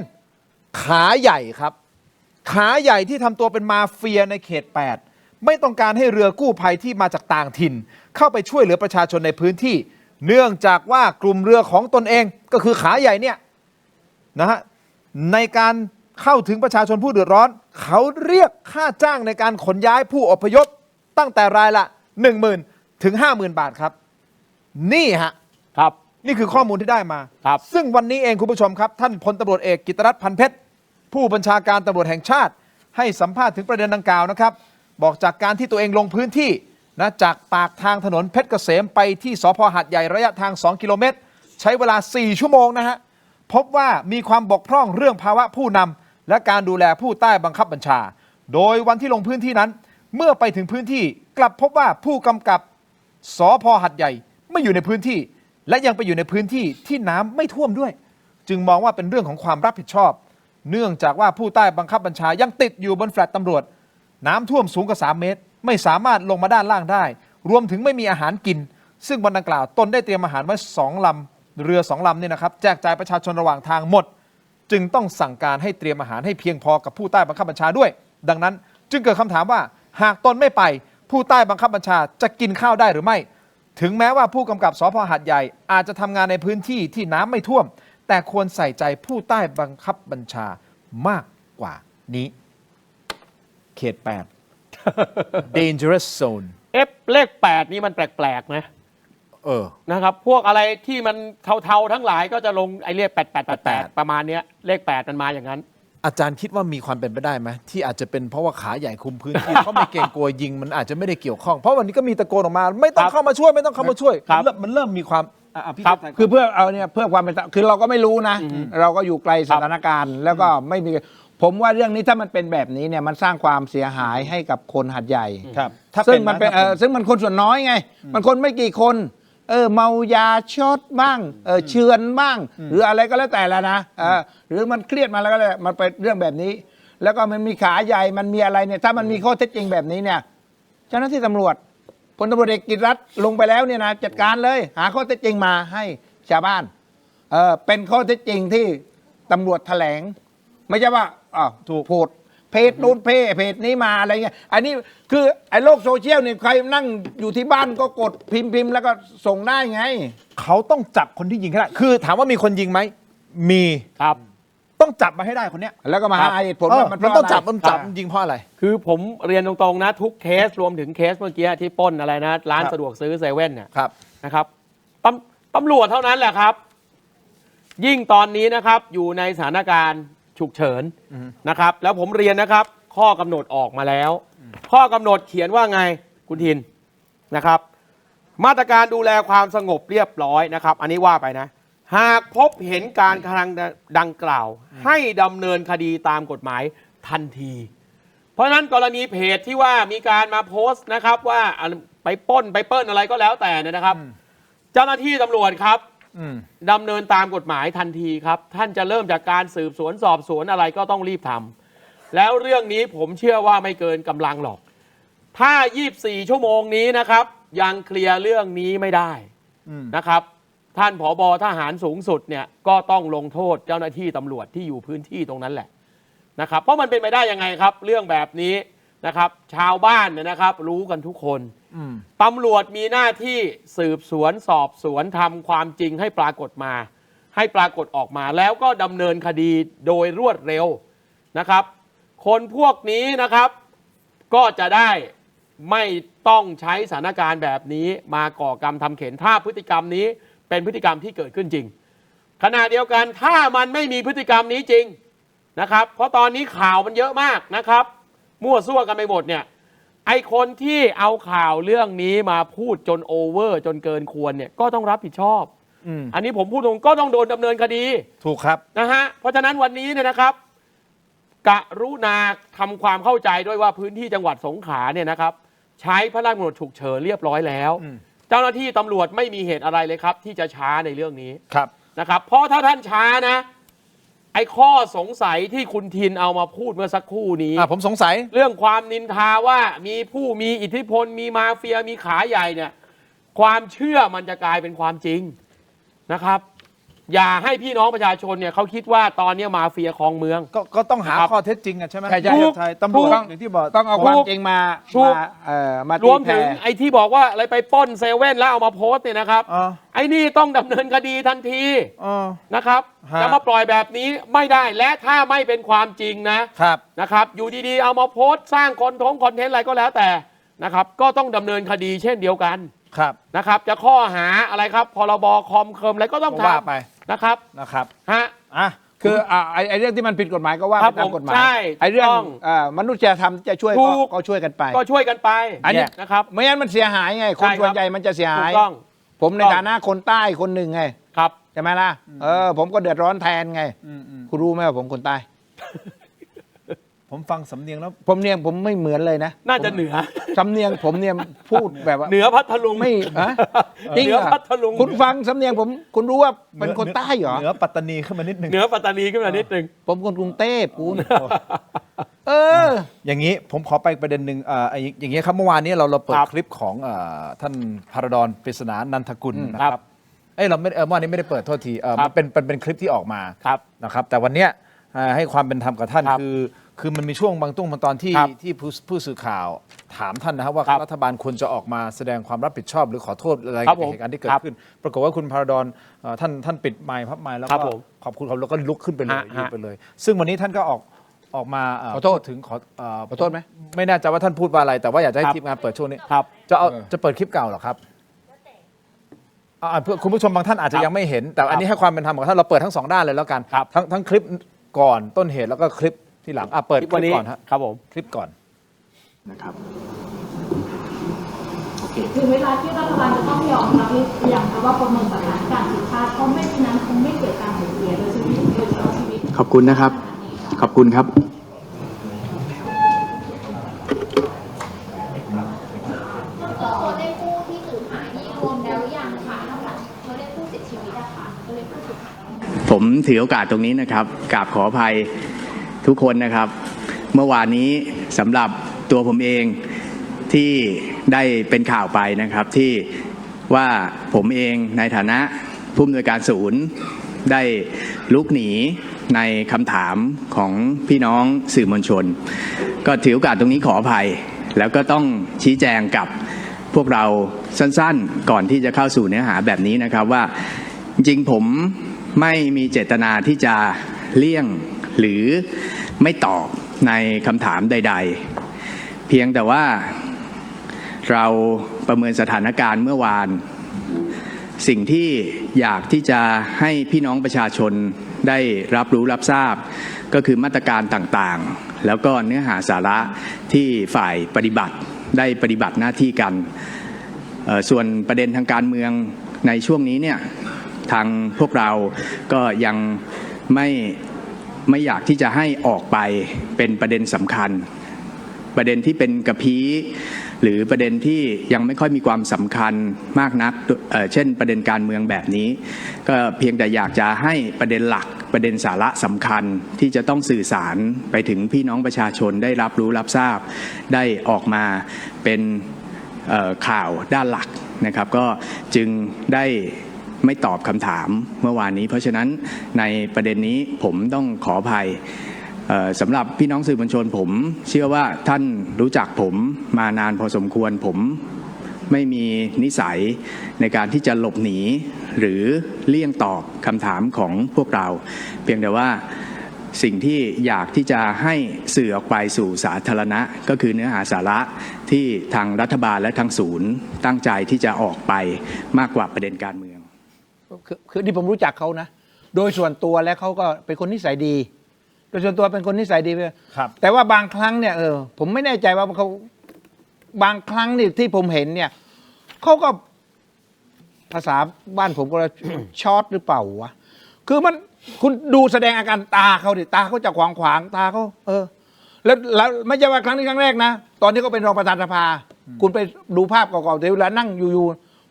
ขาใหญ่ครับ ขาใหญ่ที่ทำตัวเป็นมาเฟียในเขต 8 ไม่ต้องการให้เรือกู้ภัยที่มาจากต่างถิ่น เข้าไปช่วยเหลือประชาชนในพื้นที่ เนื่องจากว่ากลุ่มเรือของตนเองก็คือขาใหญ่เนี่ยนะฮะในการเข้าถึงประชาชนผู้เดือดร้อนเขาเรียกค่าจ้างในการขนย้ายผู้อพยพตั้งแต่รายละ 10,000 ถึง 50,000 บาทครับนี่ฮะครับนี่คือข้อมูลที่ได้มาครับซึ่งวันนี้เองคุณผู้ชมครับท่านพลตำรวจเอกกิตติรัตน์พันเพชรผู้บัญชาการตำรวจแห่งชาติให้สัมภาษณ์ถึงประเด็นดังกล่าวนะครับบอกจากการที่ตัวเองลงพื้นที่นะจากปากทางถนนเพชรเกษมไปที่สพ.หาดใหญ่ระยะทาง2 กิโลเมตรใช้เวลา4 ชั่วโมงนะฮะพบว่ามีความบกพร่องเรื่องภาวะผู้นำและการดูแลผู้ใต้บังคับบัญชาโดยวันที่ลงพื้นที่นั้นเมื่อไปถึงพื้นที่กลับพบว่าผู้กำกับสพ.หาดใหญ่ไม่อยู่ในพื้นที่และยังไปอยู่ในพื้นที่ที่น้ำไม่ท่วมด้วยจึงมองว่าเป็นเรื่องของความรับผิดชอบเนื่องจากว่าผู้ใต้บังคับบัญชายังติดอยู่บนแฟลตตำรวจน้ำท่วมสูงกว่า3 เมตรไม่สามารถลงมาด้านล่างได้รวมถึงไม่มีอาหารกินซึ่งวันดังกล่าวตนได้เตรียมอาหารไว้2 ลำเรือ2 ลำเนี่ยนะครับแจกจ่ายประชาชนระหว่างทางหมดจึงต้องสั่งการให้เตรียมอาหารให้เพียงพอกับผู้ใต้บังคับบัญชาด้วยดังนั้นจึงเกิดคำถามว่าหากตนไม่ไปผู้ใต้บังคับบัญชาจะกินข้าวได้หรือไม่ถึงแม้ว่าผู้กำกับสพ.หาดใหญ่อาจจะทำงานในพื้นที่ที่น้ำไม่ท่วมแต่ควรใส่ใจผู้ใต้บังคับบัญชามากกว่านี้เขต 8 dangerous zone เลข 8 นี่มันแปลกๆนะนะครับพวกอะไรที่มันเทาๆทั้งหลายก็จะลงไอ้เลข8ประมาณเนี้ยเลข 8 มันมาอย่างนั้นอาจารย์คิดว่ามีความเป็นไปได้ไหมที่อาจจะเป็นเพราะว่าขาใหญ่คุมพื้นที่ เขาไม่เกรงกลัวยิงมันอาจจะไม่ได้เกี่ยวข้องเพราะวันนี้ก็มีตะโกนออกมาไม่ต้องเข้ามาช่วยไม่ต้องเข้ามาช่วยมันเริ่มมีความคือเพื่อเอาเนี่ยเพื่อความเป็นคือเราก็ไม่รู้นะเราก็อยู่ไกลสถานการณ์แล้วก็ไม่มีผมว่าเรื่องนี้ถ้ามันเป็นแบบนี้เนี่ยมันสร้างความเสียหายให้กับคนหาดใหญ่ซึ่งมันเป็นซึ่งมันคนส่วนน้อยไงมันคนไม่กี่คนเมายาช็อตบ้างเชือนบ้างหรืออะไรก็แล้วแต่ละนะหรือมันเครียดมาแล้วก็เลยมันเป็นเรื่องแบบนี้แล้วก็มันมีขาใหญ่มันมีอะไรเนี่ยถ้ามันมีข้อเท็จจริงแบบนี้เนี่ยเจ้าหน้าที่ตำรวจพลตำรวจเอกกิตติรัตน์ลงไปแล้วเนี่ยนะจัดการเลยหาข้อเท็จจริงมาให้ชาวบ้านเป็นข้อเท็จจริงที่ตำรวจแถลงไม่ใช่ว่าถูกพูดเพจนู้นเพจนี้มาอะไรเงี้ยอันนี้คือไอ้โลกโซเชียลเนี่ยใครนั่งอยู่ที่บ้านก็กดพิมพ์แล้วก็ส่งได้ไงเขาต้องจับคนที่ยิงให้ได้คือถามว่ามีคนยิงไหมมีครับต้องจับมาให้ได้คนเนี้ยแล้วก็มาหาเหตุผลว่ามันต้องจับยิงเพราะอะไรคือผมเรียนตรงๆนะทุกเคสรวมถึงเคสเมื่อกี้ที่ปล้นอะไรนะร้านสะดวกซื้อเซเว่นเนี่ยนะครับตำรวจเท่านั้นแหละครับยิ่งตอนนี้นะครับอยู่ในสถานการณ์ฉุกเฉินนะครับแล้วผมเรียนนะครับข้อกำหนดออกมาแล้วข้อกำหนดเขียนว่าไงคุณทินนะครับมาตรการดูแลความสงบเรียบร้อยนะครับอันนี้ว่าไปนะหากพบเห็นการกระทำดังกล่าวให้ดำเนินคดีตามกฎหมายทันทีเพราะฉะนั้นกรณีเพจที่ว่ามีการมาโพสต์นะครับว่าไปปล้นไปเปิ้ลอะไรก็แล้วแต่นะครับเจ้าหน้าที่ตำรวจครับดำเนินตามกฎหมายทันทีครับท่านจะเริ่มจากการสืบสวนสอบสวนอะไรก็ต้องรีบทำแล้วเรื่องนี้ผมเชื่อว่าไม่เกินกำลังหรอกถ้า24 ชั่วโมงนี้นะครับยังเคลียร์เรื่องนี้ไม่ได้นะครับท่านผบ.ทหารสูงสุดเนี่ยก็ต้องลงโทษเจ้าหน้าที่ตำรวจที่อยู่พื้นที่ตรงนั้นแหละนะครับเพราะมันเป็นไปได้ยังไงครับเรื่องแบบนี้นะครับชาวบ้านเนี่ยนะครับรู้กันทุกคนตำรวจมีหน้าที่สืบสวนสอบสวนทำความจริงให้ปรากฏมาให้ปรากฏออกมาแล้วก็ดำเนินคดีโดยรวดเร็วนะครับคนพวกนี้นะครับก็จะได้ไม่ต้องใช้สถานการณ์แบบนี้มาก่อกรรมทำเข็ญถ้าพฤติกรรมนี้เป็นพฤติกรรมที่เกิดขึ้นจริงขณะเดียวกันถ้ามันไม่มีพฤติกรรมนี้จริงนะครับเพราะตอนนี้ข่าวมันเยอะมากนะครับมั่วซั่วกันไปหมดเนี่ยไอคนที่เอาข่าวเรื่องนี้มาพูดจนโอเวอร์จนเกินควรเนี่ยก็ต้องรับผิดชอบอันนี้ผมพูดตรงก็ต้องโดนดำเนินคดีถูกครับนะฮะเพราะฉะนั้นวันนี้เนี่ยนะครับกรุณาทำความเข้าใจด้วยว่าพื้นที่จังหวัดสงขลาเนี่ยนะครับใช้พระราชกำหนดฉุกเฉินเรียบร้อยแล้วเจ้าหน้าที่ตำรวจไม่มีเหตุอะไรเลยครับที่จะช้าในเรื่องนี้นะครับเพราะถ้าท่านช้านะไอ้ข้อสงสัยที่คุณทินเอามาพูดเมื่อสักครู่นี้ผมสงสัยเรื่องความนินทาว่ามีผู้มีอิทธิพลมีมาเฟียมีขาใหญ่เนี่ยความเชื่อมันจะกลายเป็นความจริงนะครับ อย่าให้พี่น้องประชาชนเนี่ยเขาคิดว่าตอนนี้มาเฟียครองเมือง ก็ต้องหา นะครับ ข้อเท็จจริงอะใช่ไหม ใช่ ไทยตำรวจอย่างที่บอก ต้องเอาความจริงมา ถูก มา รวม ตีแผ่ ถึงไอ้ที่บอกว่าอะไรไปปล้นเซเว่นแล้วเอามาโพสต์เนี่ยนะครับ อ๋อ ไอ้นี่ต้องดำเนินคดีทันที อ๋อ นะครับ ฮะ จะมาปล่อยแบบนี้ไม่ได้และถ้าไม่เป็นความจริงนะครับ นะครับอยู่ดีๆเอามาโพสต์สร้างคอนเทนต์อะไรก็แล้วแต่นะครับก็ต้องดำเนินคดีเช่นเดียวกัน ครับ นะครับจะข้อหาอะไรครับพรบคอมเคิมอะไรก็ต้อง ก็ว่าไป ทำนะครับ นะครับ ฮะ อ่ะ คือไอ้เรื่องที่มันผิดกฎหมายก็ว่า ครั ไป บ ตามกฎหมาย ใช่ ไอ้เรื่อง ถูกต้อง มนุษยธรรมจะช่วย ถูก ก็ช่วยกันไป ก็ช่วยกันไป อันนี้ นะครับ ไม่งั้นมันเสียหายไง คน ใช่ครับ ส่วนใหญ่มันจะเสียหาย ถูกต้อง ผมใน ถูกต้อง ฐานะคนใต้คนหนึ่งไง ครับ ใช่ไหมล่ะผมก็เดือดร้อนแทนไง คุณรู้ไหมว่าผมคนใต้ ผมฟังสำเนียงแล้ว ผมเนี่ยผมไม่เหมือนเลยนะ น่าจะเหนือ สำเนียงผมเนี่ยพูดแบบว่า เหนือพัทลุง ไม่จริง เหนื เห อ รอ พัทลุง คุณฟังสำเนียงผมคุณรู้ว่าเป็นคนใต้เหรอ เหนือปัตตานีขึ้นมานิดนึง เหนือปัตตานีขึ้นมานิดนึง ผมคนกรุงเทพคุณเออ อย่างนี้ผมขอไปประเด็นหนึ่งอย่างนี้ครับเมื่อวานนี้เราเปิด ครับ คลิปของท่านพารดรปริศนานันทกุลนะค ครั รับบ เราไม่เมื่อวานนี้ไม่ได้เปิดโทษที ครั มั บ นเป็นคลิปที่ออกมา ครับ นะครับแต่วันเนี้ยให้ความเป็นธรรมกับท่าน ครับ คือมันมีช่วงบางตอนที่ ครับ ที่ผู้สื่อข่าวถามท่านนะครับว่า ครับ รัฐบาลควรจะออกมาแสดงความรับผิดชอบหรือขอโทษอะไร ครับ กับ ผม เหตุการณ์ที่เกิด ครับ ขึ้น ปรากฏว่าคุณพารดรท่านปิดไมค์พับไมค์แล้ว ครับ ก็ ผม ขอบคุณเขาแล้วก็ลุกขึ้นไปเลย ฮะ ยืนไปเลย ซึ่งวันนี้ท่านก็ออกมา ขอโทษ พูดถึงขอ โทษไหม ไม่แน่ใจว่าท่านพูดว่าอะไร แต่ว่าอยากจะให้ ครับ ทีมงานเปิดช่วงนี้ ครับ จะเปิดคลิปเก่าเหรอครับเพื่อคุณผู้ชมบางท่านอาจจะ ครับ ยังไม่เห็น แต่อันนี้ให้ความเป็นธรรมกับท่านเราเปิดทั้งสองด้านเลยแล้วกัน ครับ ทั้งคลิปก่อนต้นเหตุแล้วก็คลิปที่หลังเปิด คลิป ค วัน ลิป นี้ ก่อนฮะ ครับผม คลิปก่อน ถึงเวลาที่รัฐบาลจะต้องยอมรับหรือยังคะว่าประเมินสถานการณ์ผิดพลาดเพราะไม่ฉะนั้นคงไม่เกิดการสูญเสียโดยชีวิตโดยเฉพาะชีวิต ขอบคุณนะครับ ขอบคุณครับ ตัวเลขผู้ที่สูญหายนี่รวมแล้วหรือยังคะนอกจากตัวเลขผู้เสียชีวิตอะค่ะตัวเลขผู้สูญหาย ผมถือโอกาสตรงนี้นะครับกราบขออภัยทุกคนนะครับ เมื่อวานนี้สำหรับตัวผมเองที่ได้เป็นข่าวไปนะครับที่ว่าผมเองในฐานะผู้อำนวยการศูนย์ได้ลุกหนีในคำถามของพี่น้องสื่อมวลชน ก็ถือโอกาสตรงนี้ขออภัย แล้วก็ต้องชี้แจงกับพวกเราสั้นๆก่อนที่จะเข้าสู่เนื้อหาแบบนี้นะครับว่าจริงๆผมไม่มีเจตนาที่จะเลี่ยงหรือไม่ตอบในคำถามใดๆ เพียงแต่ว่าเราประเมินสถานการณ์เมื่อวานสิ่งที่อยากที่จะให้พี่น้องประชาชนได้รับรู้รับทราบก็คือมาตรการต่างๆแล้วก็เนื้อหาสาระที่ฝ่ายปฏิบัติได้ปฏิบัติหน้าที่กันส่วนประเด็นทางการเมืองในช่วงนี้เนี่ยทางพวกเราก็ยังไม่อยากที่จะให้ออกไปเป็นประเด็นสำคัญประเด็นที่เป็นกระพี้หรือประเด็นที่ยังไม่ค่อยมีความสำคัญมากนักเช่นประเด็นการเมืองแบบนี้ก็เพียงแต่อยากจะให้ประเด็นหลักประเด็นสาระสำคัญที่จะต้องสื่อสารไปถึงพี่น้องประชาชนได้รับรู้รับทราบได้ออกมาเป็นข่าวด้านหลักนะครับก็จึงได้ไม่ตอบคำถามเมื่อวานนี้เพราะฉะนั้นในประเด็นนี้ผมต้องขออภัยสำหรับพี่น้องสื่อมวลชนผมเชื่อว่าท่านรู้จักผมมานานพอสมควรผมไม่มีนิสัยในการที่จะหลบหนีหรือเลี่ยงตอบคำถามของพวกเราเพียงแต่ว่าสิ่งที่อยากที่จะให้สื่อออกไปสู่สาธารณะก็คือเนื้อหาสาระที่ทางรัฐบาลและทางศูนย์ตั้งใจที่จะออกไปมากกว่าประเด็นการเมืองคือที่ผมรู้จักเขานะโดยส่วนตัวแล้วเขาก็เป็นคนนิสัยดีโดยส่วนตัวเป็นคนนิสัยดีครับแต่ว่าบางครั้งเนี่ยผมไม่แน่ใจว่าเขาบางครั้งนี่ที่ผมเห็นเนี่ยเขาก็ภาษาบ้านผมก็ช็อตหรือเปล่าวะคือมันคุณดูแสดงอาการตาเขาดิตาเขาจะขวางตาเขาแล้วไม่ใช่ว่าครั้งนี้ครั้งแรกนะตอนที่เขาเป็นรองประธานสภาคุณไปดูภาพเก่าๆเวลานั่งอยู่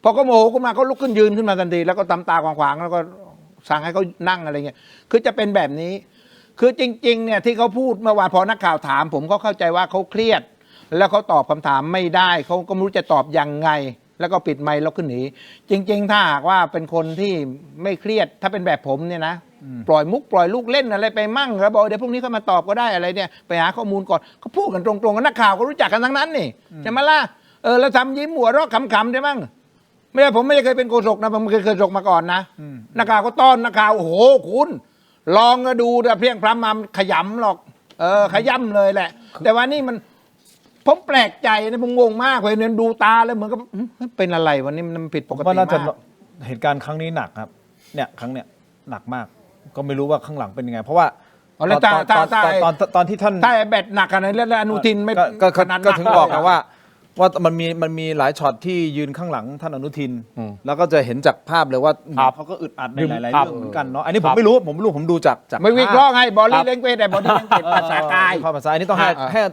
พอเขาโมโหขึ้นมาเขาลุกขึ้นยืนขึ้นมาทันทีแล้วก็ตำตาขวางๆแล้วก็สั่งให้เขานั่งอะไรเงี้ยคือจะเป็นแบบนี้คือจริงๆเนี่ยที่เขาพูดเมื่อวานพอนักข่าวถามผมก็เข้าใจว่าเขาเครียดแล้วเขาตอบคำถามไม่ได้เขาก็ไม่รู้จะตอบยังไง แล้วก็ปิดไมค์แล้วขึ้นหนีจริงๆถ้าหากว่าเป็นคนที่ไม่เครียดถ้าเป็นแบบผมเนี่ยนะปล่อยมุกปล่อยลูกเล่นอะไรไปมั่งแล้วบอกเดี๋ยวพรุ่งนี้เขามาตอบก็ได้อะไรเนี่ยไปหาข้อมูลก่อนเขาพูดกันตรงๆกันนักข่าวก็รู้จักกันทั้งนั้นนี่ใช่ไหมล่ะแล้วทำยิ้มหัวเราะขำๆใช่มั้งไม่ใช่ผมไม่เคยเป็นโฆษกนะผมเคยโฆษกมาก่อนนะนักข่าวก็ต้อนนักข่าวโอ้โหคุณลองก็ดูเพียงพรำมาขยำหรอกขย่ำเลยแหละแต่ว่านี่มันผมแปลกใจนะผมงงมากเลยเนี่ยดูตาแล้วเหมือนกับเป็นอะไรวันนี้มันผิดปกติ ว่าน่าจะ มาก เหตุการณ์ครั้งนี้หนักครับเนี่ยครั้งเนี้ยหนักมากก็ไม่รู้ว่าข้างหลังเป็นยังไง เพราะว่า แล้วตอนที่ท่าน ถ้าแบตหนักขนาดนั้นแล้วอนุทินไม่ ก็ถึงบอกนะว่ามันมีหลายช็อตที่ยืนข้างหลังท่านอนุทิน แล้วก็จะเห็นจากภาพเลยว่าเขาก็อึดอัดในหลายๆเรื่องเหมือนกันเนาะอันนี้ผมไม่รู้ผมดูจากไม่วิเคราะห์ไงบอลลี่เล้งเวทแต่บอลลี่เล้งเวทภาษากายภาษาอันนี้ต้องให้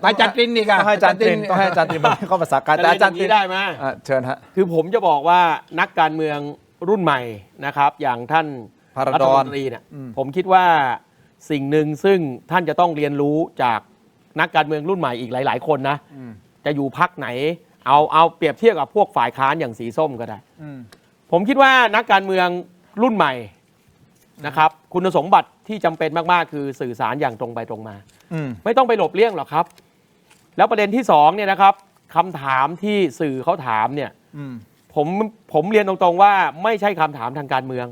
อาจารย์ตรินนี่กันต้องให้อาจารย์ตรินมาเข้าภาษากายแต่อาจารย์ตรินได้ไหมเชิญฮะคือผมจะบอกว่านักการเมืองรุ่นใหม่นะครับอย่างท่านรัฐมนตรีเนี่ยผมคิดว่าสิ่งหนึ่งซึ่งท่านจะต้องเรียนรู้จากนักการเมืองรุ่นใหม่อีกหลายๆคนนะจะอยู่พรรคไหนเอาเปรียบเทียบกับพวกฝ่ายค้านอย่างสีส้มก็ได้ผมคิดว่านักการเมืองรุ่นใหม่นะครับคุณสมบัติที่จำเป็นมากๆคือสื่อสารอย่างตรงไปตรงมาไม่ต้องไปหลบเลี่ยงหรอกครับแล้วประเด็นที่สองเนี่ยนะครับคำถามที่สื่อเขาถามเนี่ยผมเรียนตรงๆว่าไม่ใช่คำถามทางการเมือง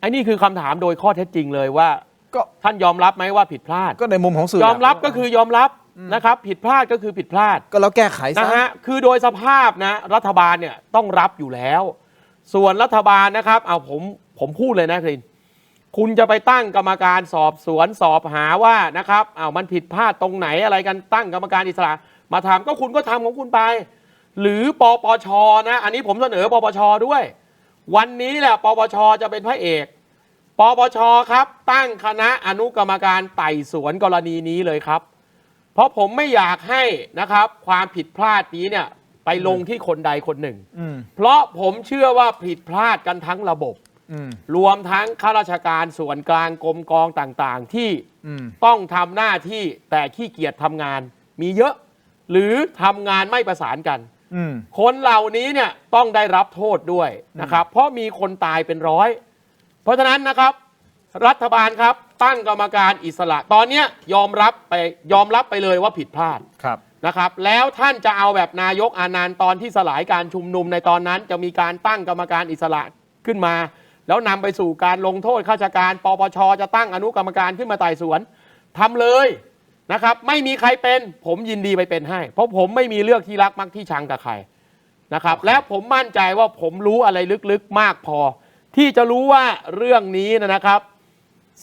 ไอ้นี่คือคำถามโดยข้อเท็จจริงเลยว่าก็ท่านยอมรับไหมว่าผิดพลาดก็ในมุมของสื่อย อมรับก็คือยอมรับนะครับผิดพลาดก็คือผิดพลาดก็แล้วแก้ไขซะนะฮะคือโดยสภาพนะรัฐบาลเนี่ยต้องรับอยู่แล้วส่วนรัฐบาลนะครับเอาผมพูดเลยนะคุณจะไปตั้งกรรมการสอบสวนสอบหาว่านะครับมันผิดพลาดตรงไหนอะไรกันตั้งกรรมการอิสระมาถามก็คุณก็ทำของคุณไปหรือปปชนะอันนี้ผมเสนอปปชด้วยวันนี้แหละปปชจะเป็นพระเอกปปชครับตั้งคณะอนุกรรมการไต่สวนกรณีนี้เลยครับเพราะผมไม่อยากให้นะครับความผิดพลาดนี้เนี่ยไปลงที่คนใดคนหนึ่งเพราะผมเชื่อว่าผิดพลาดกันทั้งระบบรวมทั้งข้าราชการส่วนกลางกรมกองต่างๆที่ต้องทำหน้าที่แต่ขี้เกียจทำงานมีเยอะหรือทำงานไม่ประสานกันคนเหล่านี้เนี่ยต้องได้รับโทษด้วยนะครับเพราะมีคนตายเป็นร้อยเพราะฉะนั้นนะครับรัฐบาลครับตั้งกรรมการอิสระตอนนี้ยอมรับไปเลยว่าผิดพลาดนะครับแล้วท่านจะเอาแบบนายกอานันต์ตอนที่สลายการชุมนุมในตอนนั้นจะมีการตั้งกรรมการอิสระขึ้นมาแล้วนำไปสู่การลงโทษข้าราชการปปชจะตั้งอนุกรรมการขึ้นมาไต่สวนทำเลยนะครับไม่มีใครเป็นผมยินดีไปเป็นให้เพราะผมไม่มีเลือกที่รักมักที่ชังกับใครนะครับและผมมั่นใจว่าผมรู้อะไรลึกๆมากพอที่จะรู้ว่าเรื่องนี้นะครับ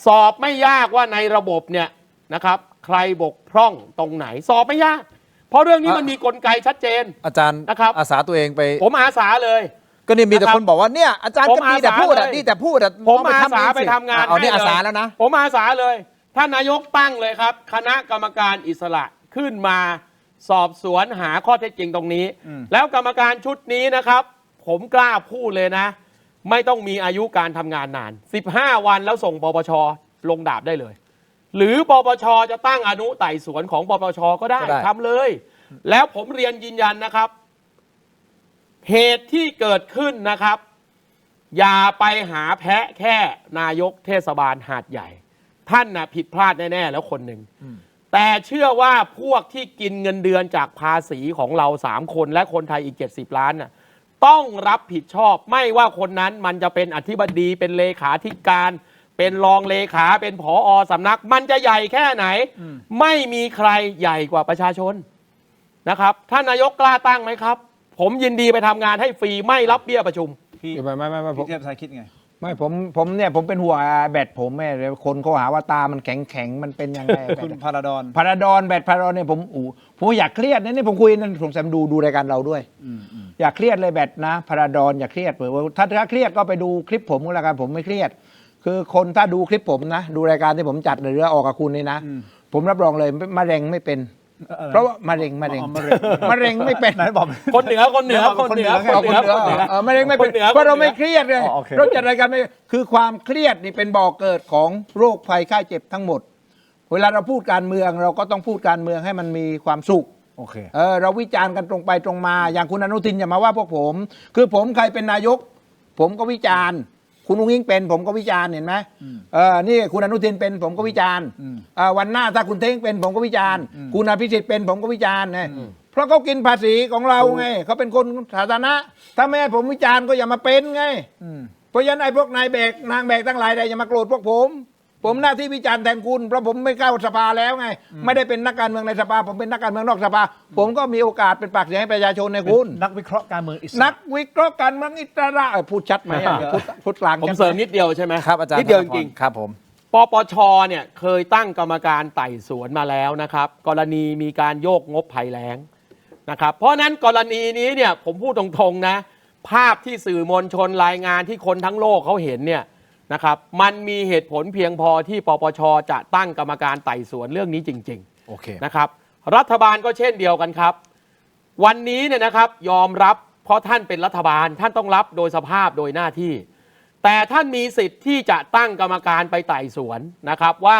สอบไม่ยากว่าในระบบเนี่ยนะครับใครบกพร่องตรงไหนสอบไม่ยากเพราะเรื่องนี้มันมีกลไกชัดเจนอาจารย์นะครับอาสาตัวเองไปผมอาสาเลยก็นี่มีแต่คนบอกว่าเนี่ยอาจารย์ก็มีแต่พูดนี่แต่พูดผมอาสาไปทำงานเอานี่อาสาแล้วนะผมอาสาเลยท่านนายกตั้งเลยครับคณะกรรมการอิสระขึ้นมาสอบสวนหาข้อเท็จจริงตรงนี้แล้วกรรมการชุดนี้นะครับผมกล้าพูดเลยนะไม่ต้องมีอายุการทำงานนาน15วันแล้วส่งปปชลงดาบได้เลยหรือปปชจะตั้งอนุไต่สวนของปปชก็ได้ทำเลยแล้วผมเรียนยืนยันนะครับเหตุที่เกิดขึ้นนะครับอย่าไปหาแพะแค่นายกเทศบาลหาดใหญ่ท่านผิดพลาดแน่ๆแล้วคนหนึ่งแต่เชื่อว่าพวกที่กินเงินเดือนจากภาษีของเรา3คนและคนไทยอีก70ล้านน่ะต้องรับผิดชอบไม่ว่าคนนั้นมันจะเป็นอธิบดีเป็นเลขาธิการเป็นรองเลขาเป็นผอ.สำนักมันจะใหญ่แค่ไหนไม่มีใครใหญ่กว่าประชาชนนะครับท่านนายกกล้าตั้งไหมครับผมยินดีไปทำงานให้ฟรีไม่รับเบี้ยประชุมไม่ผมเทียบไทยคิดไงไม่ผมเนี่ยผมเป็นห่วงแบตผมแม่คนเขาหาว่าตามันแข็งมันเป็นยังไงคุณพาราดอนแบตพาราดอนเนี่ยผมอยากเครียดนี่ผมคุยนั่นผมแซมดูรายการเราด้วยอยากเครียดเลยแบตนะพาราดอนอยากเครียดเผื่อว่าถ้าเครียดก็ไปดูคลิปผมก็แล้วกันผมไม่เครียดคือคนถ้าดูคลิปผมนะดูรายการที่ผมจัดหรือออกกับคุณนี่นะผมรับรองเลยมะเร็งไม่เป็นเพราะว่ามะเร็งไม่เป็นไหนบอกคนเหนือมะเร็งไม่เป็นเพราะเราไม่เครียดเลยเราจัดรายการไม่คือความเครียดนี่เป็นบ่อเกิดของโรคภัยไข้เจ็บทั้งหมดเวลาเราพูดการเมืองเราก็ต้องพูดการเมืองให้มันมีความสุข โอเค เราวิจารณ์กันตรงไปตรงมาอย่างคุณอนุทินอย่ามาว่าพวกผม คือผมใครเป็นนายก ผมก็วิจารณ์คุณอุ้งอิงเป็นผมก็วิจารณ์เห็นไหมนี่คุณอนุทินเป็นผมก็วิจารณ์วันหน้าถ้าคุณเท้งเป็นผมก็วิจารณ์คุณอภิสิทธิ์เป็นผมก็วิจารณ์นะเพราะเขากินภาษีของเราไงเขาเป็นคนสาธารณะถ้าไม่ให้ผมวิจารณ์ก็อย่ามาเป็นไงเพราะฉะนั้นไอ้พวกนายแบกนางแบกทั้งหลายอย่ามาโกรธพวกผมหน้าที่วิจารณ์แทนคุณเพราะผมไม่เข้าสภาแล้วไงไม่ได้เป็นนักการเมืองในสภาผมเป็นนักการเมืองนอกสภาผมก็มีโอกาสเป็นปากเสียงให้ประชาชนในคุณ นักวิเคราะห์การเมืองอิสระ นักวิเคราะห์การเมืองอิสระพูดชัดไหมพูดกลาง ผมเสริมนิดเดียวใช่ไหม ครับอาจารย์ นิดเดียวจริง ครับผม ปปชเนี่ยเคยตั้งกรรมการไต่สวนมาแล้วนะครับ กรณีมีการโยกงบภัยแล้งนะครับ เพราะนั้นกรณีนี้เนี่ยผมพูดตรงๆนะภาพที่สื่อมวลชนรายงานที่คนทั้งโลกเขาเห็นเนี่ยนะครับมันมีเหตุผลเพียงพอที่ปปชจะตั้งกรรมการไต่สวนเรื่องนี้จริง โอเค ๆนะครับรัฐบาลก็เช่นเดียวกันครับ วันนี้เนี่ยนะครับยอมรับเพราะท่านเป็นรัฐบาลท่านต้องรับโดยสภาพโดยหน้าที่ แต่ท่านมีสิทธิ์ที่จะตั้งกรรมการไปไต่สวนนะครับว่า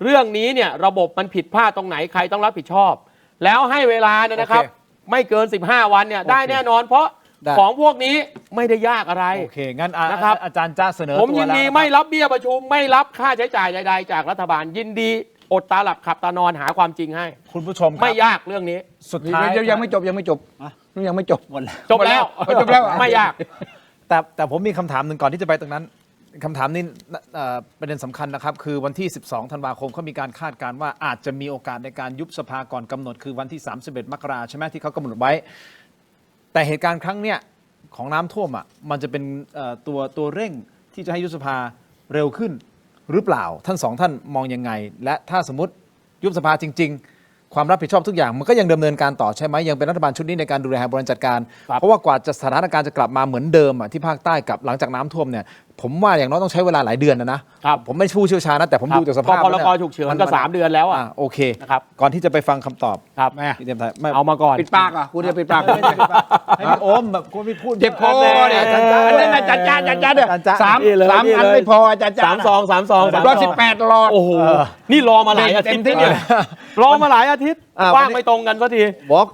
เรื่องนี้เนี่ยระบบมันผิดพลาดตรงไหนใครต้องรับผิดชอบ แล้วให้เวลานะครับไม่เกิน15 วันเนี่ยได้แน่นอนเพราะของพวกนี้ไม่ได้ยากอะไร โอเคงั้น นะครับ อาจารย์จ้าเสนอ ผมยินดี ตัวแล้ว ไม่รับเบี้ยประชุมไม่รับค่าใช้จ่ายใดๆจากรัฐบาลยินดีอดตาหลับขับตานอนหาความจริงให้ คุณผู้ชมครับ ไม่ยากเรื่องนี้ สุดท้าย ยังไม่จบยังไม่จบหมดแล้ว จบแล้ว จบแล้ว ไม่ยาก แต่ผมมีคำถามหนึ่งก่อนที่จะไปตรงนั้นคำถามนี้ประเด็นสำคัญนะครับคือวันที่ 12 ธันวาคมเขามีการคาดการณ์ว่าอาจจะมีโอกาสในการยุบสภาก่อนกำหนดคือวันที่ 31 มกราใช่ไหมที่เขากำหนดไว้ แต่เหตุการณ์ครั้งเนี้ยของน้ำท่วมอ่ะมันจะเป็นตัวเร่งที่จะให้ยุบสภาเร็วขึ้นหรือเปล่าท่านสองท่านมองยังไง และถ้าสมมติยุบสภาจริง ๆ ความรับผิดชอบทุกอย่างมันก็ยังดำเนินการต่อใช่ไหมยังเป็นรัฐบาลชุดนี้ในการดูแลบริหารจัดการเพราะว่ากว่าจะสถานการณ์จะกลับมาเหมือนเดิมอ่ะที่ภาคใต้กับหลังจากน้ำท่วมเนี่ยผมว่าอย่างน้อยต้องใช้เวลาหลายเดือนนะผมไม่ผู้เชี่ยวชาญนะแต่ผมดูจากสภาพ พรกฉุกเฉินก็3 เดือนแล้วอ่ะ โอเค นะครับ ก่อนที่จะไปฟังคำตอบ ครับ พี่เต็มไทย เอามาก่อน ปิดปากคุณจะปิดปาก ให้พี่โอมแบบคุณไม่พูด เจ็บคอเนี่ยอาจารย์จ้าเนี่ยสาม นี่เลย อัน นี่เลย ไม่พออาจารย์จ้า 3 ซอง118 หลอด โอ้โหนี่รอมาหลายอาทิตย์ เต็มที่ รอมาหลายอาทิตย์ว่างไม่ตรงกันสักที บอก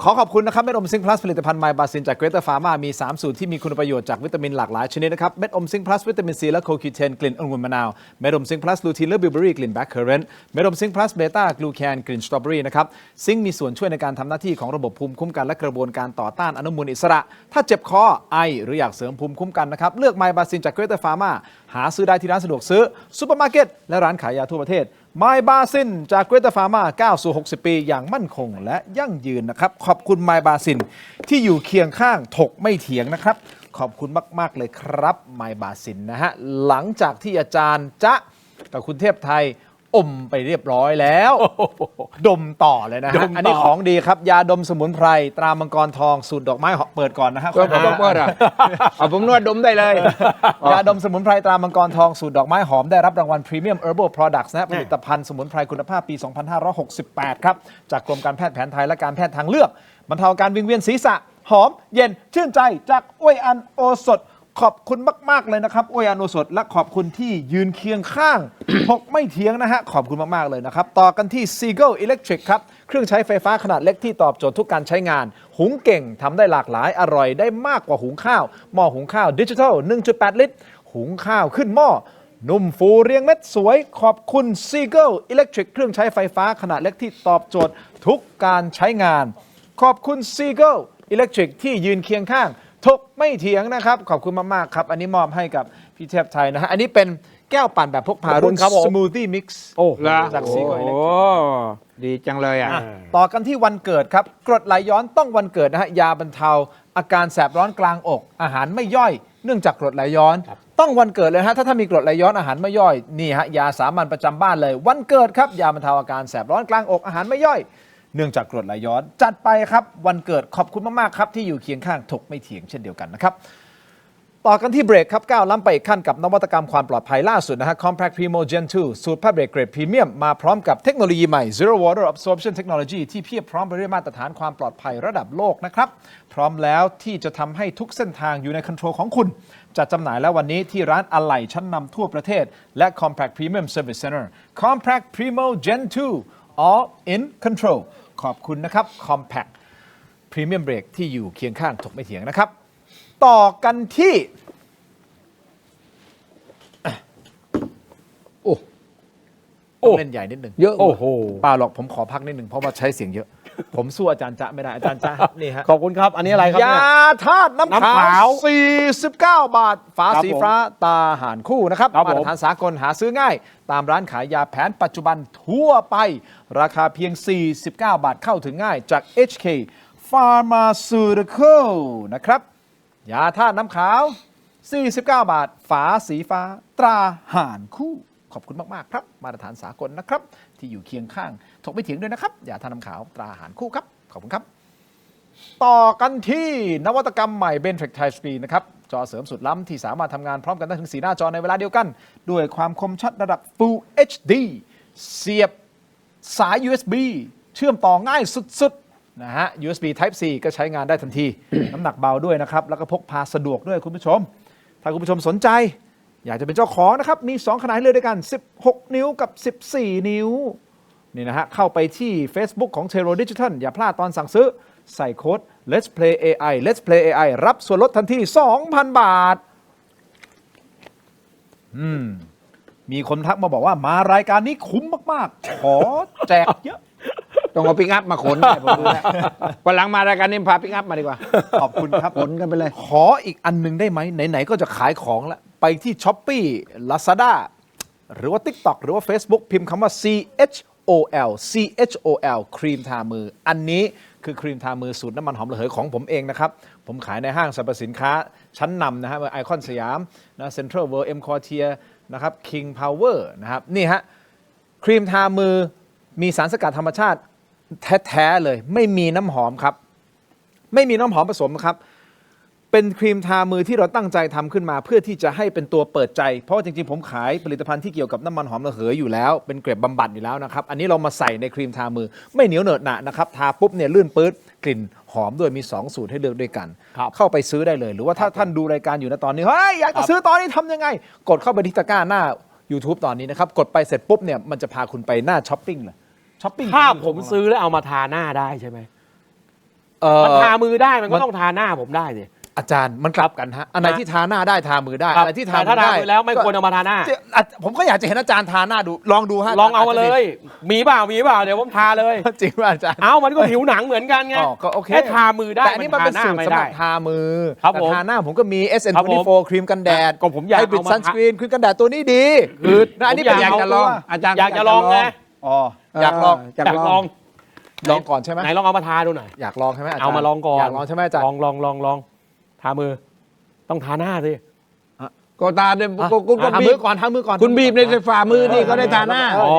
ขอขอบคุณนะครับเม็ดอมซิงค์พลัสผลิตภัณฑ์ไมบาซินจากเกรเตอร์ฟาร์มามี3สูตรที่มีคุณประโยชน์จากวิตามินหลากหลายชนิดนะครับเม็ดอมซิงค์พลัสวิตามินซีและโคคิวเทนกลิ่นองุ่นมะนาวเม็ดอมซิงค์พลัสลูทีนและบิวเบอรี่กลิ่นแบล็คเคอร์เรนต์เม็ดอมซิงค์พลัสเบต้ากลูแคนกลิ่นสตรอเบอรี่นะครับซิงค์มีส่วนช่วยในการทำหน้าที่ของระบบภูมิคุ้มกันและกระบวนการต่อต้านอนุมูลอิสระ ถ้าเจ็บคอไอหรืออยากเสริมภูมิคุ้มกันนะครับเลือกไมบาซินจากเกรเตอร์ฟาร์มาหาซื้อได้ที่ร้านสะดวกซื้อซูเปอร์มาร์เก็ตและร้านขายยาทั่วประเทศไมบาซินจากเกรเตอร์ฟาร์มาก้าวสู่60 ปีอย่างมั่นคงและยั่งยืนนะครับขอบคุณไมบาซินที่อยู่เคียงข้างถกไม่เถียงนะครับขอบคุณมากๆเลยครับไมบาซินนะฮะหลังจากที่อาจารย์จ๊ะกับคุณเทพไทยอมไปเรียบร้อยแล้วดมต่อเลยนะฮะอันนี้ของดีครับยาดมสมุนไพรตรามังกรทองสูตรดอกไม้เปิดก่อนนะฮะ ก็ต้องเปิดผมนวดดมได้เลย ยาดมสมุนไพรตรามังกรทองสูตรดอกไม้หอมได้รับรางวัล Premium Herbal Products นะผลิตภัณฑ์สมุนไพรคุณภาพปี 2568 ครับจากกรมการแพทย์แผนไทยและการแพทย์ทางเลือกบรรเทาการวิงเวียนศีรษะหอมเย็นชื่นใจจากอ้วยอันโอสถขอบคุณมากๆเลยนะครับอ้วยอันโอสถและขอบคุณที่ยืนเคียงข้าง ถกไม่เถียงนะฮะขอบคุณมากๆเลยนะครับต่อกันที่ Seagull Electric ครับเครื่องใช้ไฟฟ้าขนาดเล็กที่ตอบโจทย์ทุกการใช้งานหุงเก่งทำได้หลากหลายอร่อยได้มากกว่าหุงข้าวหม้อหุงข้าวดิจิทัล 1.8 ลิตรหุงข้าวขึ้นหม้อนุ่มฟูเรียงเม็ดสวยขอบคุณ Seagull Electric เครื่องใช้ไฟฟ้าขนาดเล็กที่ตอบโจทย์ทุกการใช้งานขอบคุณ Seagull Electric ที่ยืนเคียงข้างถกไม่เถียงนะครับขอบคุณมากๆครับอันนี้มอบให้กับพี่เทพไทยนะฮะอันนี้เป็นแก้วปั่นแบบพกพารุ่น Smoothie Mix จาก Seagull Electric ดีจังเลยต่อกันที่วันเกิดครับกรดไหลย้อนต้องวันเกิดนะฮะยาบรรเทาอาการแสบร้อนกลางอกอาหารไม่ย่อยเนื่องจากกรดไหลย้อนต้องวันเกิดเลยฮะถ้ามีกรดไหลย้อนอาหารไม่ย่อยนี่ฮะยาสามัญประจำบ้านเลยวันเกิดครับยาบรรเทาอาการแสบร้อนกลางอกอาหารไม่ย่อยเนื่องจากกรดไหลย้อนจัดไปครับวันเกิดขอบคุณมากๆครับที่อยู่เคียงข้างถกไม่เถียงเช่นเดียวกันนะครับต่อกันที่เบรกครับก้าวล้ำไปอีกขั้นกับนวัตกรรมความปลอดภัยล่าสุดนะฮะ Compact Primo Gen 2 สูตรผ้าเบรกเกรดพรีเมียมมาพร้อมกับเทคโนโลยีใหม่ Zero Water Absorption Technology ที่เพียบพร้อมไปด้วยมาตรฐานความปลอดภัยระดับโลกนะครับพร้อมแล้วที่จะทำให้ทุกเส้นทางอยู่ในคอนโทรลของคุณจัดจำหน่ายแล้ววันนี้ที่ร้านอะไหล่ชั้นนำทั่วประเทศและ Compact Premium Service Center Compact Primo Gen 2 All in Control ขอบคุณนะครับ Compact Premium Break ที่อยู่เคียงข้างถกไม่เถียงนะครับ ต่อกันที่เล่นใหญ่นิดหนึ่ง เยอะ โอ้โหเปล่าหรอกผมขอพักนิดหนึ่งเพราะว่าใช้เสียงเยอะ ผมสู้อาจารย์จ๊ะไม่ได้อาจารย์จ๊ะนี่ฮะ ขอบคุณครับ อันนี้อะไรครับ ยา เนี่ย ธาตุน้ำขาว 49 บาท ฝา ครับ สีฟ้าตาหารคู่นะครับ ครับ มาตรฐานสากลหาซื้อง่าย ตามร้านขายยาแผนปัจจุบันทั่วไป ราคาเพียง 49 บาทเข้าถึงง่ายจาก HK Pharmaceutical นะครับยาธาตุน้ำขาว 49 บาท ฝาสีฟ้าตราหารคู่ ขอบคุณมาก ๆ ครับ มาตรฐานสากลนะครับ ที่อยู่เคียงข้างถกไม่เถียงด้วยนะครับยาธาตุน้ำขาวตราหารคู่ครับ ขอบคุณครับ ต่อกันที่นวัตกรรมใหม่ Bentrek Thai Screen นะครับ จอเสริมสุดล้ำที่สามารถทำงานพร้อมกันได้ถึง 4 หน้าจอในเวลาเดียวกัน ด้วยความคมชัดระดับ Full HD เสียบสาย USB เชื่อมต่อง่ายสุดๆนะฮะ USB Type C ก็ใช้งานได้ทันที น้ำหนักเบาด้วยนะครับ แล้วก็พกพาสะดวกด้วยคุณผู้ชม ถ้าคุณผู้ชมสนใจ อยากจะเป็นเจ้าของนะครับ มี 2 ขนาดให้เลือกด้วยกัน 16 นิ้วกับ 14 นิ้ว นี่นะฮะ เข้าไปที่ Facebook ของ Tero Digital อย่าพลาดตอนสั่งซื้อ ใส่โค้ด Let's Play AI Let's Play AI รับส่วนลดทันที 2,000 บาท มีคนทักมาบอกว่ามารายการนี้คุ้มมาก ๆ ขอแจกเยอะ ต้องเอาปิกอัพมาขนเนี่ยผมดูแล้ววันหลังมารายการนี้พาปิกอัพมาดีกว่า ขอบคุณครับ ขนกันไปเลย ขออีกอันหนึงได้ไหมไหน ๆ ก็จะขายของแล้ว ไปที่ Shopee Lazada หรือว่า TikTok หรือว่า Facebook พิมพ์คำว่า CHOL ครีมทามือ อันนี้คือครีมทามือสูตรน้ำมันหอมระเหยของผมเองนะครับ ผมขายในห้างสรรพสินค้าชั้นนำนะฮะไอคอนสยามนะเซ็นทรัลเวิลด์เอ็มคอร์เทียนะครับคิงพาวเวอร์นะครับนี่ฮะครีมทามือมีสารสกัดธรรมชาติแท้ๆเลย ไม่มีน้ำหอมครับ ไม่มีน้ำหอมผสมครับ เป็นครีมทามือที่เราตั้งใจทำขึ้นมาเพื่อที่จะให้เป็นตัวเปิดใจ เพราะว่าจริงๆผมขายผลิตภัณฑ์ที่เกี่ยวกับน้ำมันหอมระเหยอยู่แล้วเป็นเกล็ดบำบัดอยู่แล้วนะครับอันนี้เรามาใส่ในครีมทามือไม่เหนียวเหนอะหนะนะครับทาปุ๊บเนี่ยลื่นปื๊ดกลิ่นหอมด้วยมี 2 สูตรให้เลือกด้วยกัน เข้าไปซื้อได้เลย หรือว่าถ้าท่านดูรายการอยู่ณตอนนี้เฮ้ยอยากจะซื้อตอนนี้ทำยังไง กดเข้าไปที่ตะกร้าหน้า YouTube ตอนนี้นะครับกดไปเสร็จปุ๊บเนี่ยมันจะพาคุณไปหน้าช้อปปิ้งเลยช้อปปิ้ง ถ้าผมซื้อแล้วเอามาทาหน้าได้ใช่ไหมมันทามือได้มันก็ต้องทาหน้าผมได้สิ อาจารย์มันกลับกันฮะอันไหนที่ทาหน้าได้ทามือได้ ครับ อะไรที่ทา แต่ มื ถ้า อได้ ทามือแล้วไม่ควรเอามาทาหน้า ผมก็อยากจะเห็นอาจารย์ทาหน้าดูลองดูฮะ ลองเอามาเลย มีเปล่าเดี๋ยวผมทาเลย จริงว่าอาจารย์ เอามันก็ผิวหนังเหมือนกันไง ก็โอเค แค่ทามือได้ แต่อันนี้มันเป็น ทาห สูตร ไม่ สำห ได้ รับทามือ ครับ แต่ ผม ทาหน้าผมก็มี ครับผม SN24 ครีมกันแดด ก็ผมอยาก ไฮบริด เอามา ซันสกรีนครีมกันแดดตัวนี้ดี คือ นะอันนี้ ผม เป็น อยาก จะลองอาจารย์ อยากจะลองไง อ๋ออยากลอง อยากลอง ลองก่อนใช่ไหม ไหนลองเอามาทาดูหน่อย อยากลองใช่ไหมอาจารย์ เอามาลองก่อน อยากลองใช่ไหมอาจารย์ ลองทามือ ต้องทาหน้าสิ ก็ตาเนี่ย อ่ะ คุณก็ ทา บี มือบ ก่อนทามือก่อน คุณบีบในฝ่ามือนี่ก็ได้ทาหน้า อ๋อ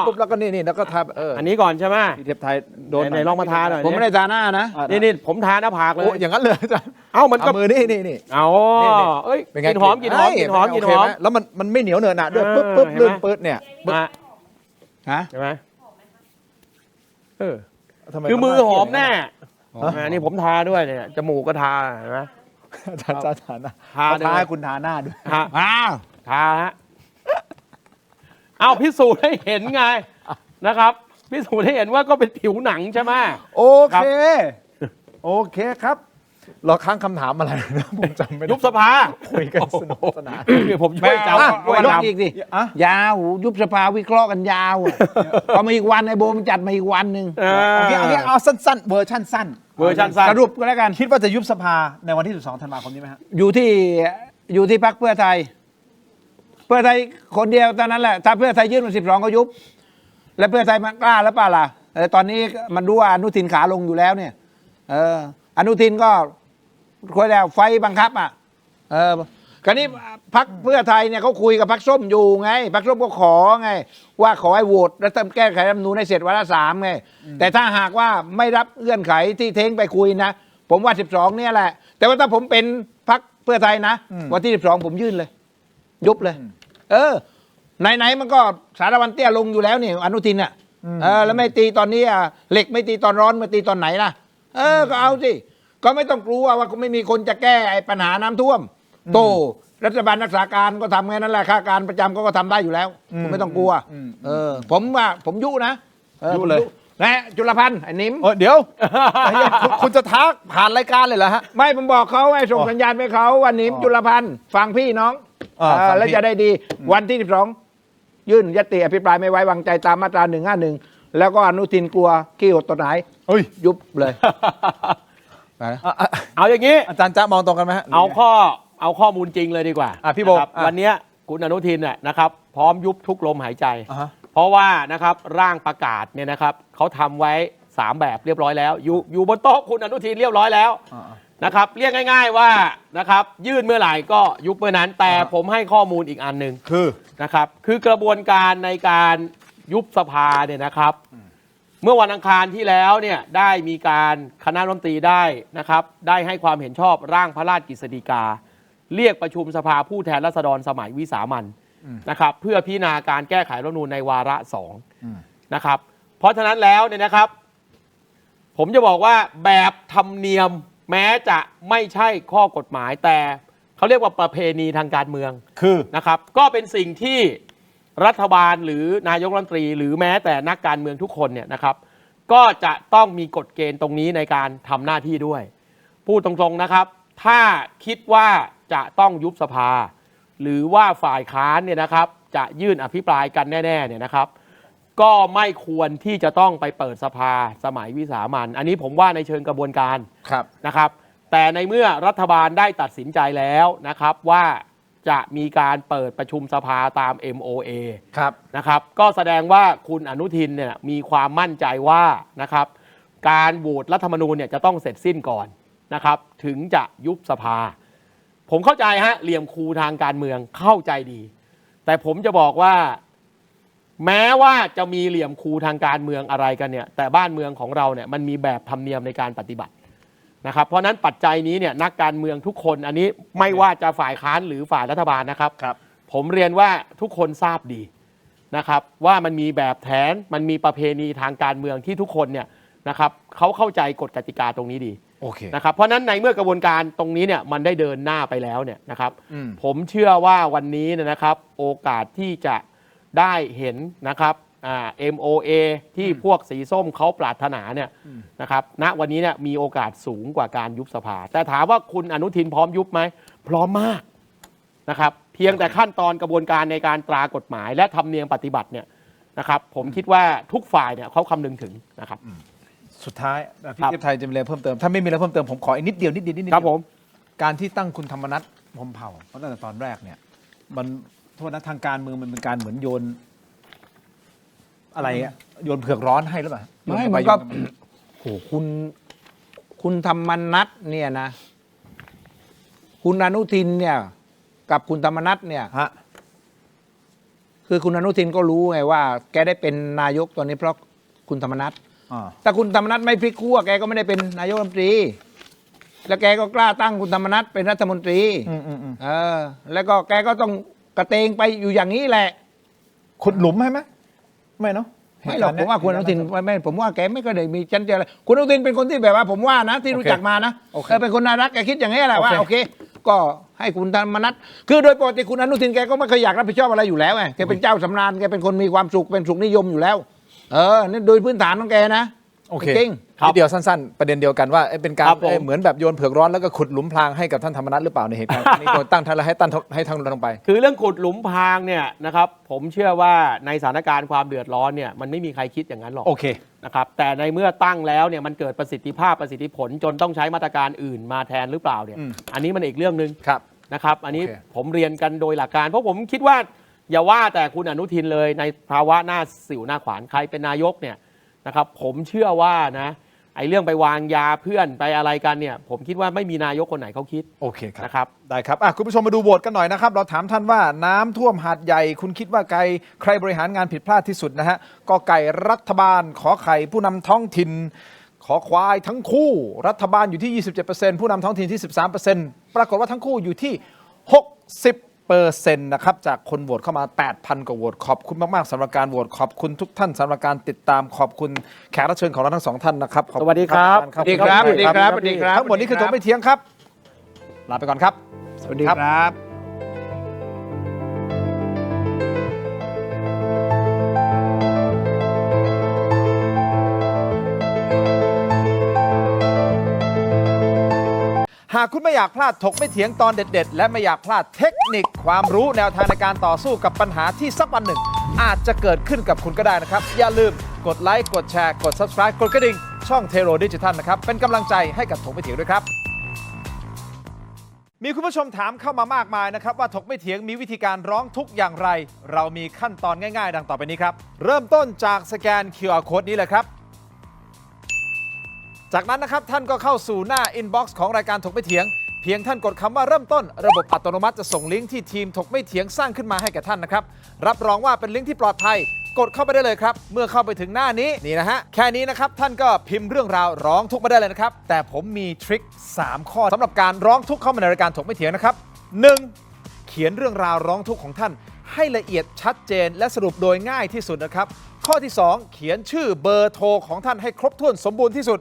ปุ๊บแล้วก็นี่แล้วก็ทาอั นนี้ก่อนใช่ไหม เทปไทยโดน ไหนลองมาทาหน่อย ผมไม่ได้ทาหน้านะ นี่ผมทาหน้าผากเล โอ้ ย อย่างนั้นเลยอาจารย์ เอ้ามันก็ เอามือนี่เอา นี่ เอ้ย เป็นไง กินหอม โอเคไหมแล้วมันไม่เหนียวเหนอะหนะด้วยปุ๊บ เห็นไหม ลื่นปื๊ดเนี่ยปึ๊บ มา ฮะ ใช่ไหมทำไม คือมือหอมแน่ ฮะ นี่ผมทาด้วยเนี่ยจมูกก็ทาเห็นไหม อาจารย์ทาหน้า ทา ทาให้คุณทาหน้าด้วย อ้าว ทาฮะเอาพิสูจน์ให้เห็นไงนะครับ พิสูจน์ให้เห็นว่าก็เป็นผิวหนังใช่ไหม โอเค โอเคครับเราค้างคำถามอะไรนะผมจำไม่ได้ ยุบสภา คุยกันสนุกสนาน ผมช่วยจำ อ่ะ ช่วย วัน จำ อีกสิ อ่ะ ยาวยุบสภาวิเคราะห์กันยาวอะพอมาอีกวันไอ้โบมันจัดมาอีกวันหนึ่ง เอาสั้นๆเวอร์ชั่นสั้น เวอร์ชันสั้น สรุปก็แล้วกัน คิดว่าจะยุบสภาในวันที่ 12 ธันวาคมนี้ไหมฮะ อยู่ที่พรรคเพื่อไทย เพื่อไทยคนเดียวตอนนั้นแหละถ้าเพื่อไทยยื่นมา12ก็ยุบ แล้วเพื่อไทยมันกล้าแล้วเปล่าล่ะตอนนี้มันรู้ว่าอนุทินขาลงอยู่แล้วเนี่ยอนุทินก็คุยแล้วไฟบังคับอ่ะคราวนี้พรรคเพื่อไทยเนี่ยเขาคุยกับพรรคส้มอยู่ไงพรรคส้มก็ขอไงว่าขอให้โหวตและแก้ไขรัฐธรรมนูญให้เสร็จวาระ3ไงแต่ถ้าหากว่าไม่รับเงื่อนไขที่เท้งไปคุยนะผมว่า12เนี่ยแหละแต่ว่าถ้าผมเป็นพรรคเพื่อไทยนะวันที่12ผมยื่นเลยยุบเลยไหนๆมันก็สารวัตรเตี้ยลงอยู่แล้วนี่อนุทินอ่ะแล้วไม่ตีตอนนี้อ่ะเหล็กไม่ตีตอนร้อนมาตีตอนไหนล่ะก็เอาสิก็ไม่ต้องกลัวว่าไม่มีคนจะแก้ไอ้ปัญหาน้ำท่วมโตรัฐบาลรักษาการก็ทำแค่นั้นแหละข้าการประจำก็ทำได้อยู่แล้วผมไม่ต้องกลัวผมว่าผมยุนะ ยุเลย นะจุลพันธ์ไอ้นิม เดี๋ยว คุณจะทักผ่านรายการเลยเหรอฮะ ไม่ผมบอกเขาให้ส่งสัญญาณไปเขาว่านิมจุลพันธ์ฟังพี่น้อง ฟังพี่ แล้วจะได้ดีวันที่ 12 ยื่นยติอภิปรายไม่ไว้วางใจตามมาตรา 151 แล้วก็อนุทินกลัวขี้อดตัวไหนยุบเลย เอาอย่างนี้ อาจารย์จ๊ะมองตรงกันไหมฮะ เอาข้อมูลจริงเลยดีกว่า พี่โบ นะครับวันเนี้ยคุณอนุทินเนี่ยนะครับพร้อมยุบทุกลมหายใจ เพราะว่านะครับร่างประกาศเนี่ยนะครับเขาทำไว้ 3 แบบเรียบร้อยแล้ว อยู่บนโต๊ะคุณอนุทินเรียบร้อยแล้วนะครับเรียกง่ายๆว่านะครับยื่นเมื่อไหร่ก็ยุบเมื่อนั้น แต่ผมให้ข้อมูลอีกอันหนึ่งนะครับคือกระบวนการในการยุบสภาเนี่ยนะครับเมื่อวันอังคารที่แล้วเนี่ยได้มีการคณะรัฐมนตรีได้นะครับได้ให้ความเห็นชอบร่างพระราชกฤษฎีกาเรียกประชุมสภาผู้แทนราษฎรสมัยวิสามัญนะครับเพื่อพิจารณาการแก้ไขรัฐธรรมนูญในวาระ2นะครับเพราะฉะนั้นแล้วเนี่ยนะครับผมจะบอกว่าแบบธรรมเนียมแม้จะไม่ใช่ข้อกฎหมายแต่เขาเรียกว่าประเพณีทางการเมืองนะครับก็เป็นสิ่งที่รัฐบาลหรือนายกรัฐมนตรีหรือแม้แต่นักการเมืองทุกคนเนี่ยนะครับก็จะต้องมีกฎเกณฑ์ตรงนี้ในการทำหน้าที่ด้วยพูดตรงๆนะครับถ้าคิดว่าจะต้องยุบสภาหรือว่าฝ่ายค้านเนี่ยนะครับจะยื่นอภิปรายกันแน่ๆเนี่ยนะครับก็ไม่ควรที่จะต้องไปเปิดสภาสมัยวิสามัญอันนี้ผมว่าในเชิงกระบวนการนะครับแต่ในเมื่อรัฐบาลได้ตัดสินใจแล้วนะครับว่าจะมีการเปิดประชุมสภาตาม MOA นะครับก็แสดงว่าคุณอนุทินเนี่ยมีความมั่นใจว่านะครับการโหวตรัฐธรรมนูญเนี่ยจะต้องเสร็จสิ้นก่อนนะครับถึงจะยุบสภาผมเข้าใจฮะเหลี่ยมคูทางการเมืองเข้าใจดีแต่ผมจะบอกว่าแม้ว่าจะมีเหลี่ยมคูทางการเมืองอะไรกันเนี่ยแต่บ้านเมืองของเราเนี่ยมันมีแบบธรรมเนียมในการปฏิบัตินะครับเพราะนั้นปัจจัยนี้เนี่ยนักการเมืองทุกคนอันนี้ไม่ว่าจะฝ่ายค้านหรือฝ่ายรัฐบาลนะครับผมเรียนว่าทุกคนทราบดีนะครับว่ามันมีแบบแผนมันมีประเพณีทางการเมืองที่ทุกคนเนี่ยนะครับเขาเข้าใจกฎกติกาตรงนี้ดีนะครับเพราะนั้นในเมื่อกระบวนการตรงนี้เนี่ยมันได้เดินหน้าไปแล้วเนี่ยนะครับผมเชื่อว่าวันนี้นะครับโอกาสที่จะได้เห็นนะครับMOA ที่พวกสีส้มเขาปรารถนาเนี่ยนะครับณวันนี้เนี่ยมีโอกาสสูงกว่าการยุบสภาแต่ถามว่าคุณอนุทินพร้อมยุบไหมพร้อมมากนะครับเพียงแต่ขั้นตอนกระบวนการในการตรากฎหมายและธรรมเนียมปฏิบัติเนี่ยนะครับผมคิดว่าทุกฝ่ายเนี่ยเขาคำนึงถึงนะครับสุดท้ายพี่เทพไทยจะมีอะไรเพิ่มเติมถ้าไม่มีอะไรเพิ่มเติมผมขออีกนิดเดียวครับผมการที่ตั้งคุณธรรมนัสพรหมเผ่าเพราะตั้งแต่ตอนแรกเนี่ยมันโทษนะทางการเมืองมันเป็นการเหมือนโยนอะไรอะโยนเผือกร้อนให้หรือเปล่าไม่มันก็โหคุณธรรมนัสเนี่ยนะคุณอนุทินเนี่ยกับคุณธรรมนัสเนี่ยคือคุณอนุทินก็รู้ไงว่าแกได้เป็นนายกตอนนี้เพราะคุณธรรมนัสแต่คุณธรรมนัสไม่พลิกขั้วแกก็ไม่ได้เป็นนายกรัฐมนตรีแล้วแกก็กล้าตั้งคุณธรรมนัสเป็นรัฐมนตรีแล้วก็แกก็ต้องกระเตงไปอยู่อย่างนี้แหละขุดหลุมให้ไหมไม่เนาะไม่หรอกผมว่าคุณอนุทินไม่ผมว่าแกไม่ก็ได้มีชั้นเจออะไรคุณอนุทินเป็นคนที่แบบว่าผมว่านะที่รู้จักมานะเป็นคนน่ารักแกคิดอย่างนี้แหละว่าโอเคก็ให้คุณธรรมนัสคือโดยปกติคุณอนุทินแกก็ไม่เคยอยากรับผิดชอบอะไรอยู่แล้วไงแกเป็นเจ้าสำราญแกเป็นคนมีความสุขเป็นสุขนิยมอยู่แล้วนี่โดยพื้นฐานของแกนะจริงเดียวสั้นๆประเด็นเดียวกันว่าเป็นการเหมือนแบบโยนเผือกร้อนแล้วก็ขุดหลุมพรางให้กับท่านธรรมนัสหรือเปล่าในเหตุการณ์นี้โดนตั้งท่านแล้วให้ทางลงไปคือเรื่องขุดหลุมพรางเนี่ยนะครับผมเชื่อว่าในสถานการณ์ความเดือดร้อนเนี่ยมันไม่มีใครคิดอย่างนั้นหรอกนะครับแต่ในเมื่อตั้งแล้วเนี่ยมันเกิดประสิทธิภาพประสิทธิผลจนต้องใช้มาตรการอื่นมาแทนหรือเปล่าเนี่ยอันนี้มันอีกเรื่องนึงนะครับอันนี้ผมเรียนกันโดยหลักการเพราะผมคิดว่าอย่าว่าแต่คุณอนุทินเลยในภาวะหน้าสิวหน้าขวานใครเป็นนายกเนี่ยนะครับผมเชื่อว่านะไอ้เรื่องไปวางยาเพื่อนไปอะไรกันเนี่ยผมคิดว่าไม่มีนายกคนไหนเขาคิดโอเคครับนะครับได้ครับคุณผู้ชมมาดูโหวตกันหน่อยนะครับเราถามท่านว่าน้ำท่วมหาดใหญ่คุณคิดว่าใครบริหารงานผิดพลาดที่สุดนะฮะกอไก่รัฐบาลขอไข่ผู้นำท้องถิ่นขอควายทั้งคู่รัฐบาลอยู่ที่ 27% ผู้นำท้องถิ่นที่ 13% ปรากฏว่าทั้งคู่อยู่ที่ 60% นะครับจากคนโหวตเข้ามา 8,000 กว่าโหวตขอบคุณมากๆสำหรับการโหวตขอบคุณทุกท่านสำหรับการติดตามขอบคุณแขกรับเชิญของเราทั้งสองท่านนะครับสวัสดีครับสวัสดีครับสวัสดีครับทั้งหมดนี้คือถกไม่เถียงครับลาไปก่อนครับสวัสดีครับ ากคุณไม่อยากพลาดถกไม่เถียงตอนเด็ดๆและไม่อยากพลาดเทคนิคความรู้แนวทางในการต่อสู้กับปัญหาที่สักวันหนึ่งอาจจะเกิดขึ้นกับคุณก็ได้นะครับอย่าลืมกดไลค์กดแชร์กด Subscribe กดกระดิ่งช่องเทโรดิจิทัลนะครับเป็นกำลังใจให้กับถกไม่เถียงด้วยครับมีคุณผู้ชมถามเข้ามามากมายนะครับว่าถกไม่เถียงมีวิธีการร้องทุกข์อย่างไรเรามีขั้นตอนง่ายๆดังต่อไปนี้ครับเริ่มต้นจากสแกน QR Code นี้เลยครับจากนั้นนะครับท่านก็เข้าสู่หน้า Inbox ของรายการถกไม่เถียงเพียงท่านกดคำว่าเริ่มต้นระบบอัตโนมัติจะส่งลิงก์ที่ทีมถกไม่เถียงสร้างขึ้นมาให้แก่ท่านนะครับรับรองว่าเป็นลิงก์ที่ปลอดภัยกดเข้าไปได้เลยครับเมื่อเข้าไปถึงหน้านี้นี่นะฮะแค่นี้นะครับท่านก็พิมพ์เรื่องราวร้องทุกข์มาได้เลยนะครับแต่ผมมีทริค3ข้อสำหรับการร้องทุกข์เข้ามาในรายการถกไม่เถียงนะครับ 1. เขียนเรื่องราวร้องทุกข์ของท่านให้ละเอียดชัดเจนและสรุปโดยง่ายที่สุดนะครับข้อที่ 2 เขียนชื่อเบอร์โทรของท่านให้ครบถ้วนสมบูรณ์ที่สุด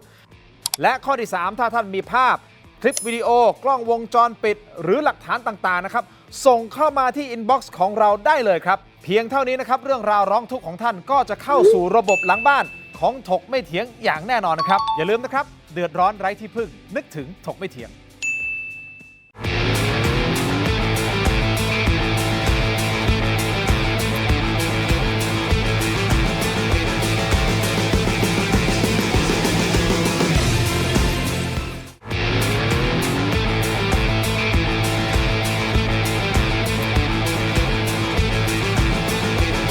และข้อที่ 3 ถ้าท่านมีภาพคลิปวิดีโอกล้องวงจรปิดหรือหลักฐานต่างๆนะครับส่งเข้ามาที่อินบ็อกซ์ของเราได้เลยครับเพียงเท่านี้นะครับเรื่องราวร้องทุกข์ของท่านก็จะเข้าสู่ระบบหลังบ้านของถกไม่เถียงอย่างแน่นอนนะครับอย่าลืมนะครับเดือดร้อนไร้ที่พึ่งนึกถึงถกไม่เถียง